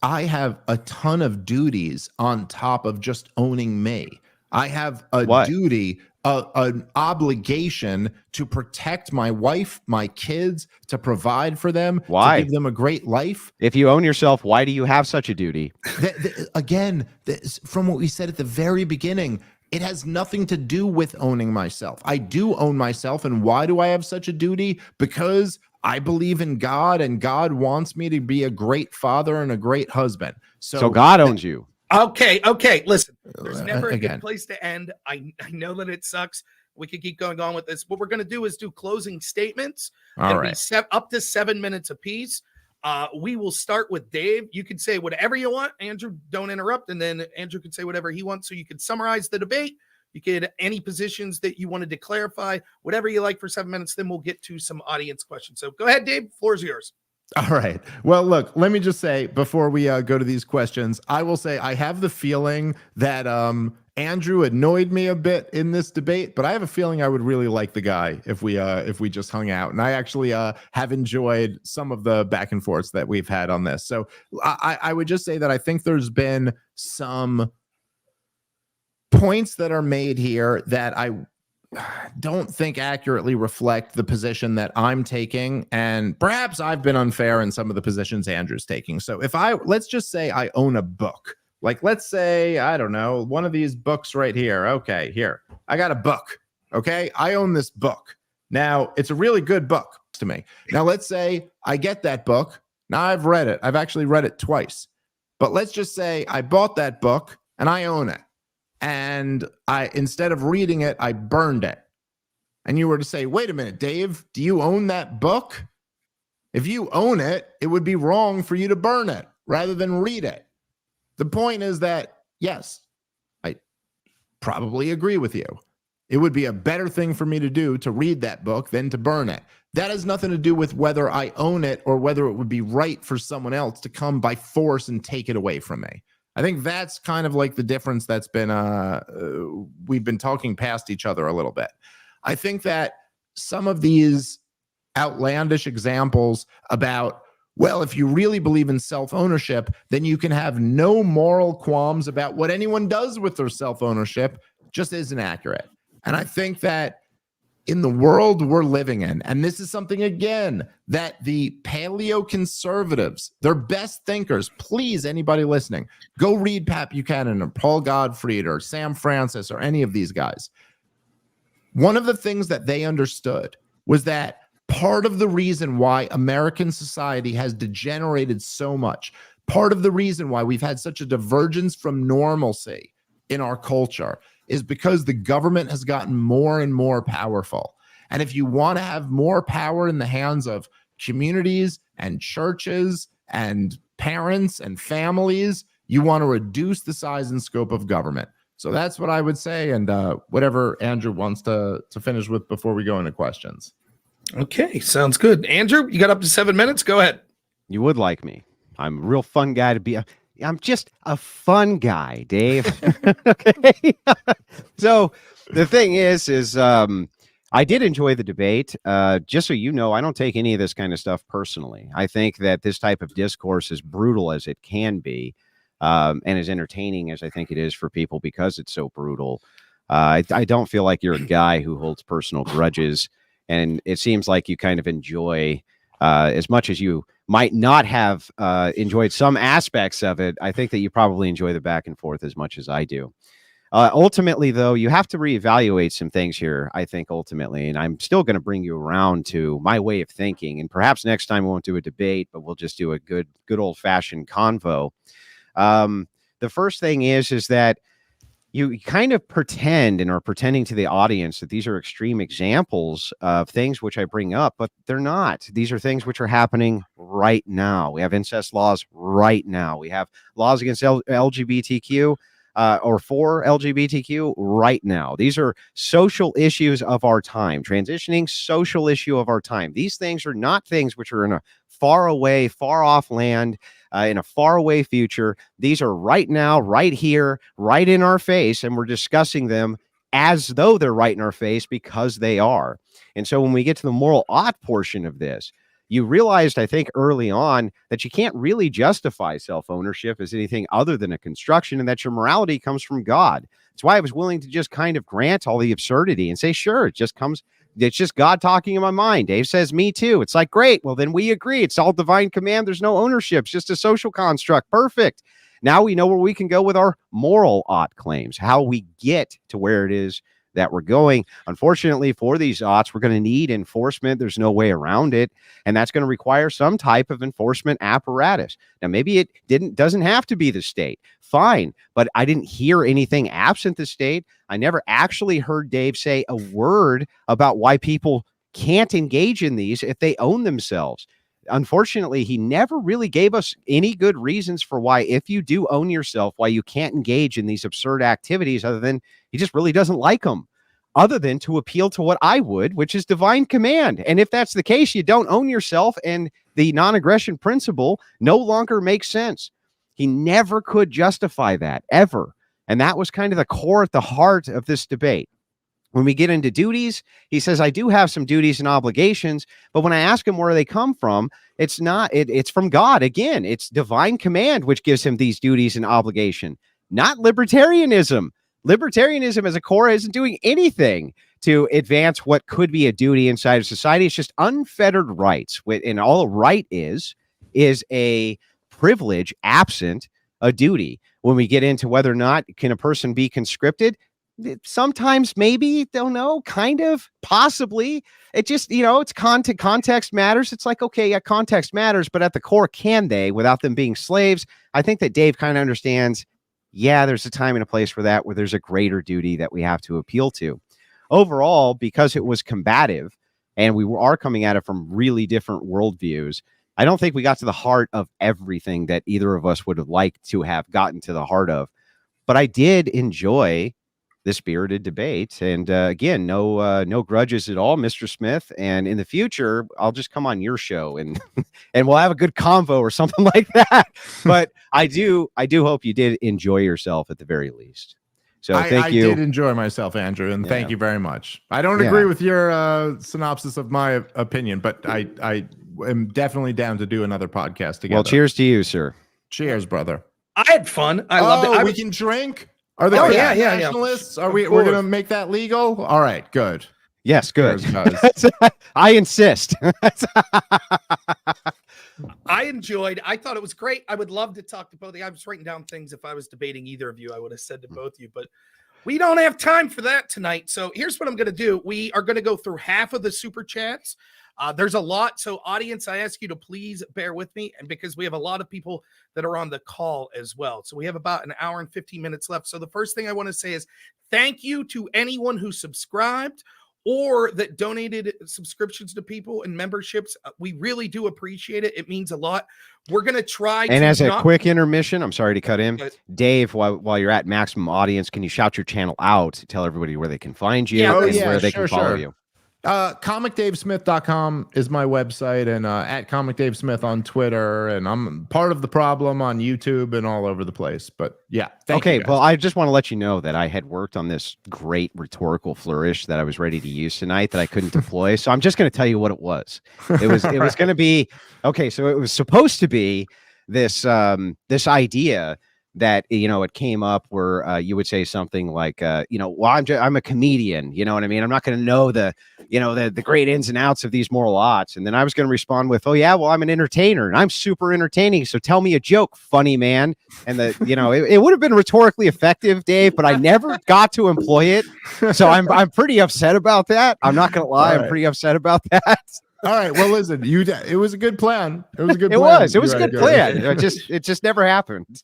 I have a ton of duties on top of just owning me. I have a duty, an obligation to protect my wife, my kids, to provide for them, to give them a great life. If you own yourself, why do you have such a duty? Again, from what we said at the very beginning, It has nothing to do with owning myself. I do own myself. And why do I have such a duty? Because I believe in God, and God wants me to be a great father and a great husband. So God owns you. Okay. Listen, there's never a again, good place to end. I know that it sucks. We could keep going on with this. What we're going to do is do closing statements. All right. Up to 7 minutes apiece. We will start with Dave. You can say whatever you want. Andrew, don't interrupt. And then Andrew can say whatever he wants. So you can summarize the debate. You could any positions that you wanted to clarify, whatever you like for 7 minutes. Then we'll get to some audience questions. So go ahead, Dave. Floor is yours. All right. Well, look, let me just say before we go to these questions, I will say I have the feeling that Andrew annoyed me a bit in this debate, but I have a feeling I would really like the guy if we just hung out. And I actually have enjoyed some of the back and forths that we've had on this. So I would just say that I think there's been some points that are made here that I don't think accurately reflect the position that I'm taking, and perhaps I've been unfair in some of the positions Andrew's taking. So let's just say I own a book, like let's say, I don't know, one of these books right here. Okay, here, I got a book. Okay, I own this book. Now, it's a really good book to me. Now, let's say I get that book. Now, I've read it. I've actually read it twice. But let's just say I bought that book and I own it. And instead of reading it, I burned it. And you were to say, wait a minute, Dave, do you own that book? If you own it, it would be wrong for you to burn it rather than read it. The point is that, yes, I probably agree with you. It would be a better thing for me to do to read that book than to burn it. That has nothing to do with whether I own it or whether it would be right for someone else to come by force and take it away from me. I think that's kind of like the difference that's been, we've been talking past each other a little bit. I think that some of these outlandish examples about, well, if you really believe in self-ownership, then you can have no moral qualms about what anyone does with their self-ownership, just isn't accurate. And I think that in the world we're living in, and this is something, again, that the paleoconservatives, their best thinkers, please, anybody listening, go read Pat Buchanan or Paul Gottfried or Sam Francis or any of these guys. One of the things that they understood was that part of the reason why American society has degenerated so much, part of the reason why we've had such a divergence from normalcy in our culture is because the government has gotten more and more powerful. And if you want to have more power in the hands of communities and churches and parents and families, you want to reduce the size and scope of government. So that's what I would say. And whatever Andrew wants to finish with before we go into questions. Okay, sounds good. Andrew, you got up to 7 minutes. Go ahead. You would like me. I'm a real fun guy to be. I'm just a fun guy, Dave. Okay. So the thing is I did enjoy the debate. Just so you know, I don't take any of this kind of stuff personally. I think that this type of discourse, as brutal as it can be, and as entertaining as I think it is for people because it's so brutal, I don't feel like you're a guy who holds personal grudges. And it seems like you kind of enjoy, as much as you might not have enjoyed some aspects of it, I think that you probably enjoy the back and forth as much as I do. Ultimately, though, you have to reevaluate some things here, I think, ultimately. And I'm still going to bring you around to my way of thinking. And perhaps next time we won't do a debate, but we'll just do a good old-fashioned convo. The first thing is that you kind of pretend and are pretending to the audience that these are extreme examples of things which I bring up, but they're not. These are things which are happening right now. We have incest laws right now. We have laws against LGBTQ or for LGBTQ right now. These are social issues of our time, transitioning social issue of our time. These things are not things which are in a far away, far off land, in a faraway future. These are right now, right here, right in our face, and we're discussing them as though they're right in our face because they are. And so when we get to the moral ought portion of this, you realized, I think, early on that you can't really justify self-ownership as anything other than a construction, and that your morality comes from God. That's why I was willing to just kind of grant all the absurdity and say, sure, it's just God talking in my mind. Dave says, me too. It's like, great. Well, then we agree. It's all divine command. There's no ownership. It's just a social construct. Perfect. Now we know where we can go with our moral ought claims, how we get to where it is that we're going. Unfortunately, for these oughts, we're going to need enforcement. There's no way around it. And that's going to require some type of enforcement apparatus. Now, maybe it doesn't have to be the state. Fine. But I didn't hear anything absent the state. I never actually heard Dave say a word about why people can't engage in these if they own themselves. Unfortunately, he never really gave us any good reasons for why, if you do own yourself, why you can't engage in these absurd activities, other than he just really doesn't like them, other than to appeal to what I would, which is divine command. And if that's the case, you don't own yourself, and the non-aggression principle no longer makes sense. He never could justify that, ever. And that was kind of the core at the heart of this debate. When we get into duties, he says, I do have some duties and obligations, but when I ask him where they come from, it's not, it's from God. Again, it's divine command, which gives him these duties and obligation, not libertarianism. Libertarianism as a core isn't doing anything to advance what could be a duty inside of society. It's just unfettered rights. And all a right is a privilege absent a duty. When we get into whether or not can a person be conscripted, sometimes, maybe, don't know, kind of, possibly. It just, it's context matters. It's like, okay, yeah, context matters, but at the core, can they, without them being slaves? I think that Dave kind of understands, yeah, there's a time and a place for that, where there's a greater duty that we have to appeal to. Overall, because it was combative and we are coming at it from really different worldviews, I don't think we got to the heart of everything that either of us would have liked to have gotten to the heart of. But I did enjoy the spirited debate, and again, no grudges at all, Mr. Smith. And in the future, I'll just come on your show and and we'll have a good convo or something like that. But I do hope you did enjoy yourself at the very least. So thank you. I did enjoy myself, Andrew, and thank you very much. I don't agree with your synopsis of my opinion, but I am definitely down to do another podcast together. Well, cheers to you, sir. Cheers, brother. I had fun. I loved it. We can drink. Are they nationalists? Are we're gonna make that legal? All right, good. Yes, good. I insist. I thought it was great. I would love to talk to both of you. I was writing down things. If I was debating either of you, I would have said to both of you, but we don't have time for that tonight. So here's what I'm going to do. We are going to go through half of the super chats. There's a lot. So audience, I ask you to please bear with me. And because we have a lot of people that are on the call as well. So we have about an hour and 15 minutes left. So the first thing I want to say is thank you to anyone who subscribed or that donated subscriptions to people and memberships. We really do appreciate it. It means a lot. We're going to try. And as a quick intermission, I'm sorry to cut in. Dave, while you're at maximum audience, can you shout your channel out, tell everybody where they can find you and where they can follow you? comicdavesmith.com is my website, and at comicdavesmith on Twitter, and I'm part of the problem on YouTube and all over the place. But yeah, thank you guys. Well, I just want to let you know that I had worked on this great rhetorical flourish that I was ready to use tonight that I couldn't deploy. So I'm just going to tell you what it was. It was going to be okay. So it was supposed to be this this idea that, it came up where you would say something like, well, I'm a comedian, you know what I mean? I'm not going to know the great ins and outs of these moral oughts. And then I was going to respond with, oh yeah, well, I'm an entertainer and I'm super entertaining. So tell me a joke, funny man. And it would have been rhetorically effective, Dave, but I never got to employ it. So I'm pretty upset about that. I'm not going to lie. I'm pretty upset about that. All right. Well, listen, it was a good plan. It was a good plan. It was a good plan. It just never happened.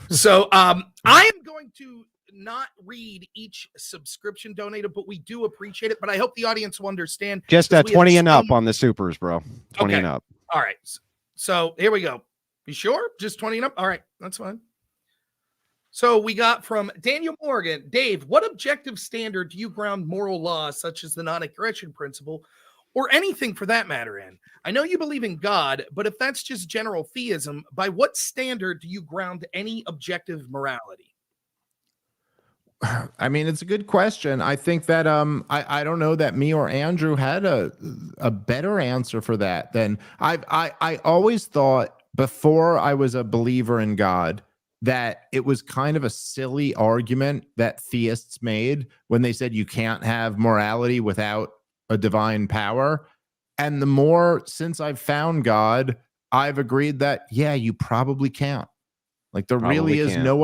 So I am going to not read each subscription donated, but we do appreciate it. But I hope the audience will understand. Just 20 and up on the supers, bro. 20 and up. All right. So here we go. You sure? Just 20 and up? All right. That's fine. So we got from Daniel Morgan. Dave, what objective standard do you ground moral law, such as the non-aggression principle, or anything for that matter, in? I know you believe in God, but if that's just general theism, by what standard do you ground any objective morality? I mean, it's a good question. I think that I don't know that me or Andrew had a better answer for that than I always thought before I was a believer in God that it was kind of a silly argument that theists made when they said you can't have morality without a divine power. And the more since I've found God, I've agreed that, yeah, you probably can't. Like there Probably really is can't. no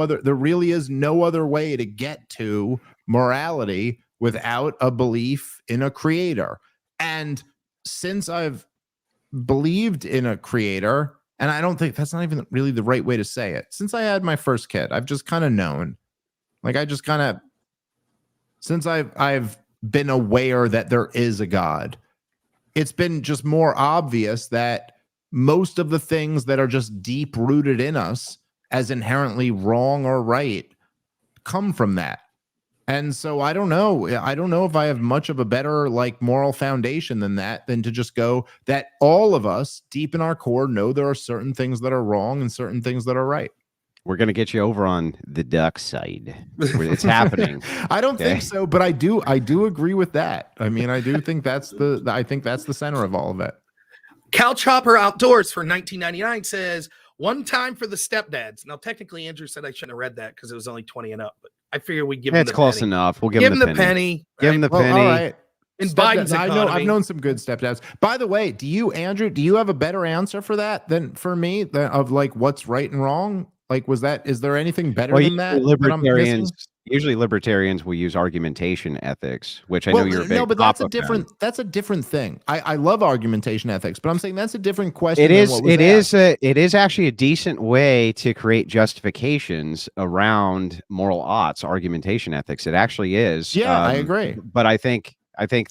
other way to get to morality without a belief in a creator. And since I've believed in a creator, and I don't think that's not even really the right way to say it. Since I had my first kid, I've just kind of known, like I just kind of, since I've been aware that there is a God, it's been just more obvious that most of the things that are just deep rooted in us as inherently wrong or right come from that. And so I don't know if I have much of a better like moral foundation than to just go that all of us deep in our core know there are certain things that are wrong and certain things that are right. We're going to get you over on the duck side. It's happening. I don't think so, but I do agree with that. I mean, I do think that's the center of all of it. Couch Hopper Outdoors for $19.99 says, one time for the stepdads. Now, technically, Andrew said I shouldn't have read that because it was only 20 and up, but I figure we give him the close penny. enough. We'll give him the penny. Give him the penny. All right. In Biden's economy. I've known some good stepdads. By the way, Andrew, do you have a better answer for that than for me of like what's right and wrong? Like, is there anything better than that? Usually libertarians will use argumentation ethics, which I know you're a big but that's a different thing. I love argumentation ethics, but I'm saying that's a different question. It is actually a decent way to create justifications around moral oughts, argumentation ethics. It actually is. Yeah, I agree. But I think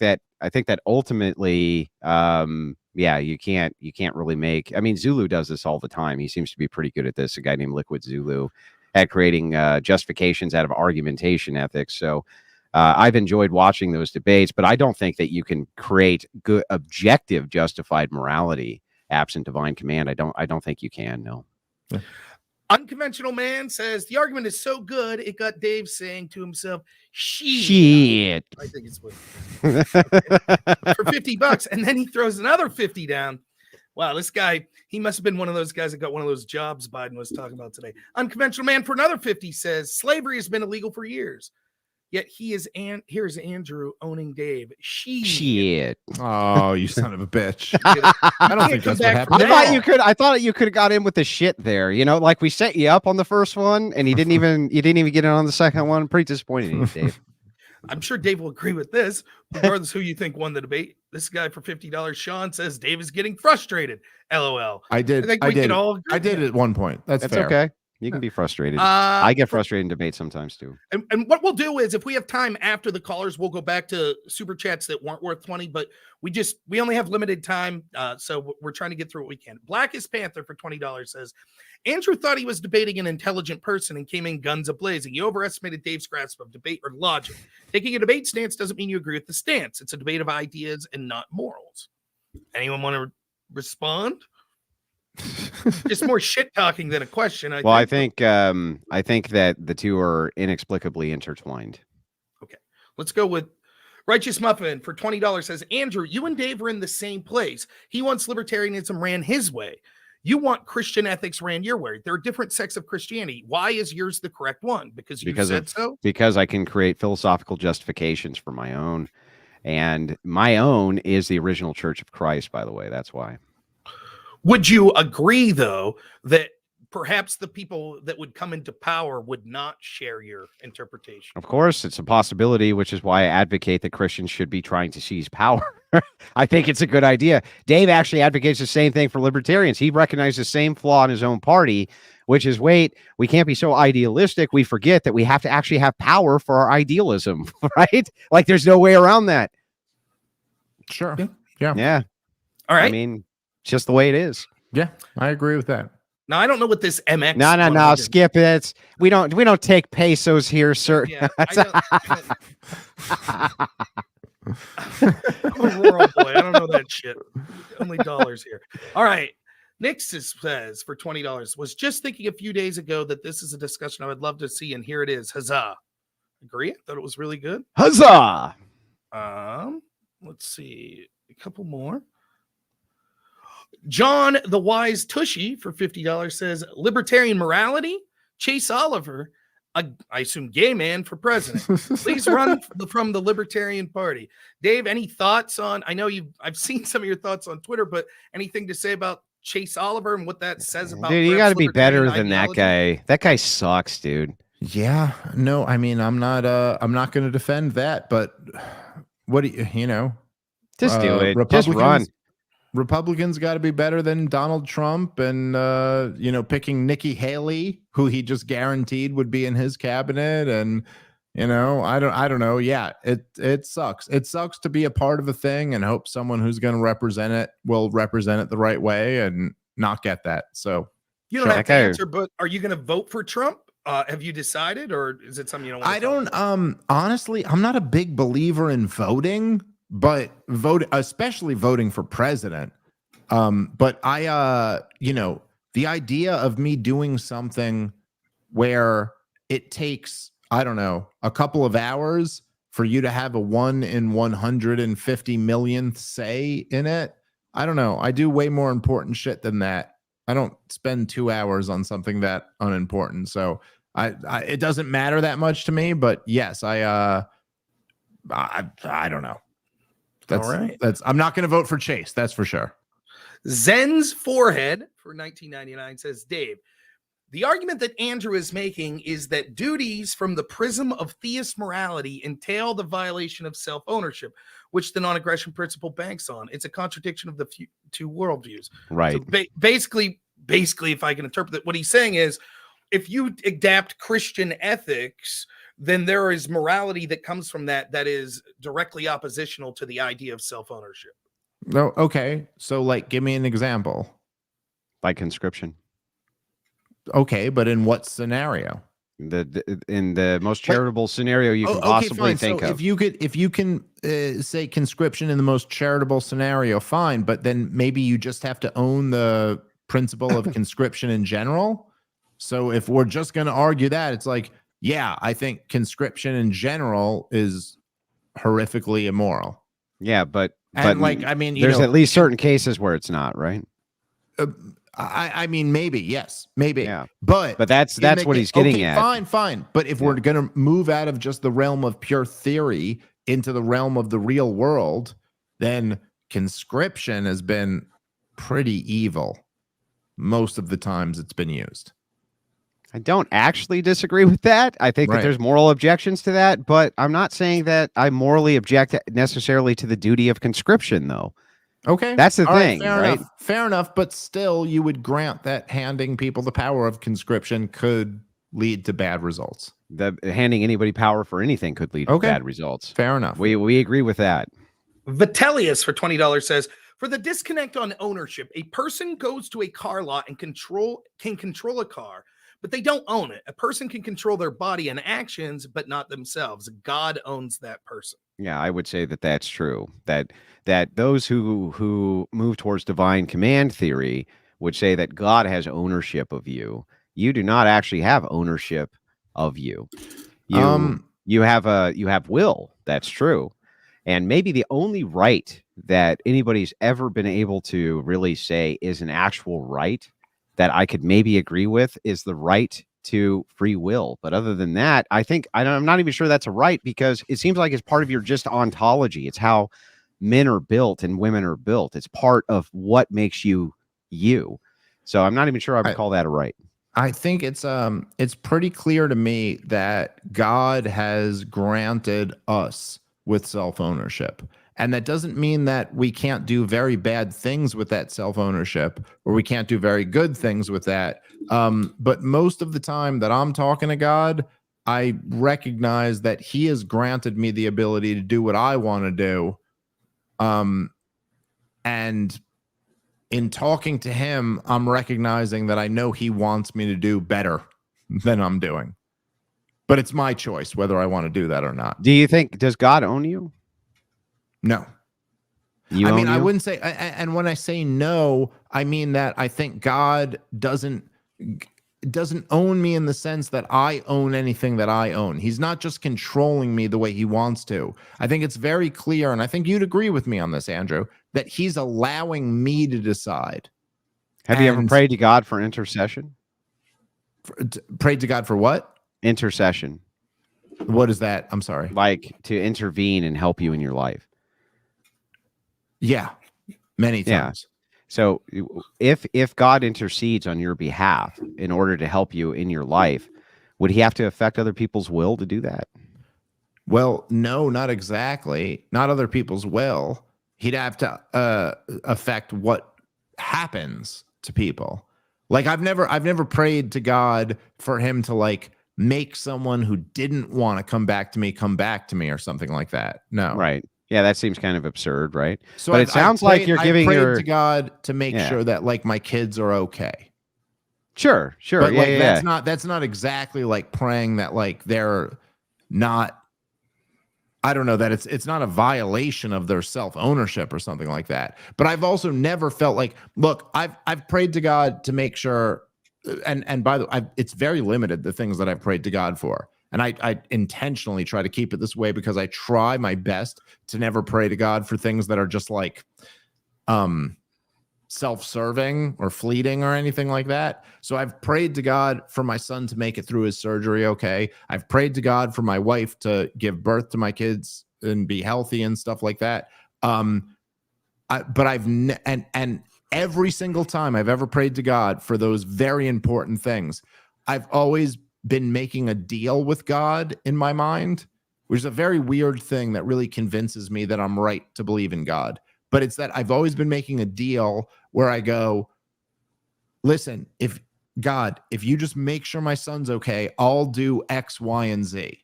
that ultimately, you can't really make. I mean, Zulu does this all the time. He seems to be pretty good at this. A guy named Liquid Zulu at creating justifications out of argumentation ethics. So I've enjoyed watching those debates, but I don't think that you can create good, objective, justified morality absent divine command. I don't think you can. No. Yeah. Unconventional Man says the argument is so good it got Dave saying to himself, "Shit." I think it's what for $50, and then he throws another 50 down. Wow, this guy, he must have been one of those guys that got one of those jobs Biden was talking about today. Unconventional Man for another 50 says slavery has been illegal for years. Yet here's Andrew owning Dave. Shit. Oh, you son of a bitch. I don't think that's what happened. I thought you could have got in with the shit there. You know, like we set you up on the first one and you didn't even get in on the second one. Pretty disappointed in you, Dave. I'm sure Dave will agree with this, regardless who you think won the debate. This guy for $50, Sean, says Dave is getting frustrated. LOL. I did it at one point. That's fair. Okay. You can be frustrated. I get frustrated in debates sometimes too. And what we'll do is if we have time after the callers, we'll go back to super chats that weren't worth 20, but we only have limited time. So we're trying to get through what we can. Blackest Panther for $20 says, Andrew thought he was debating an intelligent person and came in guns a-blazing. You overestimated Dave's grasp of debate or logic. Taking a debate stance doesn't mean you agree with the stance. It's a debate of ideas and not morals. Anyone want to respond? Just more shit talking than a question. I think that the two are inexplicably intertwined. Okay, let's go with Righteous Muffin for $20 says, Andrew, you and Dave are in the same place. He wants libertarianism ran his way. You want Christian ethics ran your way. There are different sects of Christianity. Why is yours the correct one? Because said so? Because I can create philosophical justifications for my own. And my own is the original Church of Christ, by the way. That's why. Would you agree, though, that perhaps the people that would come into power would not share your interpretation? Of course, it's a possibility, which is why I advocate that Christians should be trying to seize power. I think it's a good idea. Dave actually advocates the same thing for libertarians. He recognized the same flaw in his own party, which is, we can't be so idealistic. We forget that we have to actually have power for our idealism, right? Like there's no way around that. Sure. Yeah. All right. I mean, it's just the way it is. Yeah, I agree with that. Now I don't know what this MX. No. Skip it. We don't take pesos here, sir. Yeah, I'm a rural boy. I don't know that shit. Only dollars here. All right. Nick says for $20, was just thinking a few days ago that this is a discussion I would love to see, and here it is. Huzzah! Agree? I thought it was really good. Huzzah! Let's see a couple more. John the Wise Tushy for $50 says libertarian morality. Chase Oliver, I assume gay man for president. Please run from the Libertarian Party. Dave, any thoughts on? I know I've seen some of your thoughts on Twitter, but anything to say about Chase Oliver and what that says about Dude, you perhaps got to be libertarian better than that ideology? guy. That guy sucks, dude. Yeah, no, I mean, I'm not going to defend that, but what do you know, Just do it. Just run. Republicans got to be better than Donald Trump and, picking Nikki Haley, who he just guaranteed would be in his cabinet. And, I don't know. Yeah, it sucks. It sucks to be a part of a thing and hope someone who's going to represent it will represent it the right way and not get that. So You don't have to answer, but are you going to vote for Trump? Have you decided, or is it something you don't want to talk about? Honestly, I'm not a big believer in voting, but especially voting for president. But the idea of me doing something where it takes, I don't know, a couple of hours for you to have a 1 in 150 millionth say in it. I don't know. I do way more important shit than that. I don't spend 2 hours on something that unimportant. So it doesn't matter that much to me, but yes, I don't know. All right. I'm not going to vote for Chase. That's for sure. Zen's forehead for 1999 says, Dave, the argument that Andrew is making is that duties from the prism of theist morality entail the violation of self-ownership, which the non-aggression principle banks on. It's a contradiction of the two worldviews. Right. So basically, if I can interpret it, what he's saying is, if you adapt Christian ethics, then there is morality that comes from that is directly oppositional to the idea of self-ownership. No, okay. So, give me an example. By conscription. Okay, but in what scenario? In the most charitable scenario you can possibly think of. If you can say conscription in the most charitable scenario, fine. But then maybe you just have to own the principle of conscription in general. So if we're just going to argue that, it's yeah, I think conscription in general is horrifically immoral. Yeah, but there's at least certain cases where it's not, right? I mean, maybe, yes, maybe. Yeah. But that's what he's getting at. Fine. But if we're going to move out of just the realm of pure theory into the realm of the real world, then conscription has been pretty evil most of the times it's been used. I don't actually disagree with that. I think that there's moral objections to that, but I'm not saying that I morally object necessarily to the duty of conscription, though. Okay. That's the thing, right? Fair enough, but still you would grant that handing people the power of conscription could lead to bad results. Handing anybody power for anything could lead to bad results. Fair enough. We agree with that. Vitellius for $20 says, for the disconnect on ownership, a person goes to a car lot and can control a car, but they don't own it. A person can control their body and actions, but not themselves. God owns that person. Yeah, I would say that that's true. That those who move towards divine command theory would say that God has ownership of you. You do not actually have ownership of you. You have will. That's true. And maybe the only right that anybody's ever been able to really say is an actual right that I could maybe agree with is the right to free will. But other than that, I'm not even sure that's a right, because it seems like it's part of your just ontology. It's how men are built and women are built. It's part of what makes you you. So I'm not even sure I would call that a right. I think it's pretty clear to me that God has granted us with self-ownership. And that doesn't mean that we can't do very bad things with that self-ownership, or we can't do very good things with that. But most of the time that I'm talking to God, I recognize that he has granted me the ability to do what I want to do. And in talking to him, I'm recognizing that I know he wants me to do better than I'm doing. But it's my choice whether I want to do that or not. Does God own you? No. I wouldn't say, and when I say no, I mean that I think God doesn't own me in the sense that I own anything that I own. He's not just controlling me the way he wants to. I think it's very clear, and I think you'd agree with me on this, Andrew, that he's allowing me to decide. Have you ever prayed to God for intercession? Prayed to God for what? Intercession. What is that? I'm sorry. Like to intervene and help you in your life. Yeah, many times. So if God intercedes on your behalf in order to help you in your life, would he have to affect other people's will to do that? Well, no, not exactly. Not other people's will. He'd have to affect what happens to people. Like I've never prayed to God for him to like make someone who didn't want to come back to me or something like that. No. Right. Yeah, that seems kind of absurd, right? So but it sounds like you're giving prayed your to God to make sure that like my kids are okay. Sure. But like that's not exactly like praying that like they're not, I don't know, that it's not a violation of their self-ownership or something like that. But I've also never felt like, look, I've prayed to God to make sure, and by the way, it's very limited, the things that I've prayed to God for. And I intentionally try to keep it this way because I try my best to never pray to God for things that are just like self-serving or fleeting or anything like that. So I've prayed to God for my son to make it through his surgery okay. I've prayed to God for my wife to give birth to my kids and be healthy and stuff like that. But and every single time I've ever prayed to God for those very important things, I've always been making a deal with God in my mind, which is a very weird thing that really convinces me that I'm right to believe in God. But it's that I've always been making a deal where I go, listen, if you just make sure my son's okay, I'll do X, Y, and Z.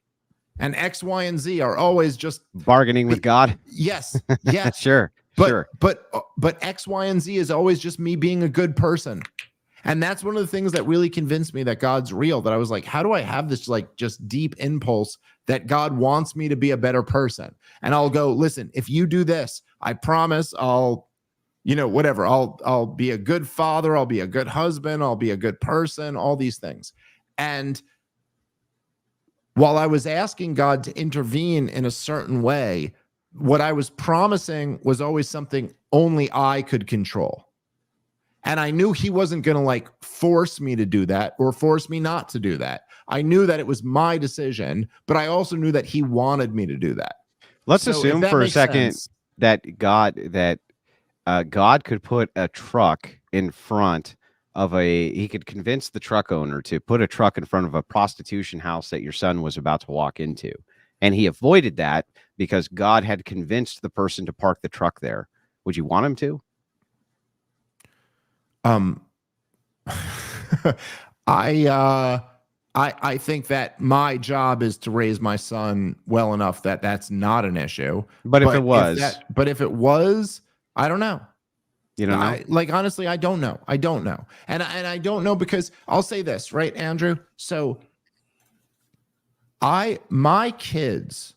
And X, Y, and Z are always just bargaining with God. Yes. Yes. Sure. But X, Y, and Z is always just me being a good person. And that's one of the things that really convinced me that God's real, that I was like, how do I have this like just deep impulse that God wants me to be a better person? And I'll go, listen, if you do this, I promise I'll, whatever, I'll be a good father. I'll be a good husband. I'll be a good person, all these things. And while I was asking God to intervene in a certain way, what I was promising was always something only I could control. And I knew he wasn't going to like force me to do that or force me not to do that. I knew that it was my decision, but I also knew that he wanted me to do that. Let's assume for a second that God could put a truck in front of he could convince the truck owner to put a truck in front of a prostitution house that your son was about to walk into. And he avoided that because God had convinced the person to park the truck there. Would you want him to? I think that my job is to raise my son well enough that that's not an issue. But if it was, I don't know. You don't know? Like, honestly, I don't know. I don't know. And I don't know because I'll say this, right, Andrew? So my kids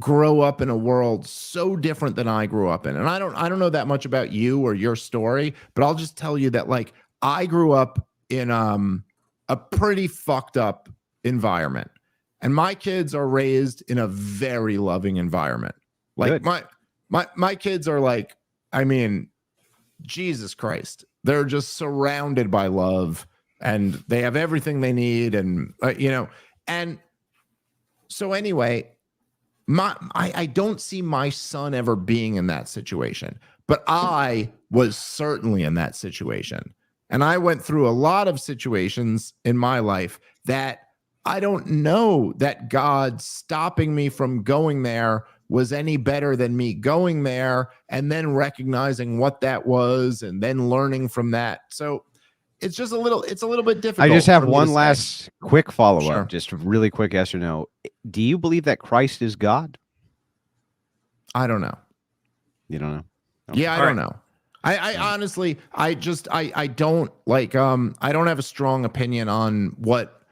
grow up in a world so different than I grew up in. And I don't know that much about you or your story, but I'll just tell you that like I grew up in a pretty fucked up environment. And my kids are raised in a very loving environment. Like Good. my kids are like, I mean, Jesus Christ. They're just surrounded by love and they have everything they need and and so anyway, I don't see my son ever being in that situation, but I was certainly in that situation. And I went through a lot of situations in my life that I don't know that God stopping me from going there was any better than me going there and then recognizing what that was and then learning from that. So it's just a little bit difficult. I just have one last quick follow-up, Sure. just really quick yes or no. Do you believe that Christ is God? I don't know. You don't know? Okay. Yeah, I don't know. I honestly, I don't like, I don't have a strong opinion on what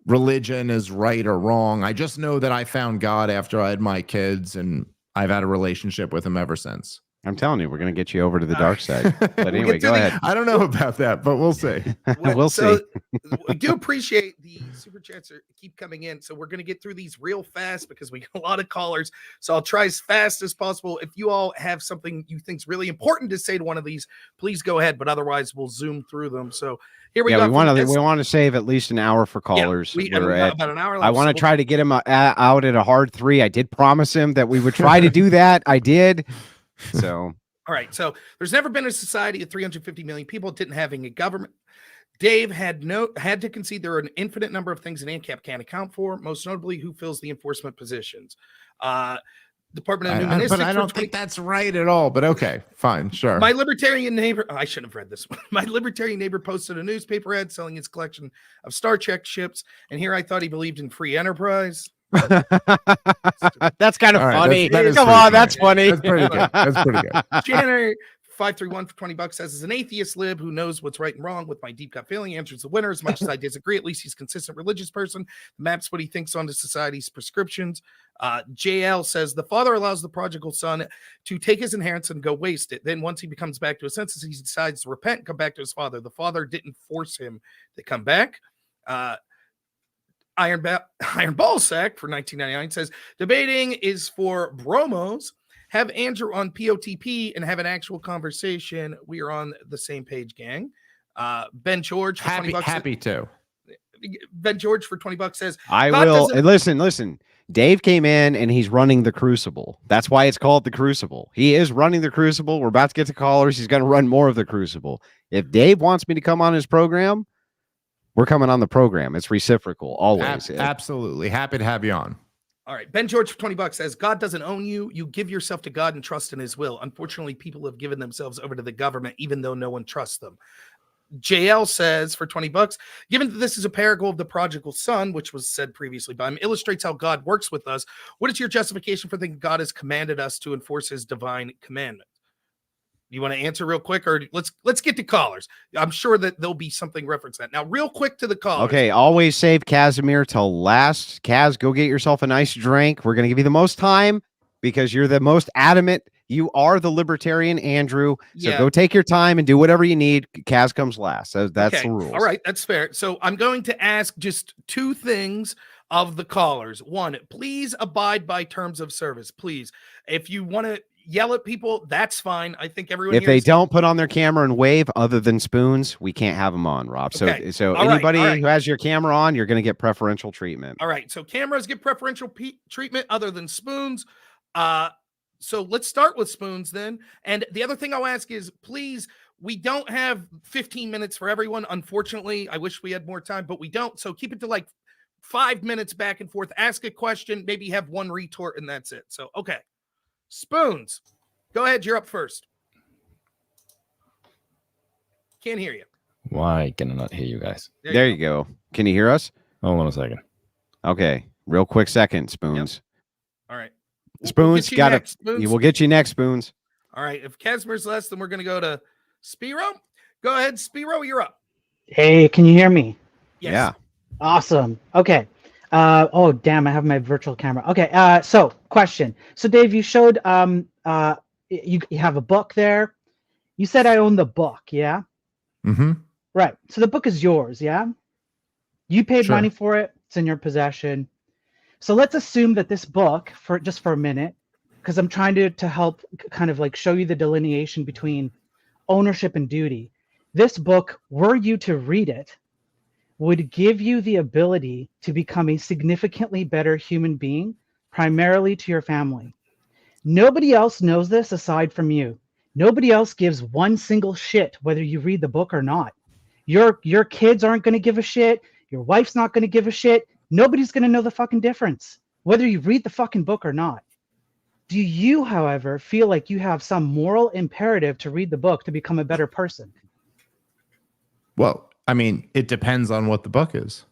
religion is right or wrong. I just know that I found God after I had my kids and I've had a relationship with him ever since. I'm telling you, we're going to get you over to the dark side. But anyway, go ahead. I don't know about that, but we'll see. We'll see. We do appreciate the super chats that keep coming in. So we're going to get through these real fast because we got a lot of callers. So I'll try as fast as possible. If you all have something you think is really important to say to one of these, please go ahead. But otherwise, we'll zoom through them. So here we go. We want to save at least an hour for callers. Yeah, we got about an hour left. I want to try to get him out at a hard 3. I did promise him that we would try to do that. I did. So All right. So there's never been a society of 350 million people didn't having a government. Dave had to concede there are an infinite number of things an ANCAP can't account for, most notably who fills the enforcement positions. Department of Humanistics. But I don't think that's right at all. But okay, fine, sure. My libertarian neighbor, I shouldn't have read this one. My libertarian neighbor posted a newspaper ad selling his collection of Star Trek ships, and here I thought he believed in free enterprise. That's kind of All right, funny. that Come pretty on, funny. that's funny. That's pretty good. That's pretty good. Janitor 531 for $20 says, as an atheist lib who knows what's right and wrong with my deep gut feeling, answers the winner. As much as I disagree, at least he's a consistent religious person. Maps what he thinks onto society's prescriptions. JL says, the father allows the prodigal son to take his inheritance and go waste it. Then once he becomes back to his senses, he decides to repent and come back to his father. The father didn't force him to come back. Iron Ball Sack for $19.99 says, debating is for bromos. Have Andrew on POTP and have an actual conversation. We are on the same page, gang. Ben George for $20. Happy to. Ben George for $20 says, I will. And listen. Dave came in and he's running the Crucible. That's why it's called the Crucible. He is running the Crucible. We're about to get to callers. He's going to run more of the Crucible. If Dave wants me to come on his program, we're coming on the program. It's reciprocal always. Absolutely. Happy to have you on. All right. Ben George for $20 says, God doesn't own you. You give yourself to God and trust in his will. Unfortunately, people have given themselves over to the government, even though no one trusts them. JL says for $20, given that this is a parable of the prodigal son, which was said previously by him, illustrates how God works with us. What is your justification for thinking God has commanded us to enforce his divine commandment? You want to answer real quick, or let's get to callers? I'm sure that there'll be something reference that. Now, real quick to the callers. Okay, always save Casimir till last. Kaz, go get yourself a nice drink. We're going to give you the most time because you're the most adamant. You are the libertarian, Andrew. So go take your time and do whatever you need. Kaz comes last. So that's the rules. All right, that's fair. So I'm going to ask just two things of the callers. One, please abide by terms of service. Please, if you want to yell at people, that's fine. I think everyone. If they don't put on their camera and wave, other than spoons, we can't have them on, Rob. So anybody who has your camera on, you're going to get preferential treatment. All right. So cameras get preferential treatment other than spoons. So let's start with spoons then. And the other thing I'll ask is, please, we don't have 15 minutes for everyone. Unfortunately, I wish we had more time, but we don't. So keep it to like 5 minutes back and forth. Ask a question, maybe have one retort, and that's it. So, okay. Spoons, go ahead. You're up first. Can't hear you. Why can I not hear you guys? There you go. Can you hear us? Hold on a second. Okay. Real quick second, Spoons. Yep. All right. Spoons, we'll get you next, Spoons. All right. If Casimir's less, then we're going to go to Spiro. Go ahead, Spiro. You're up. Hey, can you hear me? Yes. Yeah. Awesome. Okay. Oh, damn, I have my virtual camera. Okay. So question. So Dave, you showed you have a book there. You said I own the book, yeah? Mm-hmm. Right. So the book is yours, yeah? You paid Sure. money for it. It's in your possession. So let's assume that this book, for a minute, because I'm trying to help kind of like show you the delineation between ownership and duty. This book, were you to read it, would give you the ability to become a significantly better human being, primarily to your family. Nobody else knows this aside from you. Nobody else gives one single shit whether you read the book or not. Your kids aren't going to give a shit. Your wife's not going to give a shit. Nobody's going to know the fucking difference, whether you read the fucking book or not. Do you, however, feel like you have some moral imperative to read the book to become a better person? Well, I mean, it depends on what the book is.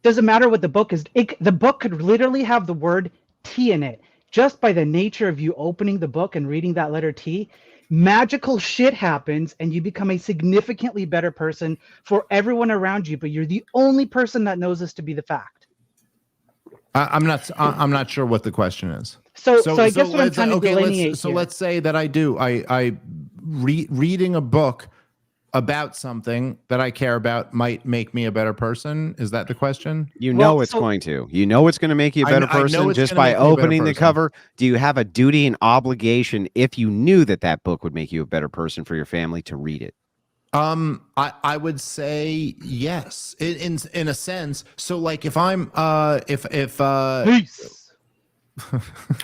Doesn't matter what the book is. The book could literally have the word T in it. Just by the nature of you opening the book and reading that letter T, magical shit happens and you become a significantly better person for everyone around you, but you're the only person that knows this to be the fact. I'm not sure what the question is. So I guess what I'm trying to delineate here. Let's say that I do. Reading a book about something that I care about might make me a better person. Is that the question? You know it's going to. You know it's going to make you a better person just by opening the cover. Do you have a duty and obligation, if you knew that book would make you a better person for your family, to read it? I would say yes, in a sense. So like if I'm if Peace.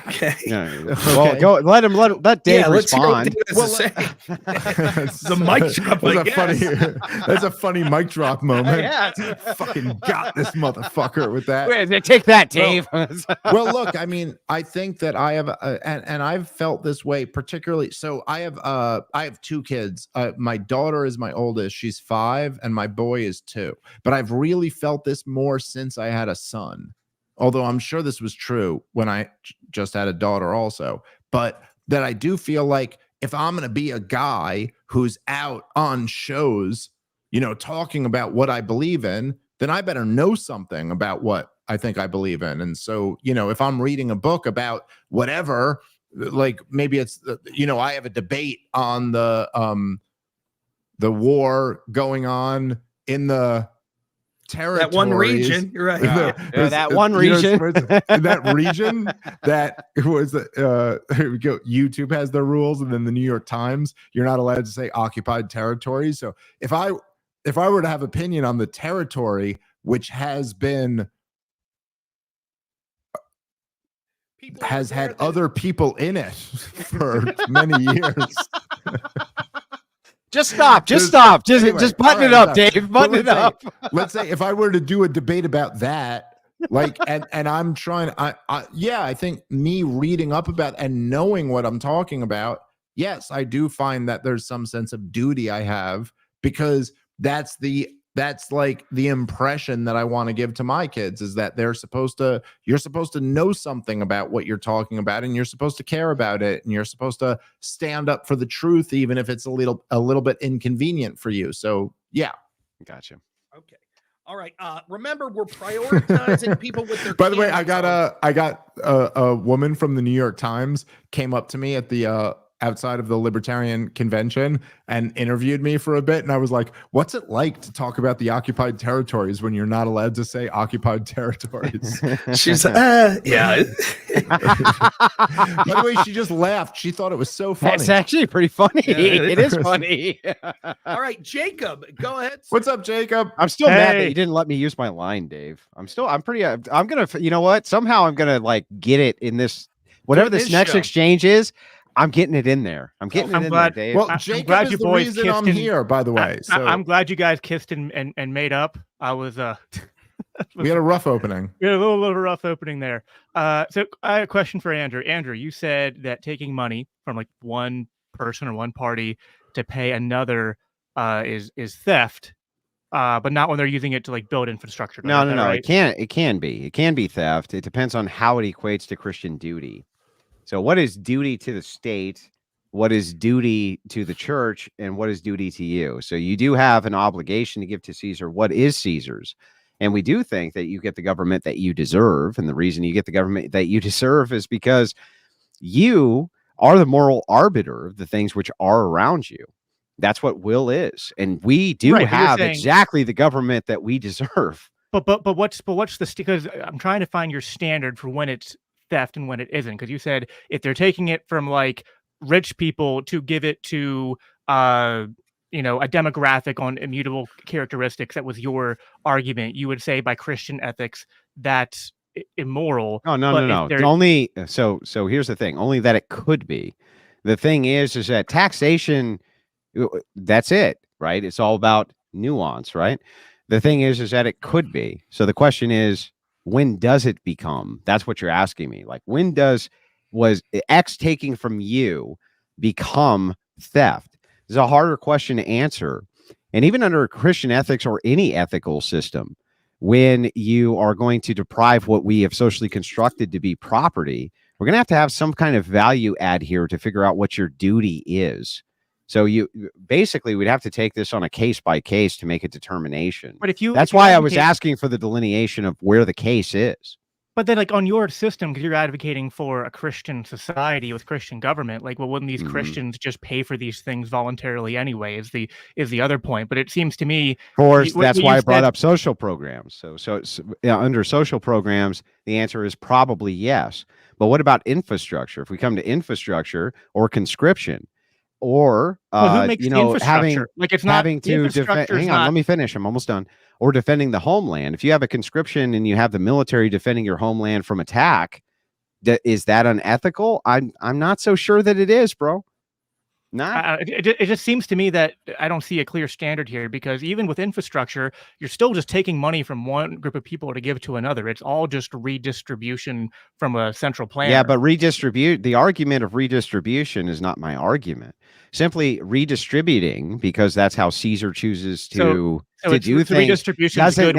Okay. Yeah. Well, go let Dave Let's hear what respond. Dave has to say. The mic drop, I guess. That's a funny mic drop moment. Yeah. Fucking got this motherfucker with that. Take that, Dave. Well, look, I mean, I think that I have, and I've felt this way particularly. So I have 2 kids. My daughter is my oldest; she's 5, and my boy is 2. But I've really felt this more since I had a son. Although I'm sure this was true when I just had a daughter also, but that I do feel like if I'm going to be a guy who's out on shows, you know, talking about what I believe in, then I better know something about what I think I believe in. And so, you know, if I'm reading a book about whatever, like maybe it's, you know, I have a debate on the war going on in the territories. That one region, you're right. That one region. That region that was here we go. YouTube has their rules, and then the New York Times, you're not allowed to say occupied territories. So if I were to have opinion on the territory, which has been has had other people in it for many years. Just stop. Just button it up, Dave. Button it up. Let's say if I were to do a debate about that, like, and I'm trying, I think me reading up about and knowing what I'm talking about, yes, I do find that there's some sense of duty I have, because that's like the impression that I want to give to my kids, is that you're supposed to know something about what you're talking about, and you're supposed to care about it, and you're supposed to stand up for the truth, even if it's a little bit inconvenient for you. So yeah. Gotcha. Okay. All right. Remember, we're prioritizing people with their. By the way, I got a woman from the New York Times came up to me at the outside of the Libertarian convention and interviewed me for a bit, and I was like, "What's it like to talk about the occupied territories when you're not allowed to say occupied territories?" She's yeah. By the way, she just laughed. She thought it was so funny. It's actually pretty funny. Yeah, it is funny. All right, Jacob, go ahead. What's up, Jacob? I'm still mad that you didn't let me use my line, Dave. I'm gonna, you know what? Somehow I'm gonna like get it in this, whatever this next show. exchange is. I'm getting it in there. I'm glad, there, Dave. Well, Jacob glad is you the boys reason kissed I'm in- here, by the way. So I'm glad you guys kissed and made up. I was we had a rough opening. We had a little rough opening there. So I have a question for Andrew. Andrew, you said that taking money from like one person or one party to pay another is theft, but not when they're using it to like build infrastructure. No. Right? It can be theft. It depends on how it equates to Christian duty. So what is duty to the state? What is duty to the church? And what is duty to you? So you do have an obligation to give to Caesar what is Caesar's. And we do think that you get the government that you deserve. And the reason you get the government that you deserve is because you are the moral arbiter of the things which are around you. That's what will is. And we do have exactly the government that we deserve. But what's the, because I'm trying to find your standard for when it's theft and when it isn't, because you said if they're taking it from like rich people to give it to a demographic on immutable characteristics, that was your argument. You would say by Christian ethics that's immoral. No. Only so here's the thing, only that it could be. The thing is that taxation, that's it, right? It's all about nuance, right? The thing is that it could be. So the question is, when does it become? That's what you're asking me. Like, when was X taking from you become theft? It's a harder question to answer. And even under Christian ethics or any ethical system, when you are going to deprive what we have socially constructed to be property, we're going to have some kind of value add here to figure out what your duty is. So you basically would have to take this on a case by case to make a determination. But that's why I was asking for the delineation of where the case is. But then, like, on your system, because you're advocating for a Christian society with Christian government, like, well, wouldn't these Christians just pay for these things voluntarily anyway? Is the other point. But it seems to me, of course, that's why I brought up social programs. So under social programs, the answer is probably yes. But what about infrastructure? If we come to infrastructure or conscription, or who makes having like it's not having to defend. Hang on, let me finish. I'm almost done. Or defending the homeland. If you have a conscription and you have the military defending your homeland from attack, Is that unethical? I'm not so sure that it is, bro. Not. It just seems to me that I don't see a clear standard here, because even with infrastructure, you're still just taking money from one group of people to give to another. It's all just redistribution from a central planner. Yeah, but the argument of redistribution is not my argument. Simply redistributing, because that's how Caesar chooses to do things, redistribution doesn't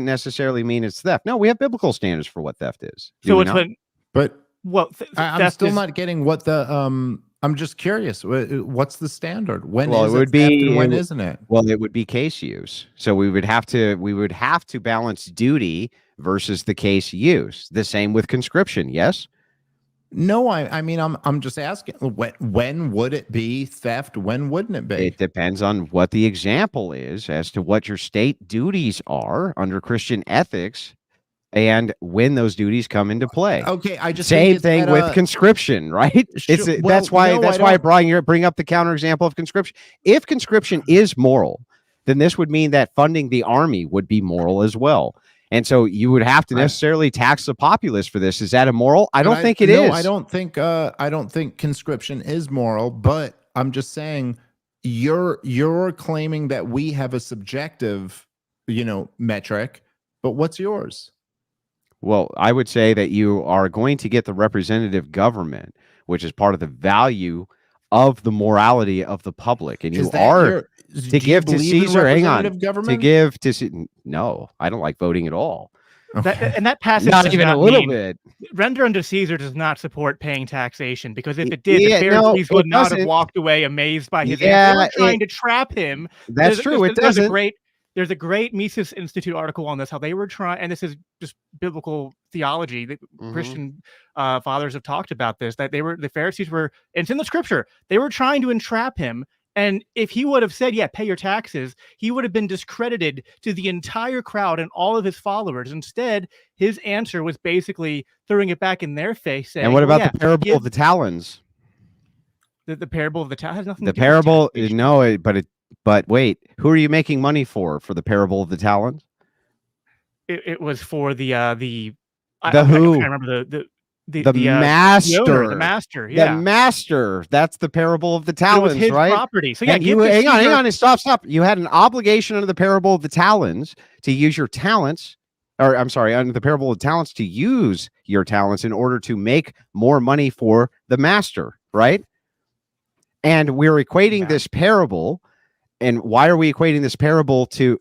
necessarily mean it's theft. No, we have biblical standards for what theft is. But I'm still is, not getting what the I'm just curious. What's the standard? When it would be, and when isn't it? Well, it would be case use. So we would have to balance duty versus the case use. The same with conscription. Yes. No, I mean, I'm just asking. When would it be theft? When wouldn't it be? It depends on what the example is as to what your state duties are under Christian ethics, and when those duties come into play. Okay, I just same thing with conscription, right? That's why I bring up the counterexample of conscription. If conscription is moral, then this would mean that funding the army would be moral as well. And so you would have to necessarily tax the populace for this. Is that immoral? I don't think it is. I don't think conscription is moral, but I'm just saying you're claiming that we have a subjective, metric, but what's yours? Well, I would say that you are going to get the representative government, which is part of the value of the morality of the public. And you are to give to Caesar. Hang on. To give to no, I don't like voting at all. And that passage not even a little bit. Render unto Caesar does not support paying taxation, because if it did, the Pharisees would not have walked away amazed by his answer. They were trying to trap him. That's true. It doesn't. There's a great Mises Institute article on this, how they were trying, and this is just biblical theology that Christian fathers have talked about this, that the Pharisees were, and it's in the scripture, they were trying to entrap him. And if he would have said, yeah, pay your taxes, he would have been discredited to the entire crowd and all of his followers. Instead, his answer was basically throwing it back in their face. Saying, and what about the parable of the talons? The parable of the talons has nothing to do parable, with taxation. no, but wait, who are you making money for the parable of the talons? It was for the who? I can't remember the master. The master, yeah. The master. That's the parable of the talons, it was his right? property. So yeah, hang on, and stop. You had an obligation under the parable of the talons to use your talents, or I'm sorry, under the parable of talents to use your talents in order to make more money for the master, right? And we're equating this parable. And why are we equating this parable to?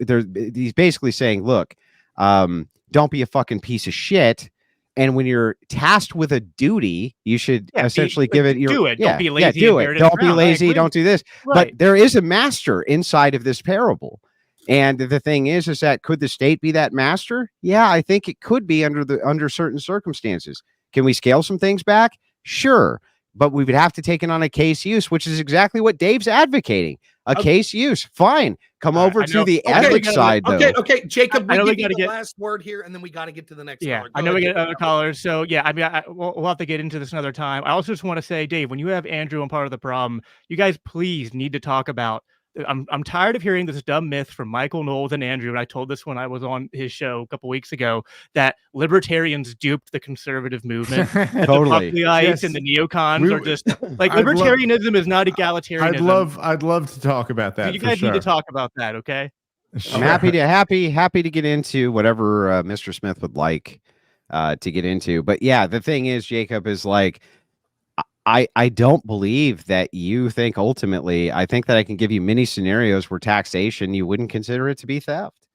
He's basically saying, look, don't be a fucking piece of shit. And when you're tasked with a duty, you should essentially give it your. Do it. Don't be lazy. Do it. Don't be lazy. Don't do this. Right. But there is a master inside of this parable. And the thing is that could the state be that master? Yeah, I think it could be under certain circumstances. Can we scale some things back? Sure. But we would have to take it on a case use, which is exactly what Dave's advocating. Case use. Fine. Come over to the ethics side, though. Okay, Jacob, we got to get the last word here, and then we got to get to the next caller. I know we get other callers. So, yeah, I mean, we'll have to get into this another time. I also just want to say, Dave, when you have Andrew on Part of the Problem, you guys please need to talk about. I'm tired of hearing this dumb myth from Michael Knowles and Andrew, and I told this when I was on his show a couple weeks ago, that libertarians duped the conservative movement. Totally. The Buckleyites and the neocons are just like libertarianism is not egalitarianism. I'd love to talk about that. You guys need to talk about that, okay? Sure. I'm happy to get into whatever Mr. Smith would like to get into. But yeah, the thing is, Jacob, is like, I don't believe that you think ultimately. I think that I can give you many scenarios where taxation, you wouldn't consider it to be theft,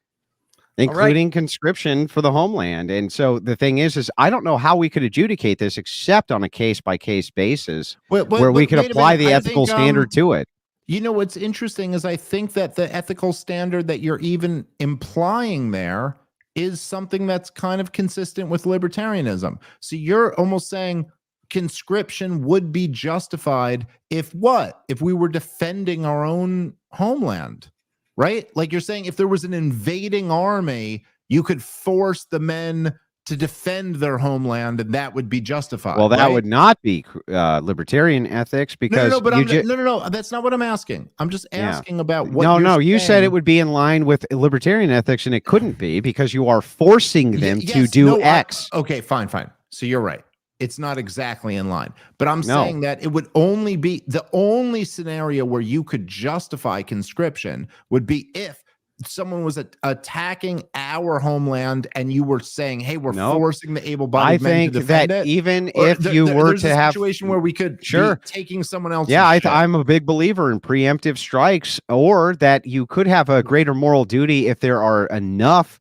including conscription for the homeland. And so the thing is I don't know how we could adjudicate this except on a case-by-case basis where we could apply the ethical standard to it. You know, what's interesting is I think that the ethical standard that you're even implying there is something that's kind of consistent with libertarianism. So you're almost saying conscription would be justified if we were defending our own homeland, right? Like you're saying, if there was an invading army, you could force the men to defend their homeland, and that would be justified. Well, that would not be libertarian ethics, because no, that's not what I'm asking. I'm just asking about what. No, you said it would be in line with libertarian ethics, and it couldn't be because you are forcing them to do X. Okay, fine. So you're right. It's not exactly in line, but I'm No. saying that it would only be the only scenario where you could justify conscription would be if someone was attacking our homeland and you were saying, hey, we're Nope. forcing the I able-bodied men to think defend that it. even Or if you were there's to a have situation where we could Sure. be taking someone else's Yeah, shit. I'm a big believer in preemptive strikes, or that you could have a greater moral duty if there are enough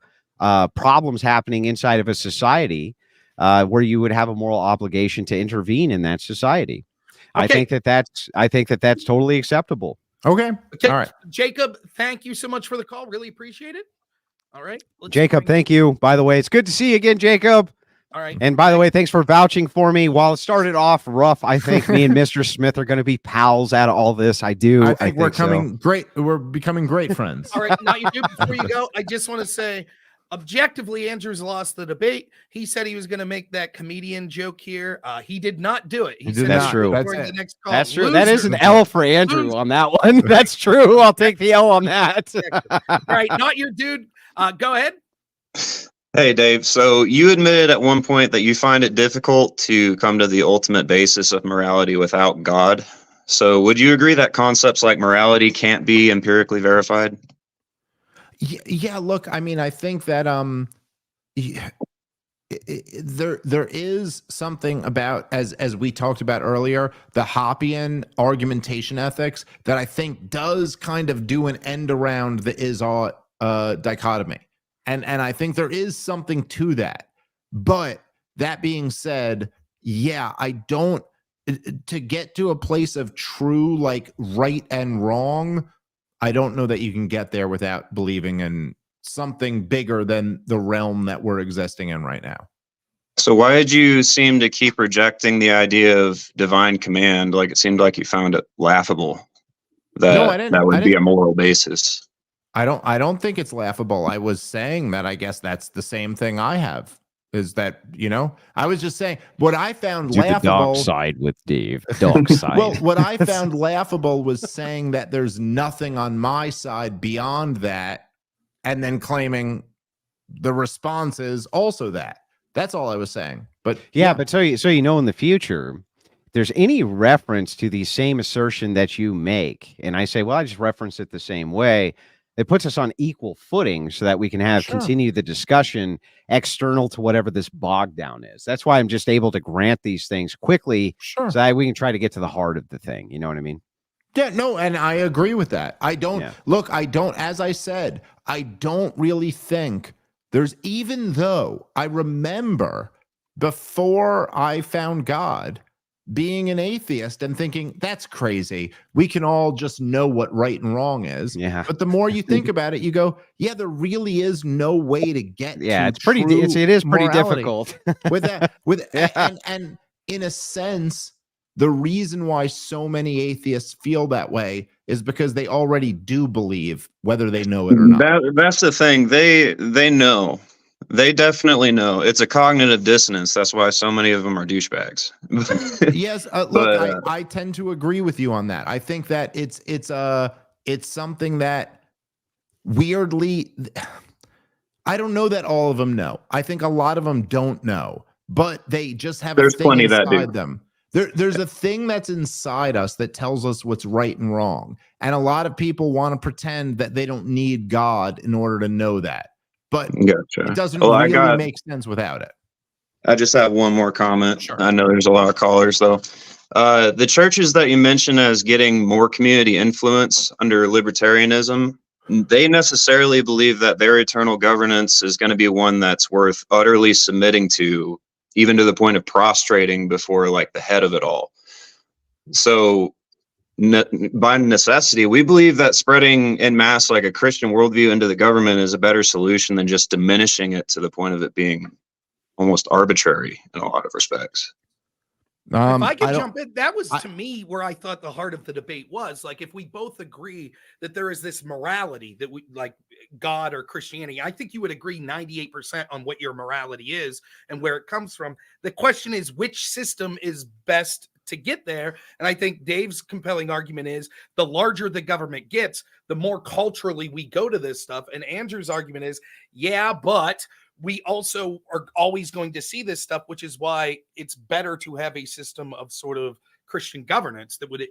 problems happening inside of a society where you would have a moral obligation to intervene in that society. I Okay. think that's totally acceptable. Okay. Okay, All right. Jacob, thank you so much for the call. Really appreciate it. All right. Jacob, thank you. By the way, it's good to see you again, Jacob. All right. And by the way, thanks for vouching for me. While it started off rough, I think me and Mr. Smith are going to be pals out of all this. I do. I think we're so. we're becoming great friends. All right. Now you do. Before you go, I just want to say, objectively, Andrew's lost the debate. He said he was going to make that comedian joke here. He did not do it. He did said That's not. true. That's during it. the next call. That's true. That is an Loser. L for Andrew on that one. That's true. I'll take the L on that. All right. Not your dude. Go ahead. Hey, Dave. So you admitted at one point that you find it difficult to come to the ultimate basis of morality without God. So would you agree that concepts like morality can't be empirically verified? Yeah, look, I mean, I think that there is something about, as we talked about earlier, the Hoppian argumentation ethics that I think does kind of do an end around the is-ought dichotomy. And I think there is something to that. But that being said, yeah, I don't, to get to a place of true, like, right and wrong, I don't know that you can get there without believing in something bigger than the realm that we're existing in right now. So why did you seem to keep rejecting the idea of divine command? Like, it seemed like you found it laughable that No, I didn't. that would be a moral basis. I don't think it's laughable. I was saying that I guess that's the same thing I have. Is that, I was just saying what I found Do the laughable. dark side with Dave. Dark side. Well, what I found laughable was saying that there's nothing on my side beyond that, and then claiming the response is also that. That's all I was saying. But yeah, but so you know, in the future, if there's any reference to the same assertion that you make, and I say, well, I just reference it the same way, it puts us on equal footing so that we can continue the discussion external to whatever this bog down is. That's why I'm just able to grant these things quickly so that we can try to get to the heart of the thing. You know what I mean? Yeah, no, and I agree with that. I don't as I said, I don't really think there's, even though I remember before I found God being an atheist and thinking that's crazy. We can all just know what right and wrong is. Yeah. But the more you think about it, you go, yeah, there really is no way to get to it's pretty true it is pretty morality. difficult. with that and in a sense, the reason why so many atheists feel that way is because they already do believe, whether they know it or not. That's the thing. They know. They definitely know. It's a cognitive dissonance. That's why so many of them are douchebags. Yes, look, I tend to agree with you on that. I think that it's something that weirdly, I don't know that all of them know. I think a lot of them don't know, but they just have There's a thing plenty that inside do. them. There's a thing that's inside us that tells us what's right and wrong. And a lot of people want to pretend that they don't need God in order to know that. But Gotcha. it doesn't Well, really make sense without it. I just have one more comment. Sure. I know there's a lot of callers, though. The churches that you mentioned as getting more community influence under libertarianism, they necessarily believe that their eternal governance is going to be one that's worth utterly submitting to, even to the point of prostrating before, like, the head of it all. So by necessity, we believe that spreading en masse like a Christian worldview into the government is a better solution than just diminishing it to the point of it being almost arbitrary in a lot of respects. If I could jump in, that was to me where I thought the heart of the debate was. Like, if we both agree that there is this morality that we like, God or Christianity, I think you would agree 98% on what your morality is and where it comes from. The question is, which system is best to get there? And I think Dave's compelling argument is the larger the government gets, the more culturally we go to this stuff. And Andrew's argument is, yeah, but we also are always going to see this stuff, which is why it's better to have a system of sort of Christian governance that would,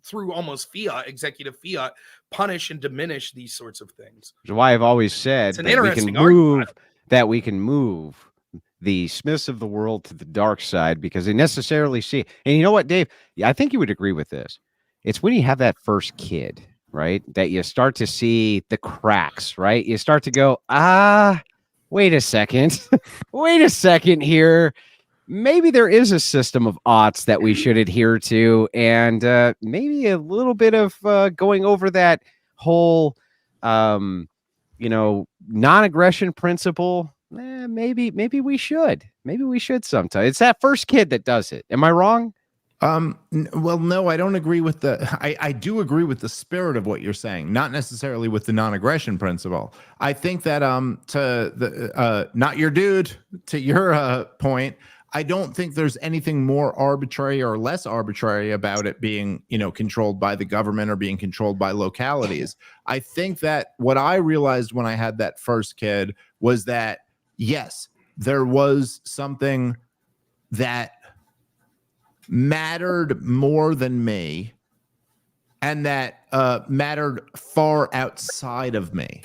through almost fiat, executive fiat, punish and diminish these sorts of things. Which is why I've always said It's an that we can interesting argument. move the Smiths of the world to the dark side, because they necessarily see. And you know what, Dave? I think you would agree with this. It's when you have that first kid, right, that you start to see the cracks, right? You start to go, wait a second. Wait a second here. Maybe there is a system of oughts that we should adhere to, and maybe a little bit of going over that whole, non-aggression principle. Maybe we should. Maybe we should sometime. It's that first kid that does it. Am I wrong? Well, no, I don't agree with I do agree with the spirit of what you're saying, not necessarily with the non-aggression principle. I think that to the not your dude, to your point, I don't think there's anything more arbitrary or less arbitrary about it being, controlled by the government or being controlled by localities. I think that what I realized when I had that first kid was that, yes, there was something that mattered more than me, and that mattered far outside of me.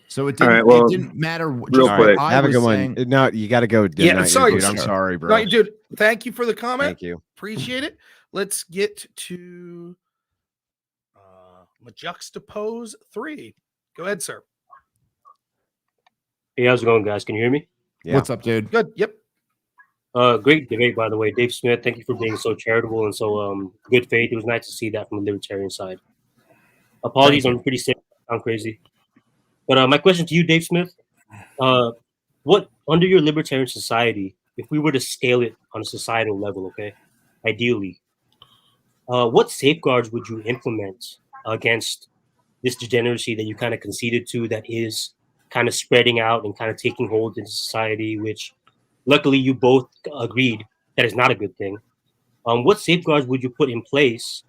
So it didn't, it didn't matter. Real quick, have a good one. No, you got to go. Yeah, sorry, dude. I'm sorry, bro. No, dude, thank you for the comment. Thank you. Appreciate it. Let's get to Juxtapose 3. Go ahead, sir. Hey, how's it going, guys? Can you hear me? Yeah. What's up, dude? Good. Yep. Great debate, by the way. Dave Smith, thank you for being so charitable and so good faith. It was nice to see that from the libertarian side. Apologies, I'm pretty sick. I'm crazy. But my question to you, Dave Smith, what, under your libertarian society, if we were to scale it on a societal level, okay, ideally, what safeguards would you implement against this degeneracy that you kind of conceded to, that is kind of spreading out and kind of taking hold into society, which luckily you both agreed that is not a good thing? What safeguards would you put in place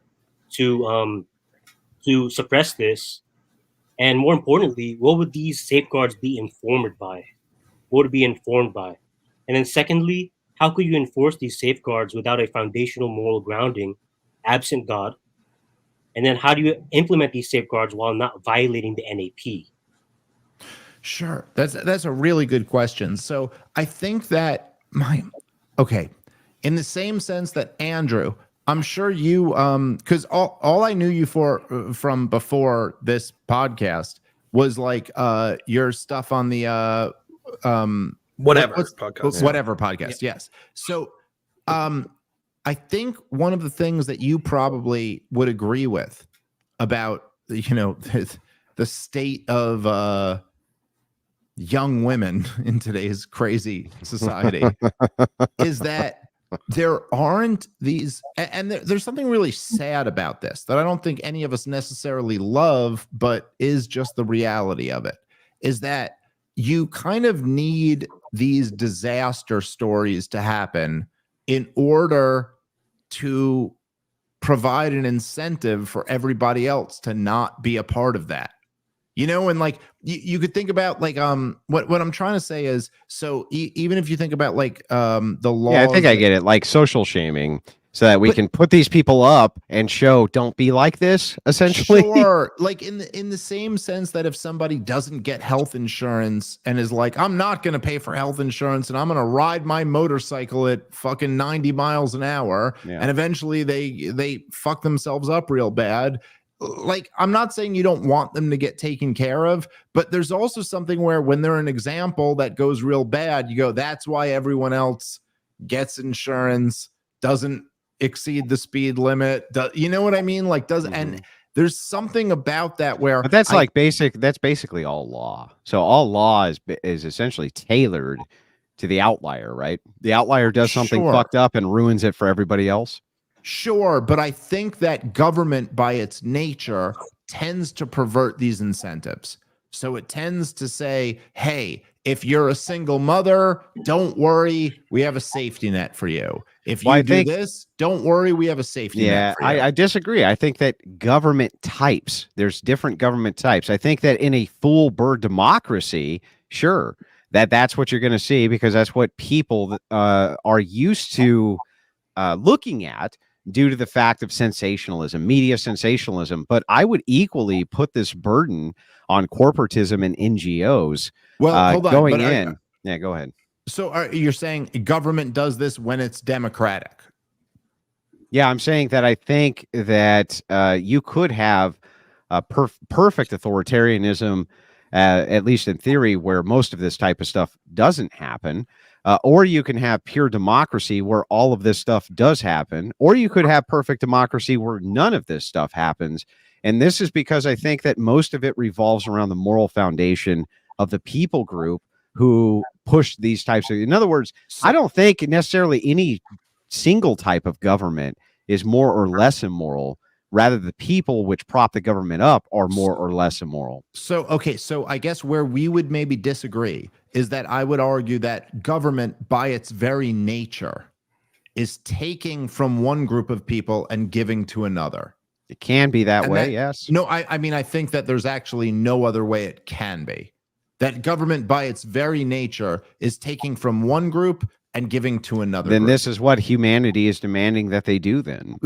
to suppress this? And more importantly, what would these safeguards be informed by? What would it be informed by? And then secondly, how could you enforce these safeguards without a foundational moral grounding, absent God? And then how do you implement these safeguards while not violating the NAP? Sure. That's a really good question. So I think that in the same sense that Andrew, I'm sure you, because all I knew you from before this podcast was like your stuff on the Whatever podcast. Whatever podcast. Yes. So I think one of the things that you probably would agree with about the state of young women in today's crazy society is that there aren't these, and there's something really sad about this that I don't think any of us necessarily love, but is just the reality of it, is that you kind of need these disaster stories to happen in order to provide an incentive for everybody else to not be a part of that. And like you could think about like what I'm trying to say is, so even if you think about like the law. Yeah, I think I get it. Like social shaming, so that we can put these people up and show, don't be like this, essentially. Sure. Like in the same sense that if somebody doesn't get health insurance and is like, I'm not going to pay for health insurance and I'm going to ride my motorcycle at fucking 90 miles an hour, and eventually they fuck themselves up real bad. Like, I'm not saying you don't want them to get taken care of, but there's also something where when they're an example that goes real bad, you go, that's why everyone else gets insurance, doesn't exceed the speed limit. You know what I mean? Like, and there's something about that where. But that's that's basically all law. So all law is essentially tailored to the outlier, right? The outlier does something fucked up and ruins it for everybody else. Sure, but I think that government by its nature tends to pervert these incentives. So it tends to say, hey, if you're a single mother, don't worry, we have a safety net for you. If you do this, don't worry, we have a safety net for you. I disagree. I think that government types, there's different government types. I think that in a full bird democracy, sure, That's what you're going to see, because that's what people are used to looking at due to the fact of sensationalism, media sensationalism. But I would equally put this burden on corporatism and NGOs. Well, hold on. Going but in. Yeah, go ahead. So you're saying government does this when it's democratic? Yeah, I'm saying that I think that you could have a perfect authoritarianism, at least in theory, where most of this type of stuff doesn't happen. Or you can have pure democracy where all of this stuff does happen. Or you could have perfect democracy where none of this stuff happens. And this is because I think that most of it revolves around the moral foundation of the people group who push these types of, in other words, I don't think necessarily any single type of government is more or less immoral. Rather, the people which prop the government up are more or less immoral. So, okay, so I guess where we would maybe disagree is that I would argue that government, by its very nature, is taking from one group of people and giving to another. It can be that way, yes. No, I mean, I think that there's actually no other way it can be. That government, by its very nature, is taking from one group and giving to another Then group. this is what humanity is demanding that they do then.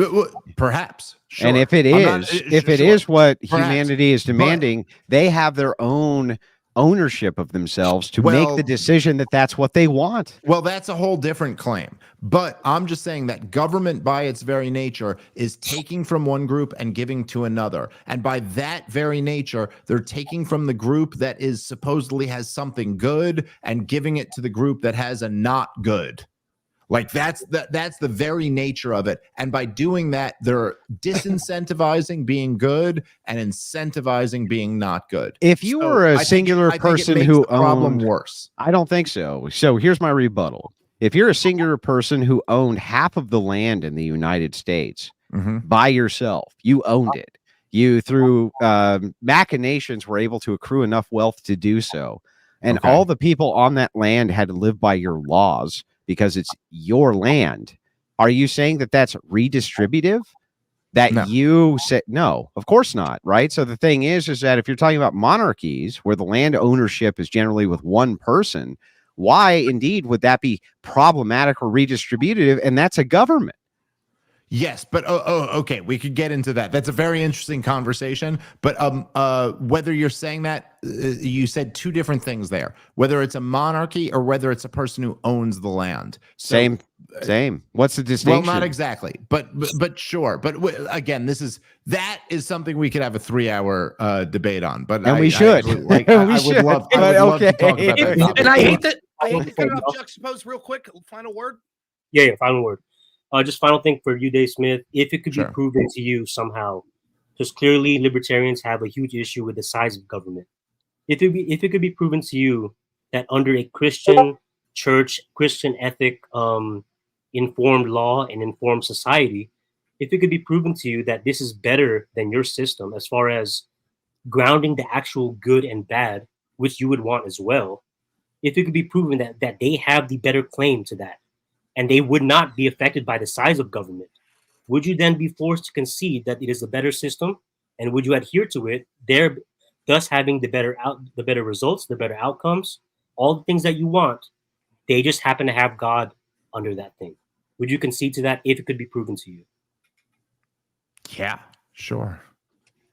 Perhaps. Sure. And if it is what humanity is demanding, they have their own ownership of themselves to make the decision that that's what they want. Well, that's a whole different claim. But I'm just saying that government, by its very nature, is taking from one group and giving to another. And by that very nature, they're taking from the group that is supposedly has something good and giving it to the group that has a not good. Like that's the very nature of it. And by doing that, they're disincentivizing being good and incentivizing being not good. If you were a singular person who problem owned, worse. I don't think so. So here's my rebuttal. If you're a singular person who owned half of the land in the United States by yourself, you owned it. You, through machinations, were able to accrue enough wealth to do so. And all the people on that land had to live by your laws because it's your land. Are you saying that that's redistributive? That you said, no, of course not. Right. So the thing is that if you're talking about monarchies where the land ownership is generally with one person, why indeed would that be problematic or redistributive? And that's a government. Yes, but okay, we could get into that. That's a very interesting conversation. But whether you're saying that, you said two different things there. Whether it's a monarchy or whether it's a person who owns the land. So, same. What's the distinction? Well, not exactly, but sure. But again, that is something we could have a 3-hour debate on. But we should. I would love to talk about that topic. And I hate to kind of juxtapose real quick. Final word. Yeah, final word. Just final thing for you, Dave Smith. If it could be proven to you somehow, because clearly libertarians have a huge issue with the size of government. If it could be proven to you that under a Christian church, Christian ethic, informed law and informed society, if it could be proven to you that this is better than your system as far as grounding the actual good and bad, which you would want as well, if it could be proven that they have the better claim to that, and they would not be affected by the size of government, would you then be forced to concede that it is a better system, and would you adhere to it, thus having the better results, the better outcomes, all the things that you want? They just happen to have God under that thing. Would you concede to that if it could be proven to you? Yeah, sure.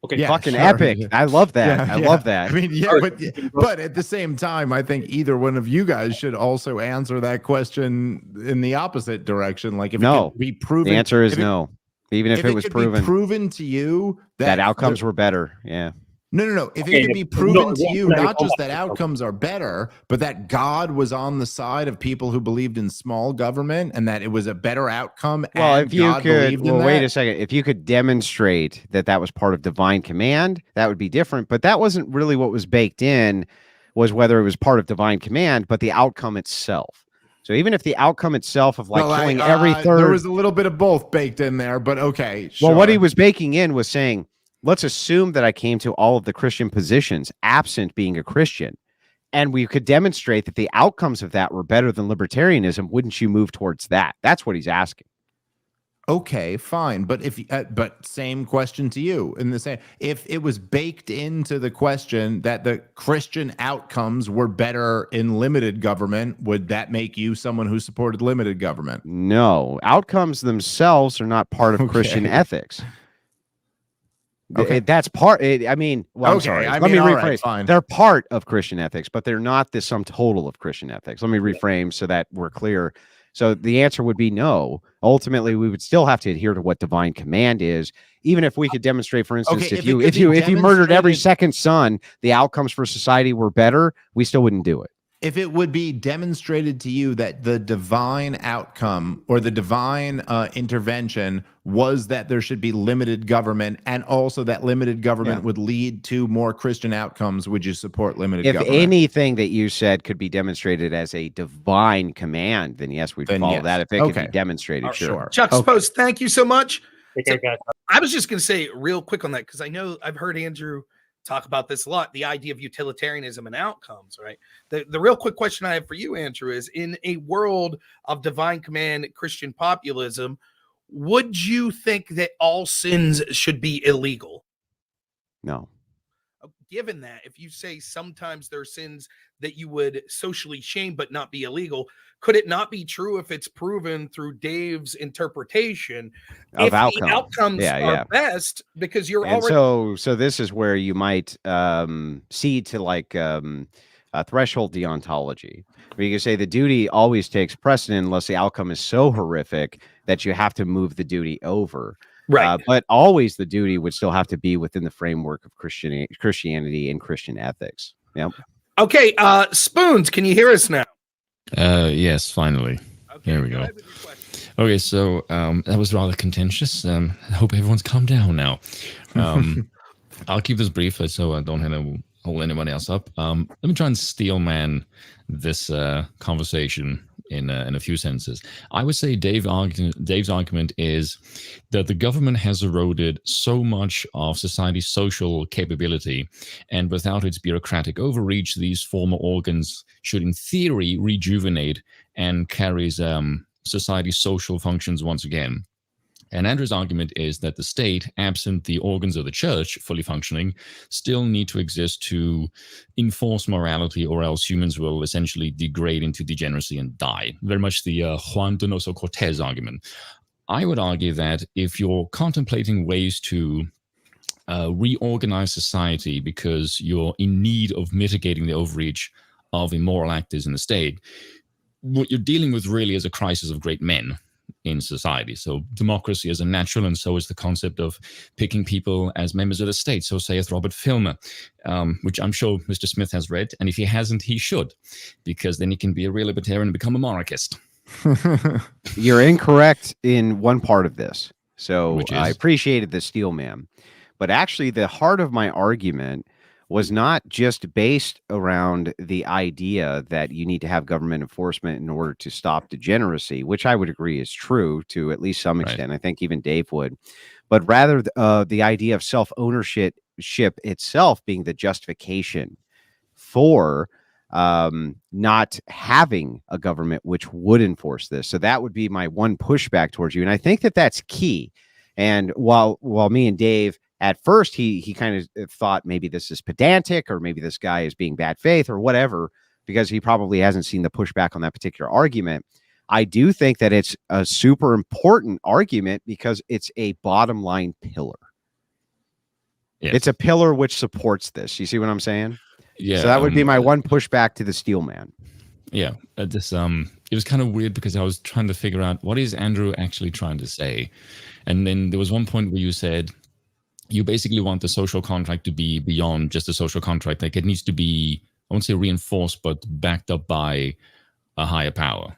Okay, fucking epic. I love that. I love that. I mean, but at the same time, I think either one of you guys should also answer that question in the opposite direction. Like, if it could be proven, the answer is no. Even if it was proven to you that outcomes were better. Yeah. No. If it could be proven to you, not just that outcomes are better, but that God was on the side of people who believed in small government and that it was a better outcome. Well, if you could, wait a second. If you could demonstrate that was part of divine command, that would be different. But that wasn't really what was baked in, was whether it was part of divine command, but the outcome itself. So even if the outcome itself of killing every third, there was a little bit of both baked in there, but okay. Sure. Well, what he was baking in was saying, let's assume that I came to all of the Christian positions absent being a Christian, and we could demonstrate that the outcomes of that were better than libertarianism. Wouldn't you move towards that? That's what he's asking. Okay, fine. But but same question to you in the same, if it was baked into the question that the Christian outcomes were better in limited government, would that make you someone who supported limited government? No, outcomes themselves are not part of Christian Okay. ethics. Okay. That's part. I mean, well, I'm Okay, sorry. I Let me mean, all rephrase. right, fine. They're part of Christian ethics, but they're not the sum total of Christian ethics. Let me reframe so that we're clear. So the answer would be no. Ultimately, we would still have to adhere to what divine command is, even if we could demonstrate, for instance, Okay, if you murdered every demonstrated- second son, the outcomes for society were better, we still wouldn't do it. If it would be demonstrated to you that the divine outcome or the divine intervention was that there should be limited government, and also that limited government would lead to more Christian outcomes, would you support limited If government? anything that you said could be demonstrated as a divine command, then yes, we'd Then follow yes. that. If it could Okay. be demonstrated, sure. Juxtaposed, thank you so much. Take care, guys. I was just going to say real quick on that, because I know I've heard Andrew talk about this a lot, the idea of utilitarianism and outcomes, right? The real quick question I have for you, Andrew, is in a world of divine command, Christian populism, would you think that all sins should be illegal? No. Given that, if you say sometimes there are sins that you would socially shame but not be illegal, could it not be true if it's proven through Dave's interpretation Of if the outcome. outcomes Yeah, are yeah. best, because you're And already so this is where you might see to like a threshold deontology, where you can say the duty always takes precedent unless the outcome is so horrific that you have to move the duty over. right. But always the duty would still have to be within the framework of Christianity and Christian ethics. Yep. Okay, Spoons, can you hear us now? Yes, finally. Okay, There we go. ahead with your question. Okay, so that was rather contentious. I hope everyone's calmed down now. I'll keep this brief so I don't have to hold anyone else up. Let me try and steel man this conversation in a few sentences. I would say Dave's argument is that the government has eroded so much of society's social capability, and without its bureaucratic overreach, these former organs should, in theory, rejuvenate and carries society's social functions once again. And Andrew's argument is that the state, absent the organs of the church fully functioning, still need to exist to enforce morality, or else humans will essentially degrade into degeneracy and die. Very much the Juan Donoso Cortez argument. I would argue that if you're contemplating ways to reorganize society because you're in need of mitigating the overreach of immoral actors in the state, what you're dealing with really is a crisis of great men in society. So democracy is a natural, and so is the concept of picking people as members of the state. So saith Robert Filmer, which I'm sure Mr. Smith has read, and if he hasn't, he should, because then he can be a real libertarian and become a monarchist. You're incorrect in one part of this. So Which is? I appreciated the steel man, but actually the heart of my argument was not just based around the idea that you need to have government enforcement in order to stop degeneracy, which I would agree is true to at least some extent. I think even Dave would, but rather the idea of self-ownership itself being the justification for not having a government which would enforce this. So that would be my one pushback towards you. And I think that that's key. And while me and Dave, at first, he kind of thought maybe this is pedantic, or maybe this guy is being bad faith or whatever, because he probably hasn't seen the pushback on that particular argument. I do think that it's a super important argument because it's a bottom line pillar. Yes. It's a pillar which supports this. You see what I'm saying? Yeah. So that would be my one pushback to the steel man. Yeah, it was kind of weird because I was trying to figure out what is Andrew actually trying to say. And then there was one point where you said you basically want the social contract to be beyond just a social contract. Like it needs to be, I won't say reinforced, but backed up by a higher power.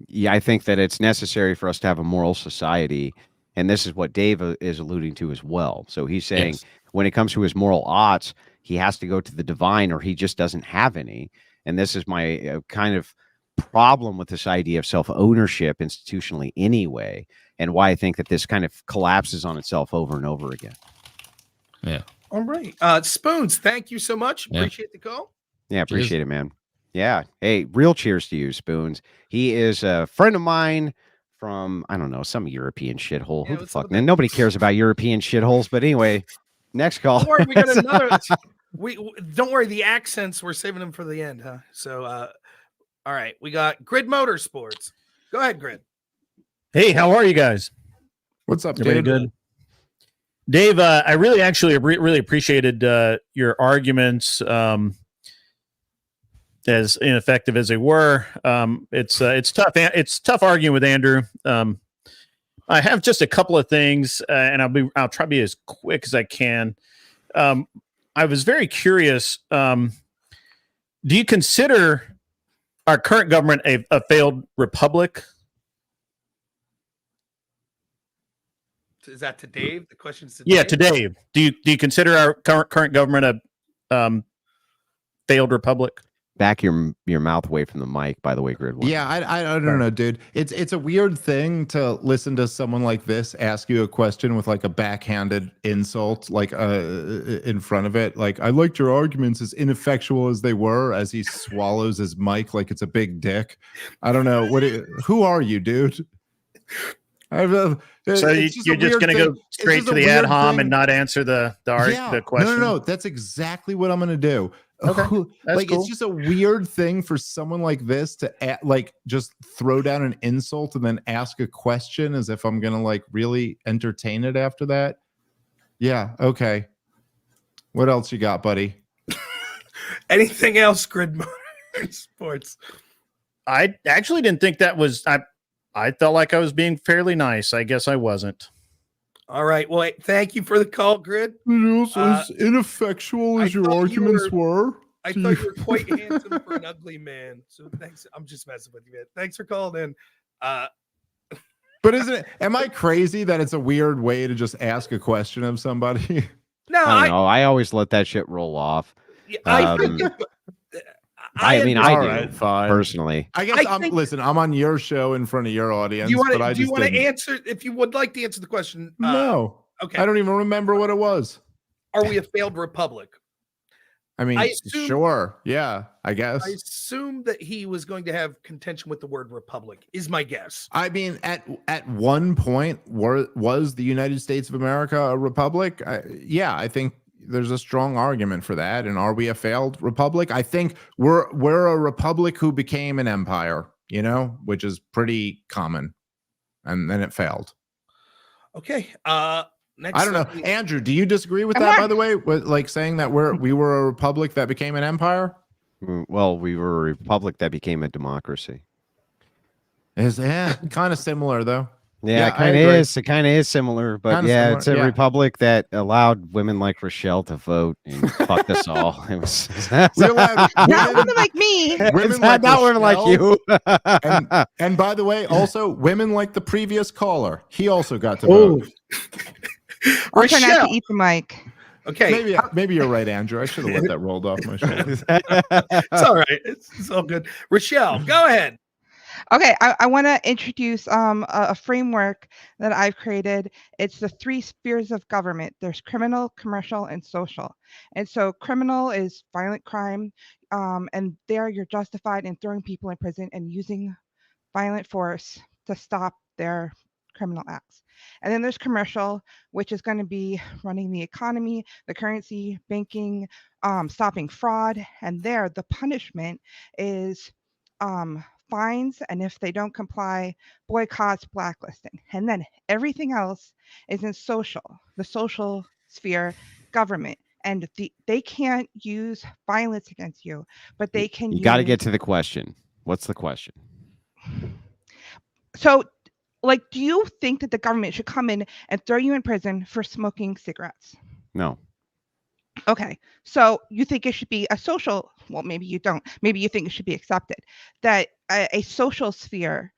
Yeah, I think that it's necessary for us to have a moral society. And this is what Dave is alluding to as well. So he's saying when it comes to his moral oughts, he has to go to the divine, or he just doesn't have any. And this is my kind of problem with this idea of self-ownership institutionally anyway, and why I think that this kind of collapses on itself over and over again. Yeah. All right. Spoons, thank you so much. Yeah. Appreciate the call. Yeah, appreciate it, man. Yeah. Hey, real cheers to you, Spoons. He is a friend of mine from, I don't know, some European shithole. Yeah, Who the what's up fuck? with that? Nobody cares about European shitholes. But anyway, next call. Don't worry, we got another. Don't worry, the accents, we're saving them for the end, huh? So, all right, we got Grid Motorsports. Go ahead, Grid. Hey, how are you guys? What's up, Everybody dude? good? Dave, I really actually really appreciated your arguments, as ineffective as they were. It's tough. It's tough arguing with Andrew. I have just a couple of things, and I'll try to be as quick as I can. I was very curious. Do you consider our current government a failed republic? Is that to Dave? The question's to Yeah, Dave? to Dave. Do you consider our current government a failed republic? Back your mouth away from the mic, by the way, Grid. Yeah, I don't know, dude. It's a weird thing to listen to someone like this ask you a question with like a backhanded insult, like in front of it. Like, I liked your arguments, as ineffectual as they were, as he swallows his mic like it's a big dick. I don't know who are you, dude? So you're just going to go straight to the ad hom and not answer the question? No. That's exactly what I'm going to do. Okay, that's like, cool. it's just a weird thing for someone like this to like just throw down an insult and then ask a question as if I'm going to like really entertain it after that. Yeah. Okay. What else you got, buddy? Anything else, Grid Motorsports? I actually didn't think that was. I felt like I was being fairly nice. I guess I wasn't. All right. Well, thank you for the call, Grid. As ineffectual as your arguments were. I thought you were quite handsome for an ugly man. So thanks. I'm just messing with you, man. Thanks for calling in. But am I crazy that it's a weird way to just ask a question of somebody? No, I don't know. I always let that shit roll off. I mean, I All do, right, fine. personally. I guess listen, I'm on your show in front of your audience. Do you want didn't. to answer? If you would like to answer the question, No. Okay. I don't even remember what it was. Are we a failed republic? I mean, sure. Yeah, I guess. I assume that he was going to have contention with the word republic, is my guess. I mean, at one point, was the United States of America a republic? Yeah, I think there's a strong argument for that. And are we a failed republic? I think we're a republic who became an empire, which is pretty common. And then it failed. Okay. Next, I don't know. Andrew, do you disagree with that, by the way? With like saying that we were a republic that became an empire? Well, we were a republic that became a democracy. Kind of similar though. Yeah, it kind of is. It kind of is similar, but Kinda yeah, similar, it's a yeah. republic that allowed women like Rochelle to vote and fucked us all. It was We allowed Not women like me. women not women like you. and by the way, also women like the previous caller. He also got to vote. I'll try not Rochelle. to eat the mic. Okay. Maybe you're right, Andrew. I should have let that rolled off my shoulders. It's all right. It's all good. Rochelle, go ahead. Okay, I want to introduce a framework that I've created. It's the 3 spheres of government. There's criminal, commercial, and social. And so criminal is violent crime, and there you're justified in throwing people in prison and using violent force to stop their criminal acts. And then there's commercial, which is going to be running the economy, the currency, banking, stopping fraud. And there, the punishment is fines, and if they don't comply, boycotts, blacklisting. And then everything else is in social, the social sphere, government. And they can't use violence against you, but they can You got to get to the question. What's the question? So, like, do you think that the government should come in and throw you in prison for smoking cigarettes? No. Okay, so you think it should be a social, well, maybe you don't. Maybe you think it should be accepted that a social sphere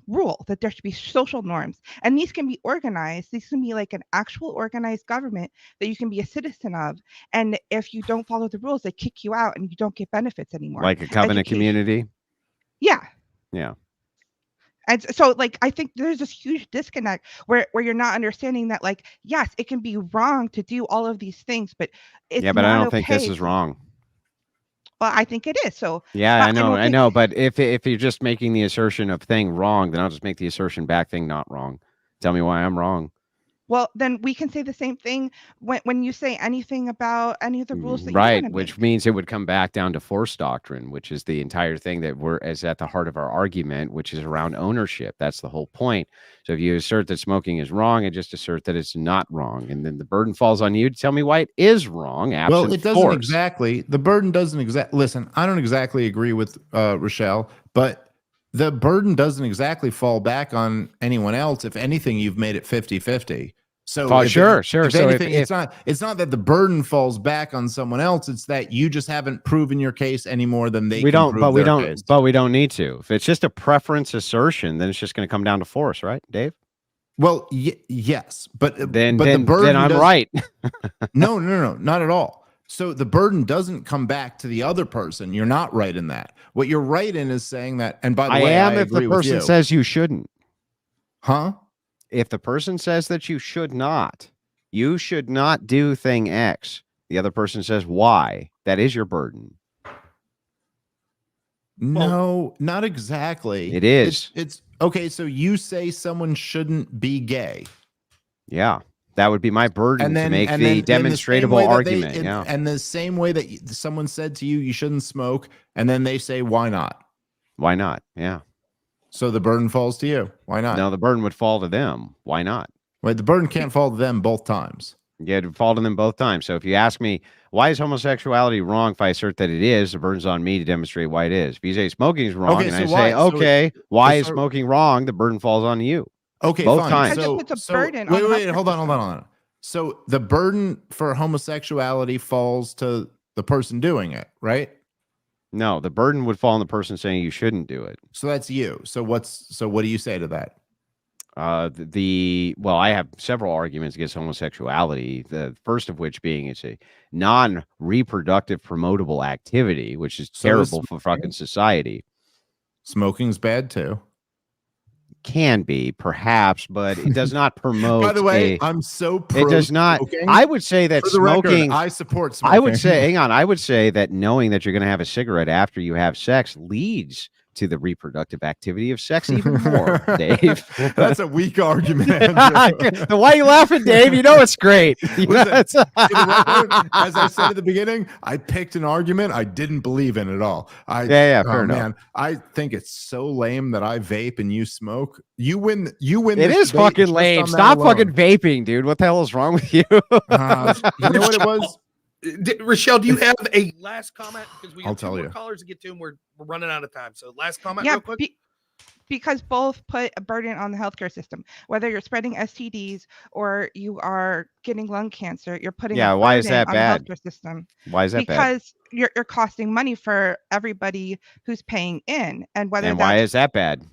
rule, that there should be social norms. And these can be organized. These can be like an actual organized government that you can be a citizen of. And if you don't follow the rules, they kick you out and you don't get benefits anymore. Like a covenant community? Yeah. Yeah. And so, like, I think there's this huge disconnect where you're not understanding that, like, yes, it can be wrong to do all of these things, but it's yeah, but I not don't think this okay is wrong. Well, I think it is. So Yeah, but I know, don't I think- know. But if you're just making the assertion of thing wrong, then I'll just make the assertion back thing not wrong. Tell me why I'm wrong. Well, then we can say the same thing when you say anything about any of the rules that you Right, want to which make. means it would come back down to force doctrine, which is the entire thing that is at the heart of our argument, which is around ownership. That's the whole point. So if you assert that smoking is wrong, and just assert that it's not wrong, and then the burden falls on you to tell me why it is wrong. Well, it doesn't force. exactly. The burden doesn't exactly. Listen, I don't exactly agree with Rochelle, but the burden doesn't exactly fall back on anyone else. If anything, you've made it 50-50. So Oh, if sure. If So anything, it's not that the burden falls back on someone else. It's that you just haven't proven your case any more than they. We don't, prove but we their don't, case. but we don't need to. If it's just a preference assertion, then it's just going to come down to force, right, Dave? Well, yes, but the burden. Then I'm right. No, not at all. So the burden doesn't come back to the other person. You're not right in that. What you're right in is saying that. And by the way, I if agree the with person you. says you shouldn't. Huh? If the person says that you should not do thing X, the other person says why, that is your burden. No, not exactly. It is. It's okay. So you say someone shouldn't be gay. Yeah. That would be my burden to make the demonstrable argument. Yeah. And the same way that someone said to you, you shouldn't smoke. And then they say, why not? Why not? Yeah. So the burden falls to you. Why not? No, the burden would fall to them. Why not? Wait, the burden can't fall to them both times. Yeah, it would fall to them both times. So if you ask me, why is homosexuality wrong? If I assert that it is, the burden's on me to demonstrate why it is. If you say smoking is wrong, Okay, and so I why? say, okay, why is so- smoking wrong? The burden falls on you. Okay, Both fine. times. Because So, it puts a so- burden on wait, the wait, healthcare hold on. system. So the burden for homosexuality falls to the person doing it, right? No, the burden would fall on the person saying you shouldn't do it. So that's you. So what do you say to that? Well, I have several arguments against homosexuality. The first of which being it's a non-reproductive promotable activity, which is So is terrible for fucking society. Smoking's bad too. Can be, perhaps, but it does not promote. By the way, a- I'm so pro it does not. smoking. I would say that For the record, smoking. I support smoking. I would say, hang on. I would say that knowing that you're going to have a cigarette after you have sex leads to the reproductive activity of sex even more, Dave. That's a weak argument. Andrew. Why are you laughing, Dave? You know it's great. You know Listen, it's- For the record, as I said at the beginning, I picked an argument I didn't believe in at all. Yeah, fair enough. Man, I think it's so lame that I vape and you smoke. You win. It this is debate fucking just lame. on that Stop alone. fucking vaping, dude. What the hell is wrong with you? You know what it was? Rochelle, do you have a last comment? Because we I'll have two tell more you. callers to get to, and we're running out of time. So last comment, Yeah, real quick. because both put a burden on the healthcare system. Whether you're spreading STDs or you are getting lung cancer, you're putting Yeah, a why is burden that on bad? the healthcare system Why is that bad? because you're costing money for everybody who's paying in, and whether And why that's is that bad?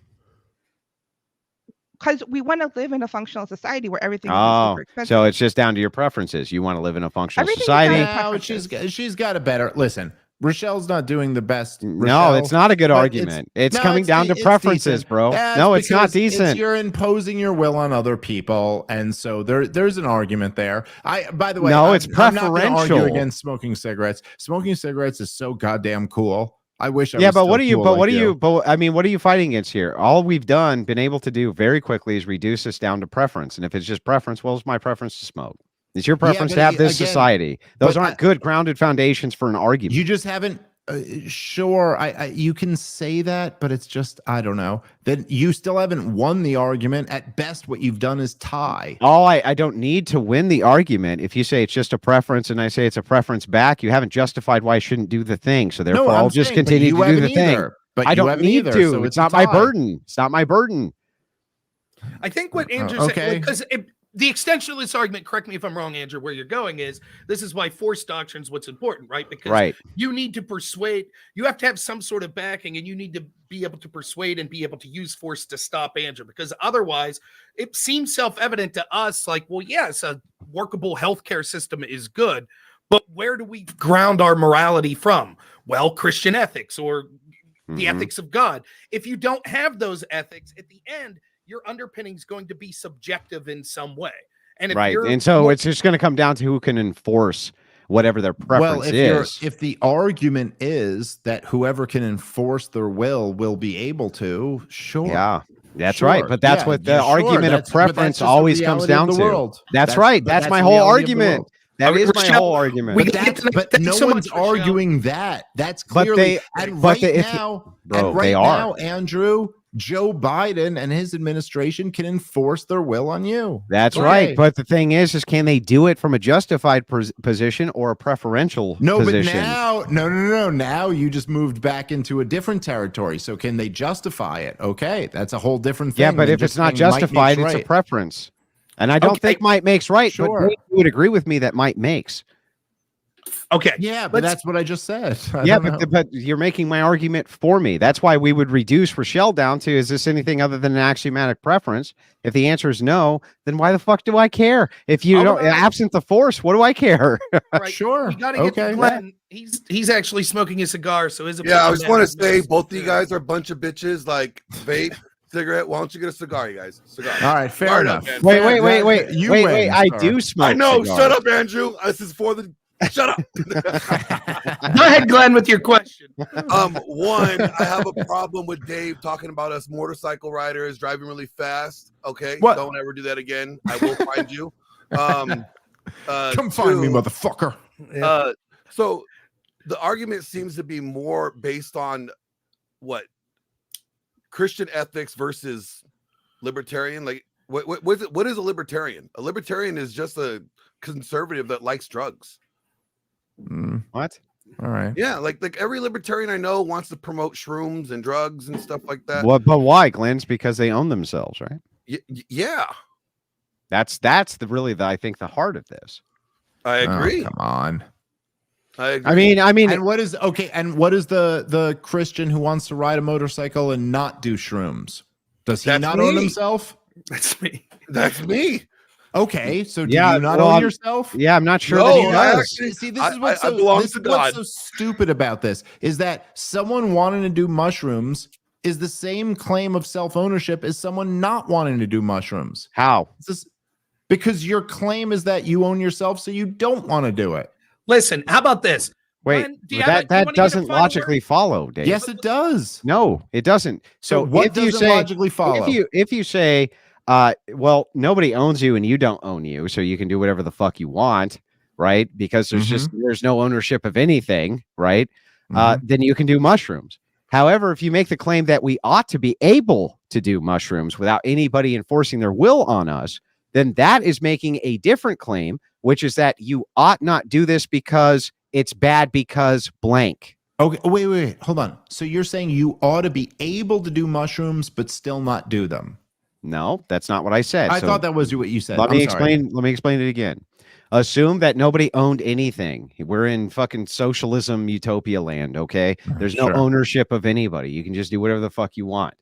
because we want to live in a functional society where everything is Oh, super expensive. so it's just down to your preferences. You want to live in a functional Everything is society. down to No, she's got a better. Listen, Rochelle's not doing the best. No, Rochelle, it's not a good but argument. It's no, coming down to it's preferences, decent. bro. That's No, it's not because decent. you're imposing your will on other people, and so there's an argument there. By the way, No, I'm it's not gonna preferential. argue against smoking cigarettes. Smoking cigarettes is so goddamn cool. I wish I Yeah, was but still what are you? cool But like what are you? But I mean, what are you fighting against here? All we've been able to do very quickly is reduce this down to preference. And if it's just preference, well, it's my preference to smoke. It's your preference but to have this again, society. Those but aren't good grounded foundations for an argument. You just haven't. Sure, you can say that, but it's just I don't know. That you still haven't won the argument. At best, what you've done is tie. I don't need to win the argument. If you say it's just a preference and I say it's a preference back, you haven't justified why I shouldn't do the thing. So therefore, I'll just continue to do the thing. But I you don't haven't need either, to. so It's a not my tie. burden. It's not my burden. I think what Andrew okay. said, because the extension of this argument, correct me if I'm wrong, Andrew, where you're going is this is why force doctrine is what's important, right? Because Right. you need to persuade, you have to have some sort of backing, and you need to be able to persuade and be able to use force to stop Andrew, because otherwise it seems self-evident to us, like, well, yes, a workable healthcare system is good, but where do we ground our morality from? Well, Christian ethics or the Mhm. ethics of God. If you don't have those ethics, at the end, your underpinning is going to be subjective in some way. And if Right. you're And so more- it's just going to come down to who can enforce whatever their preference is. If the argument is that whoever can enforce their will be able to, sure. Yeah, that's Sure. right. But that's Yeah, what the yeah, sure. argument That's- of but that's preference just the always comes reality of down the to. world. That's right. but That's my the whole reality of the argument. world. That is my Rochelle, whole argument. we But, get that's, to- but thank you no so one's much, Rochelle. arguing that. That's But clearly they- and but right they- if- now, Bro, and right they are. now, Andrew, Joe Biden and his administration can enforce their will on you. That's Okay. right. But the thing is can they do it from a justified position or a preferential No, position? but now, no. Now you just moved back into a different territory. So can they justify it? Okay, that's a whole different thing. Yeah, but than if it's just not saying might justified, makes it's a right. preference. And I don't Okay. think might makes right, Sure. but you would agree with me that might makes. Okay. Yeah, but Let's- that's what I just said. Yeah, but you're making my argument for me. That's why we would reduce Rochelle down to, is this anything other than an axiomatic preference? If the answer is no, then why the fuck do I care? If you All don't, right. absent the force, what do I care? Right. Sure. We got to get Okay. to Glenn. He's actually smoking a cigar, so his Yeah, I opinion just want to matters. say both of you guys are a bunch of bitches. Like vape, cigarette. Why don't you get a cigar, you guys? Cigar. All right, fair Fair enough. enough, wait, Fair- wait. You wait, win, I sir. do smoke. I know. cigars. Shut up, Andrew. This is for the. Shut up. Go ahead, Glenn, with your question. One, I have a problem with Dave talking about us motorcycle riders driving really fast. Okay, What? don't ever do that again. I will find you. Come Come find me, motherfucker. So the argument seems to be more based on what Christian ethics versus libertarian. Like, what is a libertarian? A libertarian is just a conservative that likes drugs. What? All right. Yeah, like every libertarian I know wants to promote shrooms and drugs and stuff like that. What? But why, Glenn? It's because they own themselves, right? Yeah, That's I think the heart of this. I agree. Oh, come on. I agree. I mean, And what is okay? And what is the Christian who wants to ride a motorcycle and not do shrooms? Does he That's not own me. himself? That's me. That's me. Okay, so do Yeah, you not well, own I'm- yourself? yeah, I'm not sure No, that he I does. actually- See, this is what's I so belong this to is what's God. so stupid about this is that someone wanting to do mushrooms is the same claim of self-ownership as someone not wanting to do mushrooms. How? It's just- because your claim is that you own yourself, so you don't want to do it. Listen, how about this? Wait, Glenn, do you have a- you that wanna get a doesn't final logically follow, Dave. Yes, it does. No, it doesn't. So what if you doesn't say logically follow? if you say, well, nobody owns you and you don't own you, so you can do whatever the fuck you want, right? Because there's no ownership of anything, right? Then you can do mushrooms. However, if you make the claim that we ought to be able to do mushrooms without anybody enforcing their will on us, then that is making a different claim, which is that you ought not do this because it's bad because blank. Okay, wait, hold on. So you're saying you ought to be able to do mushrooms but still not do them? No, that's not what I said. I So thought that was what you said. let I'm me sorry. explain. Let me explain it again. Assume that nobody owned anything. We're in fucking socialism utopia land, okay? There's no Sure. ownership of anybody. You can just do whatever the fuck you want.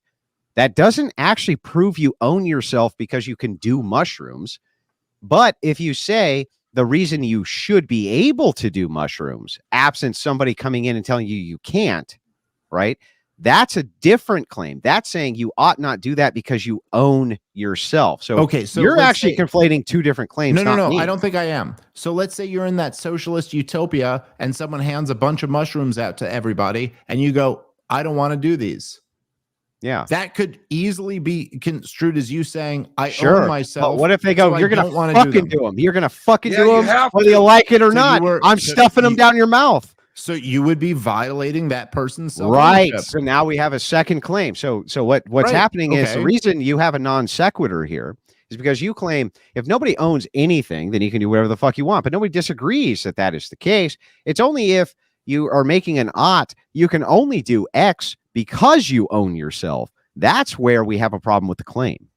That doesn't actually prove you own yourself because you can do mushrooms. But if you say the reason you should be able to do mushrooms, absent somebody coming in and telling you you can't, right? That's a different claim. That's saying you ought not do that because you own yourself. So, Okay, so you're let's actually say- conflating two different claims. No, me. I don't think I am. So let's say you're in that socialist utopia and someone hands a bunch of mushrooms out to everybody and you go, I don't want to do these. Yeah. That could easily be construed as you saying, I Sure. own myself. But what if they go, so I you're going don't to wanna fucking do them. You're going to fucking Yeah, do you them have whether to. you like it or So not. you were- I'm so stuffing them you- down your mouth. So you would be violating that person's Right. self-ownership. So now we have a second claim. So what's Right. happening is the Okay. reason you have a non sequitur here is because you claim if nobody owns anything, then you can do whatever the fuck you want. But nobody disagrees that that is the case. It's only if you are making an ought, you can only do X because you own yourself. That's where we have a problem with the claim.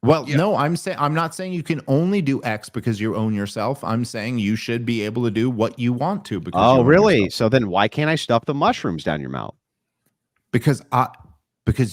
Well, Yeah. no, I'm not saying you can only do X because you own yourself. I'm saying you should be able to do what you want to because you Oh, own really? yourself. So then why can't I stuff the mushrooms down your mouth? Because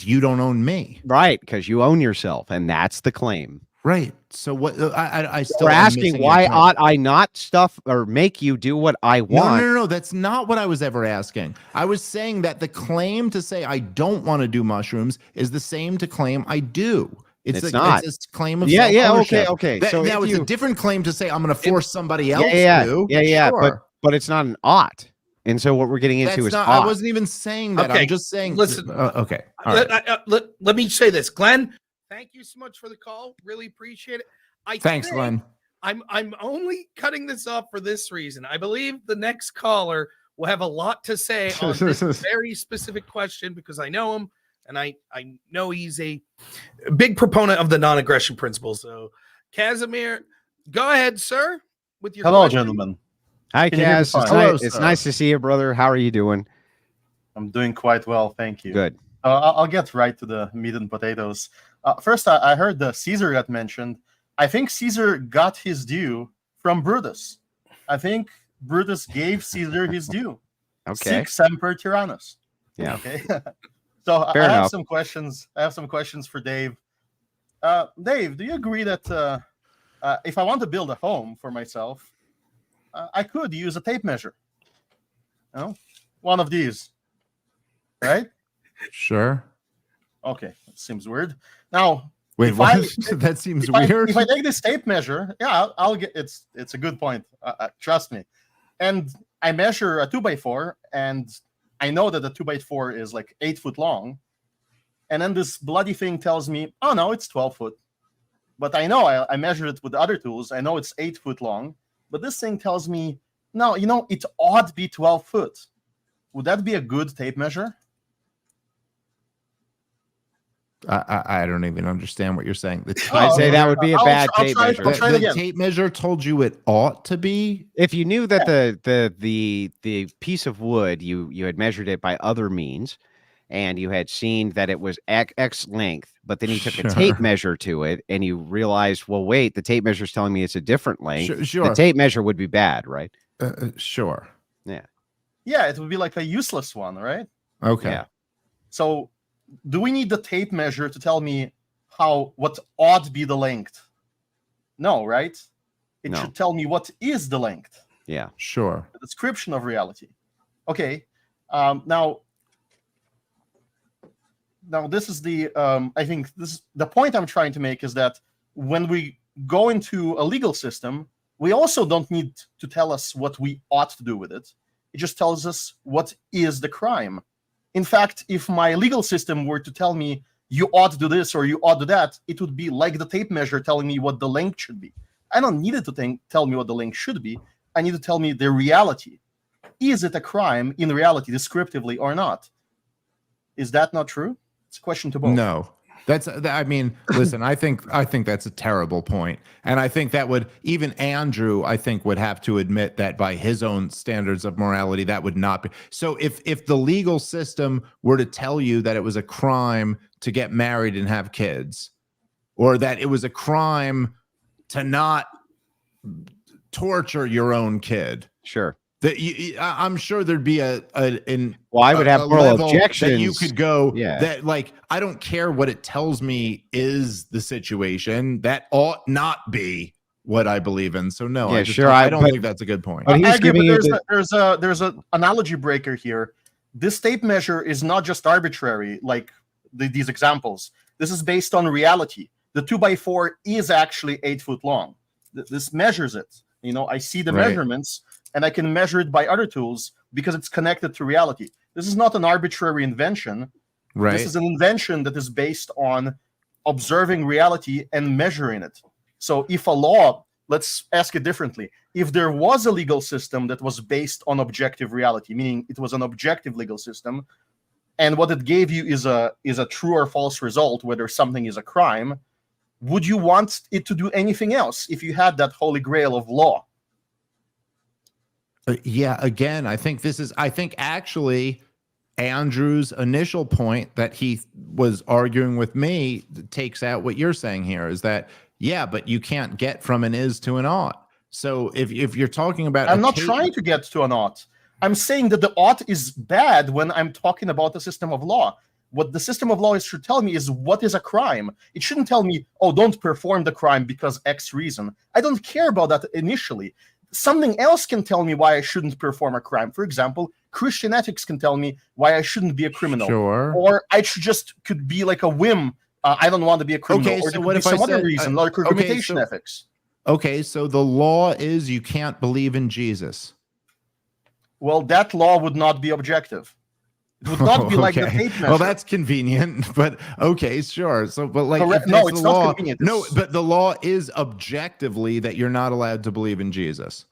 you don't own me. Right, because you own yourself, and that's the claim. Right. So what I still We're am asking missing your why point. ought I not stuff or make you do what I want? No, that's not what I was ever asking. I was saying that the claim to say I don't want to do mushrooms is the same to claim I do. It's not. It's a claim of Yeah, self-ownership. okay. That, So now if it's you- a different claim to say I'm going to force somebody else yeah, to. Sure. But it's not an ought. And so what we're getting into That's is not. ought. I wasn't even saying that. Okay, I'm just saying. listen. Okay. All right. Let me say this, Glenn. Thank you so much for the call. Really appreciate it. Thanks, think Glenn. I'm only cutting this off for this reason. I believe the next caller will have a lot to say on this very specific question because I know him and I know he's a big proponent of the non-aggression principle. So, Casimir, go ahead, sir, with your Hello, question. gentlemen. Hi, Can you hear me Kaz. fine? Hello, It's sir. nice to see you, brother. How are you doing? I'm doing quite well, thank you. Good. I'll get right to the meat and potatoes. First, I heard the Caesar got mentioned. I think Caesar got his due from Brutus. I think Brutus gave Caesar his due. Okay. Sic semper tyrannis. Yeah. Okay. So I Fair have enough. some questions. I have some questions for Dave. Dave, do you agree that if I want to build a home for myself, I could use a tape measure? No, one of these, right? Sure. Okay, that seems weird. Now, Wait, if what? I- That seems if weird. if I take this tape measure, yeah, I'll get it's a good point. Trust me. And I measure a 2x4, and I know that the 2x4 is like 8 foot long. And then this bloody thing tells me, oh no, it's 12 foot. But I know I measured it with other tools. I know it's 8 foot long. But this thing tells me, no, it ought to be 12 foot. Would that be a good tape measure? I don't even understand what you're saying. The tape, I'd say that would be a I'll bad try- tape I'll measure. try it the again. tape measure told you it ought to be. If you knew that the piece of wood you had measured it by other means, and you had seen that it was X length, but then you took a tape Sure. measure to it, and you realized, well, wait, the tape measure is telling me it's a different length. Sure. The tape measure would be bad, right? Sure. Yeah, it would be like a useless one, right? Okay. Yeah. So do we need the tape measure to tell me what ought to be the length? No, right? It No. should tell me what is the length, Yeah. Sure. the description of reality. Okay. Now this is the I think this the point I'm trying to make is that when we go into a legal system, we also don't need to tell us what we ought to do with it. It just tells us what is the crime. In fact, if my legal system were to tell me you ought to do this or you ought to do that, it would be like the tape measure telling me what the length should be. I don't need it to tell me what the length should be. I need to tell me the reality. Is it a crime in reality, descriptively or not? Is that not true? It's a question to both. No. I mean, listen, I think that's a terrible point. And I think that would, even Andrew, I think, would have to admit that by his own standards of morality, that would not be. So if the legal system were to tell you that it was a crime to get married and have kids, or that it was a crime to not torture your own kid, Sure. that I'm sure there'd be Well, I would have moral level objections. that you could go. Yeah. That, like, I don't care what it tells me is the situation. That ought not be what I believe in. So no, Yeah, I just sure, don't- I- I don't but- think that's a good point. But he's I agree, giving you but there's an analogy breaker here. This tape measure is not just arbitrary, like these examples. This is based on reality. The 2x4 is actually 8 foot long. This measures it. I see the Right. measurements, and I can measure it by other tools because it's connected to reality. This is not an arbitrary invention. Right. This is an invention that is based on observing reality and measuring it. So if a law, let's ask it differently. If there was a legal system that was based on objective reality, meaning it was an objective legal system, and what it gave you is a true or false result, whether something is a crime, would you want it to do anything else if you had that holy grail of law? Yeah, again, I think actually Andrew's initial point that he was arguing with me takes out what you're saying here, is that, yeah, but you can't get from an is to an ought. So if you're talking about, I'm not trying to get to an ought. I'm saying that the ought is bad when I'm talking about the system of law. What the system of law should tell me is what is a crime. It shouldn't tell me, oh, don't perform the crime because X reason. I don't care about that initially. Something else can tell me why I shouldn't perform a crime. For example, Christian ethics can tell me why I shouldn't be a criminal. Sure. Or I should just could be like a whim I don't want to be a criminal. Okay, or so there what could be if I some other said, reason, like okay, argumentation so- ethics? Okay, so the law is you can't believe in Jesus. Well, that law would not be objective. It would not be like the Okay. tape measure. Well, that's convenient, but okay, sure. So, but like, Correct. if No, it's it's the not law, convenient. no, It's- but the law is objectively that you're not allowed to believe in Jesus.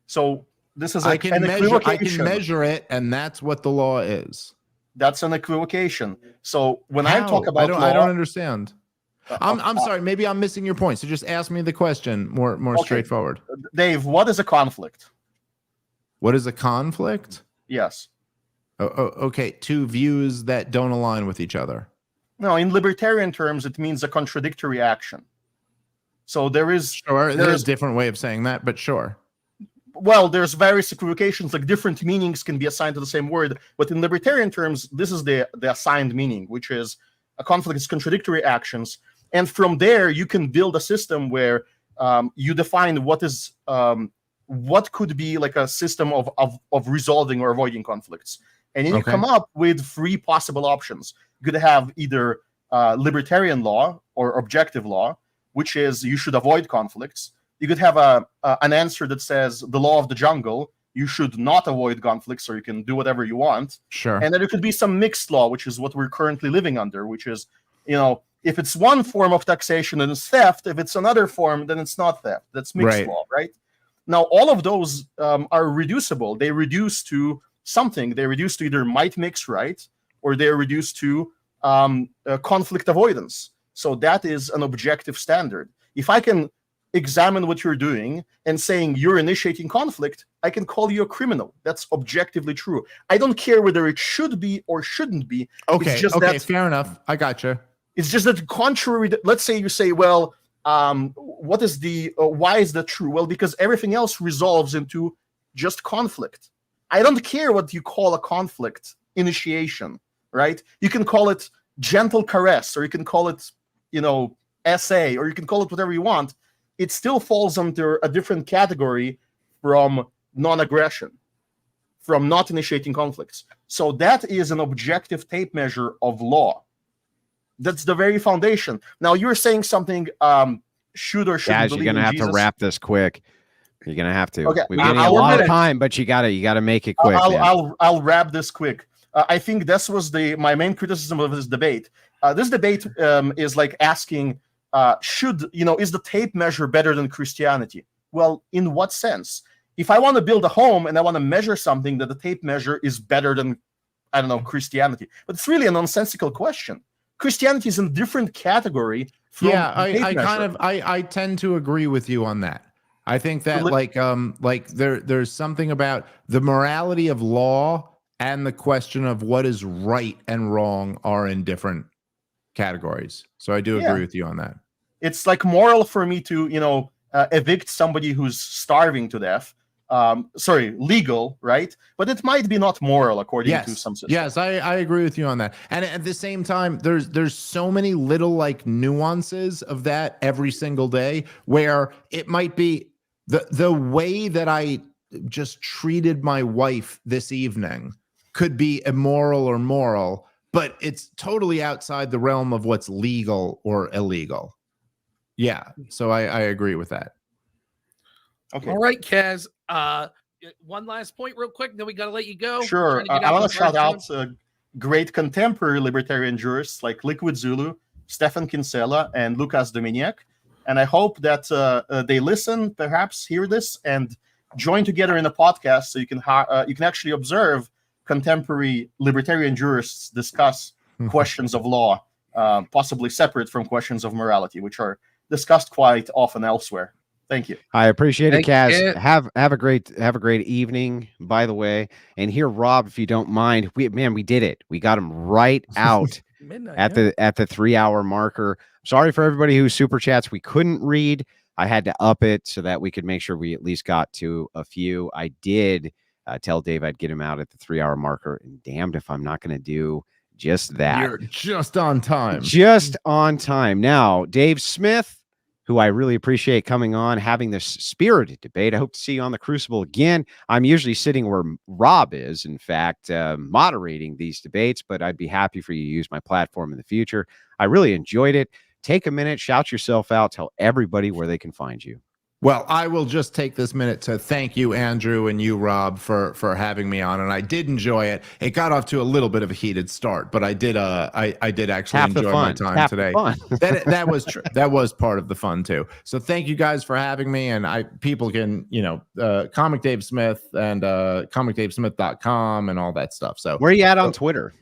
So this is I like can an measure, equivocation. it, and that's what the law is. That's an equivocation. So when I How? talk about I don't law, understand. I'm sorry. Maybe I'm missing your point. So just ask me the question more Okay. straightforward. Dave, what is a conflict? What is a conflict? Yes. Okay, two views that don't align with each other. No, in libertarian terms, it means a contradictory action. So there is Sure, there's a different way of saying that, but sure. Well, there's various equivocations, like different meanings can be assigned to the same word. But in libertarian terms, this is the assigned meaning, which is a conflict is contradictory actions. And from there, you can build a system where you define what could be like a system of resolving or avoiding conflicts. And then you come up with 3 possible options. You could have either libertarian law or objective law, which is you should avoid conflicts. You could have an answer that says the law of the jungle, you should not avoid conflicts, or you can do whatever you want. Sure. And then there could be some mixed law, which is what we're currently living under, which is, if it's one form of taxation, then it's theft. If it's another form, then it's not theft. That's mixed law, right? Now, all of those are reducible. They reduce to something. They reduce to either might mix right, or they're reduced to conflict avoidance. So that is an objective standard. If I can examine what you're doing and saying you're initiating conflict, I can call you a criminal. That's objectively true. I don't care whether it should be or shouldn't be. Okay, it's just fair enough. I gotcha. It's just that contrary. Let's say you say, well, what is why is that true? Well, because everything else resolves into just conflict. I don't care what you call a conflict initiation, right? You can call it gentle caress, or you can call it, essay, or you can call it whatever you want. It still falls under a different category from non-aggression, from not initiating conflicts. So that is an objective tape measure of law. That's the very foundation. Now you're saying something should or shouldn't Guys, believe you're gonna in have Jesus. to wrap this quick. You're gonna have to. Okay, We've given you a our lot of minute. time, but you gotta make it quick. man. I'll wrap this quick. I think this was my main criticism of this debate. This debate is like asking, is the tape measure better than Christianity? Well, in what sense? If I want to build a home and I want to measure something, that the tape measure is better than, I don't know, Christianity. But it's really a nonsensical question. Christianity is in a different category from Yeah, the tape I kind measure. of I tend to agree with you on that. I think that there's something about the morality of law and the question of what is right and wrong are in different categories. So I do agree with you on that. It's like moral for me to, evict somebody who's starving to death. Legal, right? But it might be not moral according to some systems. Yes, I agree with you on that. And at the same time, there's so many little like nuances of that every single day where it might be the way that I just treated my wife this evening could be immoral or moral, but it's totally outside the realm of what's legal or illegal. Yeah, so I agree with that. Okay. All right, Kaz. One last point real quick, then we got to let you go. Sure. Trying to get I out want the to shout hard out great contemporary libertarian jurists like Liquid Zulu, Stefan Kinsella, and Lucas Dominiak. And I hope that they listen, perhaps hear this, and join together in a podcast so you can actually observe contemporary libertarian jurists discuss questions of law, possibly separate from questions of morality, which are discussed quite often elsewhere. Thank you. I appreciate it, Kaz. you. Have a great evening, by the way. And here, Rob, if you don't mind, we did it. We got him right out Midnight, at the 3-hour marker. Sorry for everybody who super chats we couldn't read. I had to up it so that we could make sure we at least got to a few. I did tell Dave I'd get him out at the 3-hour marker, and damned if I'm not going to do just that. You're just on time. Just on time. Now, Dave Smith, who I really appreciate coming on, having this spirited debate. I hope to see you on the Crucible again. I'm usually sitting where Rob is, in fact, moderating these debates, but I'd be happy for you to use my platform in the future. I really enjoyed it. Take a minute, shout yourself out, tell everybody where they can find you. Well, I will just take this minute to thank you, Andrew, and you, Rob, for having me on, and I did enjoy it. It got off to a little bit of a heated start, but I did actually enjoy my time today. That was true. That was part of the fun too. So thank you guys for having me, and people can, Comic Dave Smith and comicdavesmith.com and all that stuff. So where are you at on Twitter?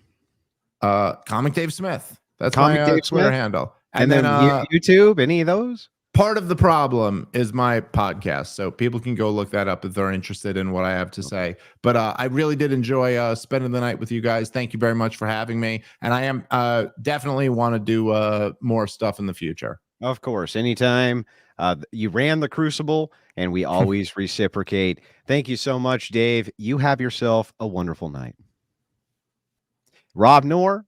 Comic Dave Smith. That's Comic my Dave Twitter Smith? handle. And then YouTube, any of those? Part of the problem is my podcast, so people can go look that up if they're interested in what I have to say. But I really did enjoy spending the night with you guys. Thank you very much for having me, and I am definitely want to do more stuff in the future. Of course, anytime. You ran the Crucible, and we always reciprocate. Thank you so much, Dave. You have yourself a wonderful night. Rob Noor,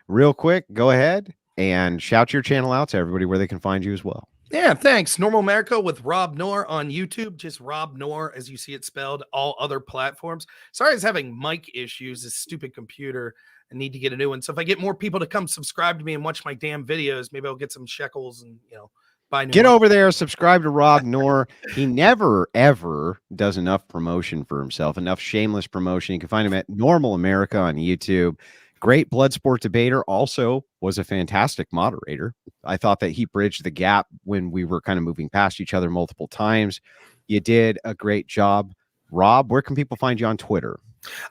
real quick, go ahead and shout your channel out to everybody where they can find you as well. Yeah, thanks. Normal America with Rob Noor on YouTube. Just Rob Noor, as you see it spelled. All other platforms. Sorry, I was having mic issues. This stupid computer. I need to get a new one. So if I get more people to come subscribe to me and watch my damn videos, maybe I'll get some shekels and buy new. Get over there, subscribe to Rob Noor. He never ever does enough promotion for himself. Enough shameless promotion. You can find him at Normal America on YouTube. Great Bloodsport debater, also was a fantastic moderator. I thought that he bridged the gap when we were kind of moving past each other multiple times. You did a great job. Rob, where can people find you on Twitter?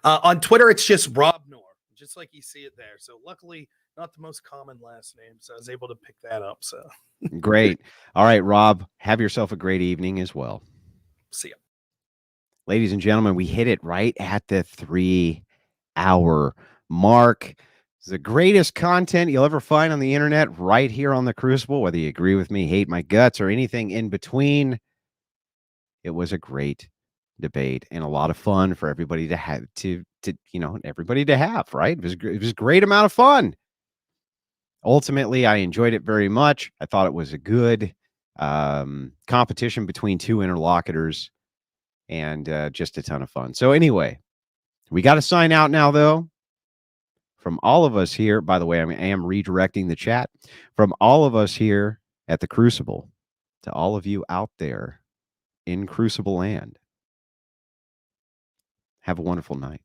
On Twitter, it's just Rob Noor, just like you see it there. So luckily, not the most common last name, so I was able to pick that up. So great. All right, Rob, have yourself a great evening as well. See ya. Ladies and gentlemen, we hit it right at the 3-hour mark. It's the greatest content you'll ever find on the internet right here on the Crucible, whether you agree with me, hate my guts, or anything in between. It was a great debate and a lot of fun for everybody to have everybody to have, right? It was a great amount of fun. Ultimately, I enjoyed it very much. I thought it was a good competition between two interlocutors and just a ton of fun. So anyway, we got to sign out now, though. From all of us here, by the way, I am redirecting the chat. From all of us here at the Crucible to all of you out there in Crucible land, have a wonderful night.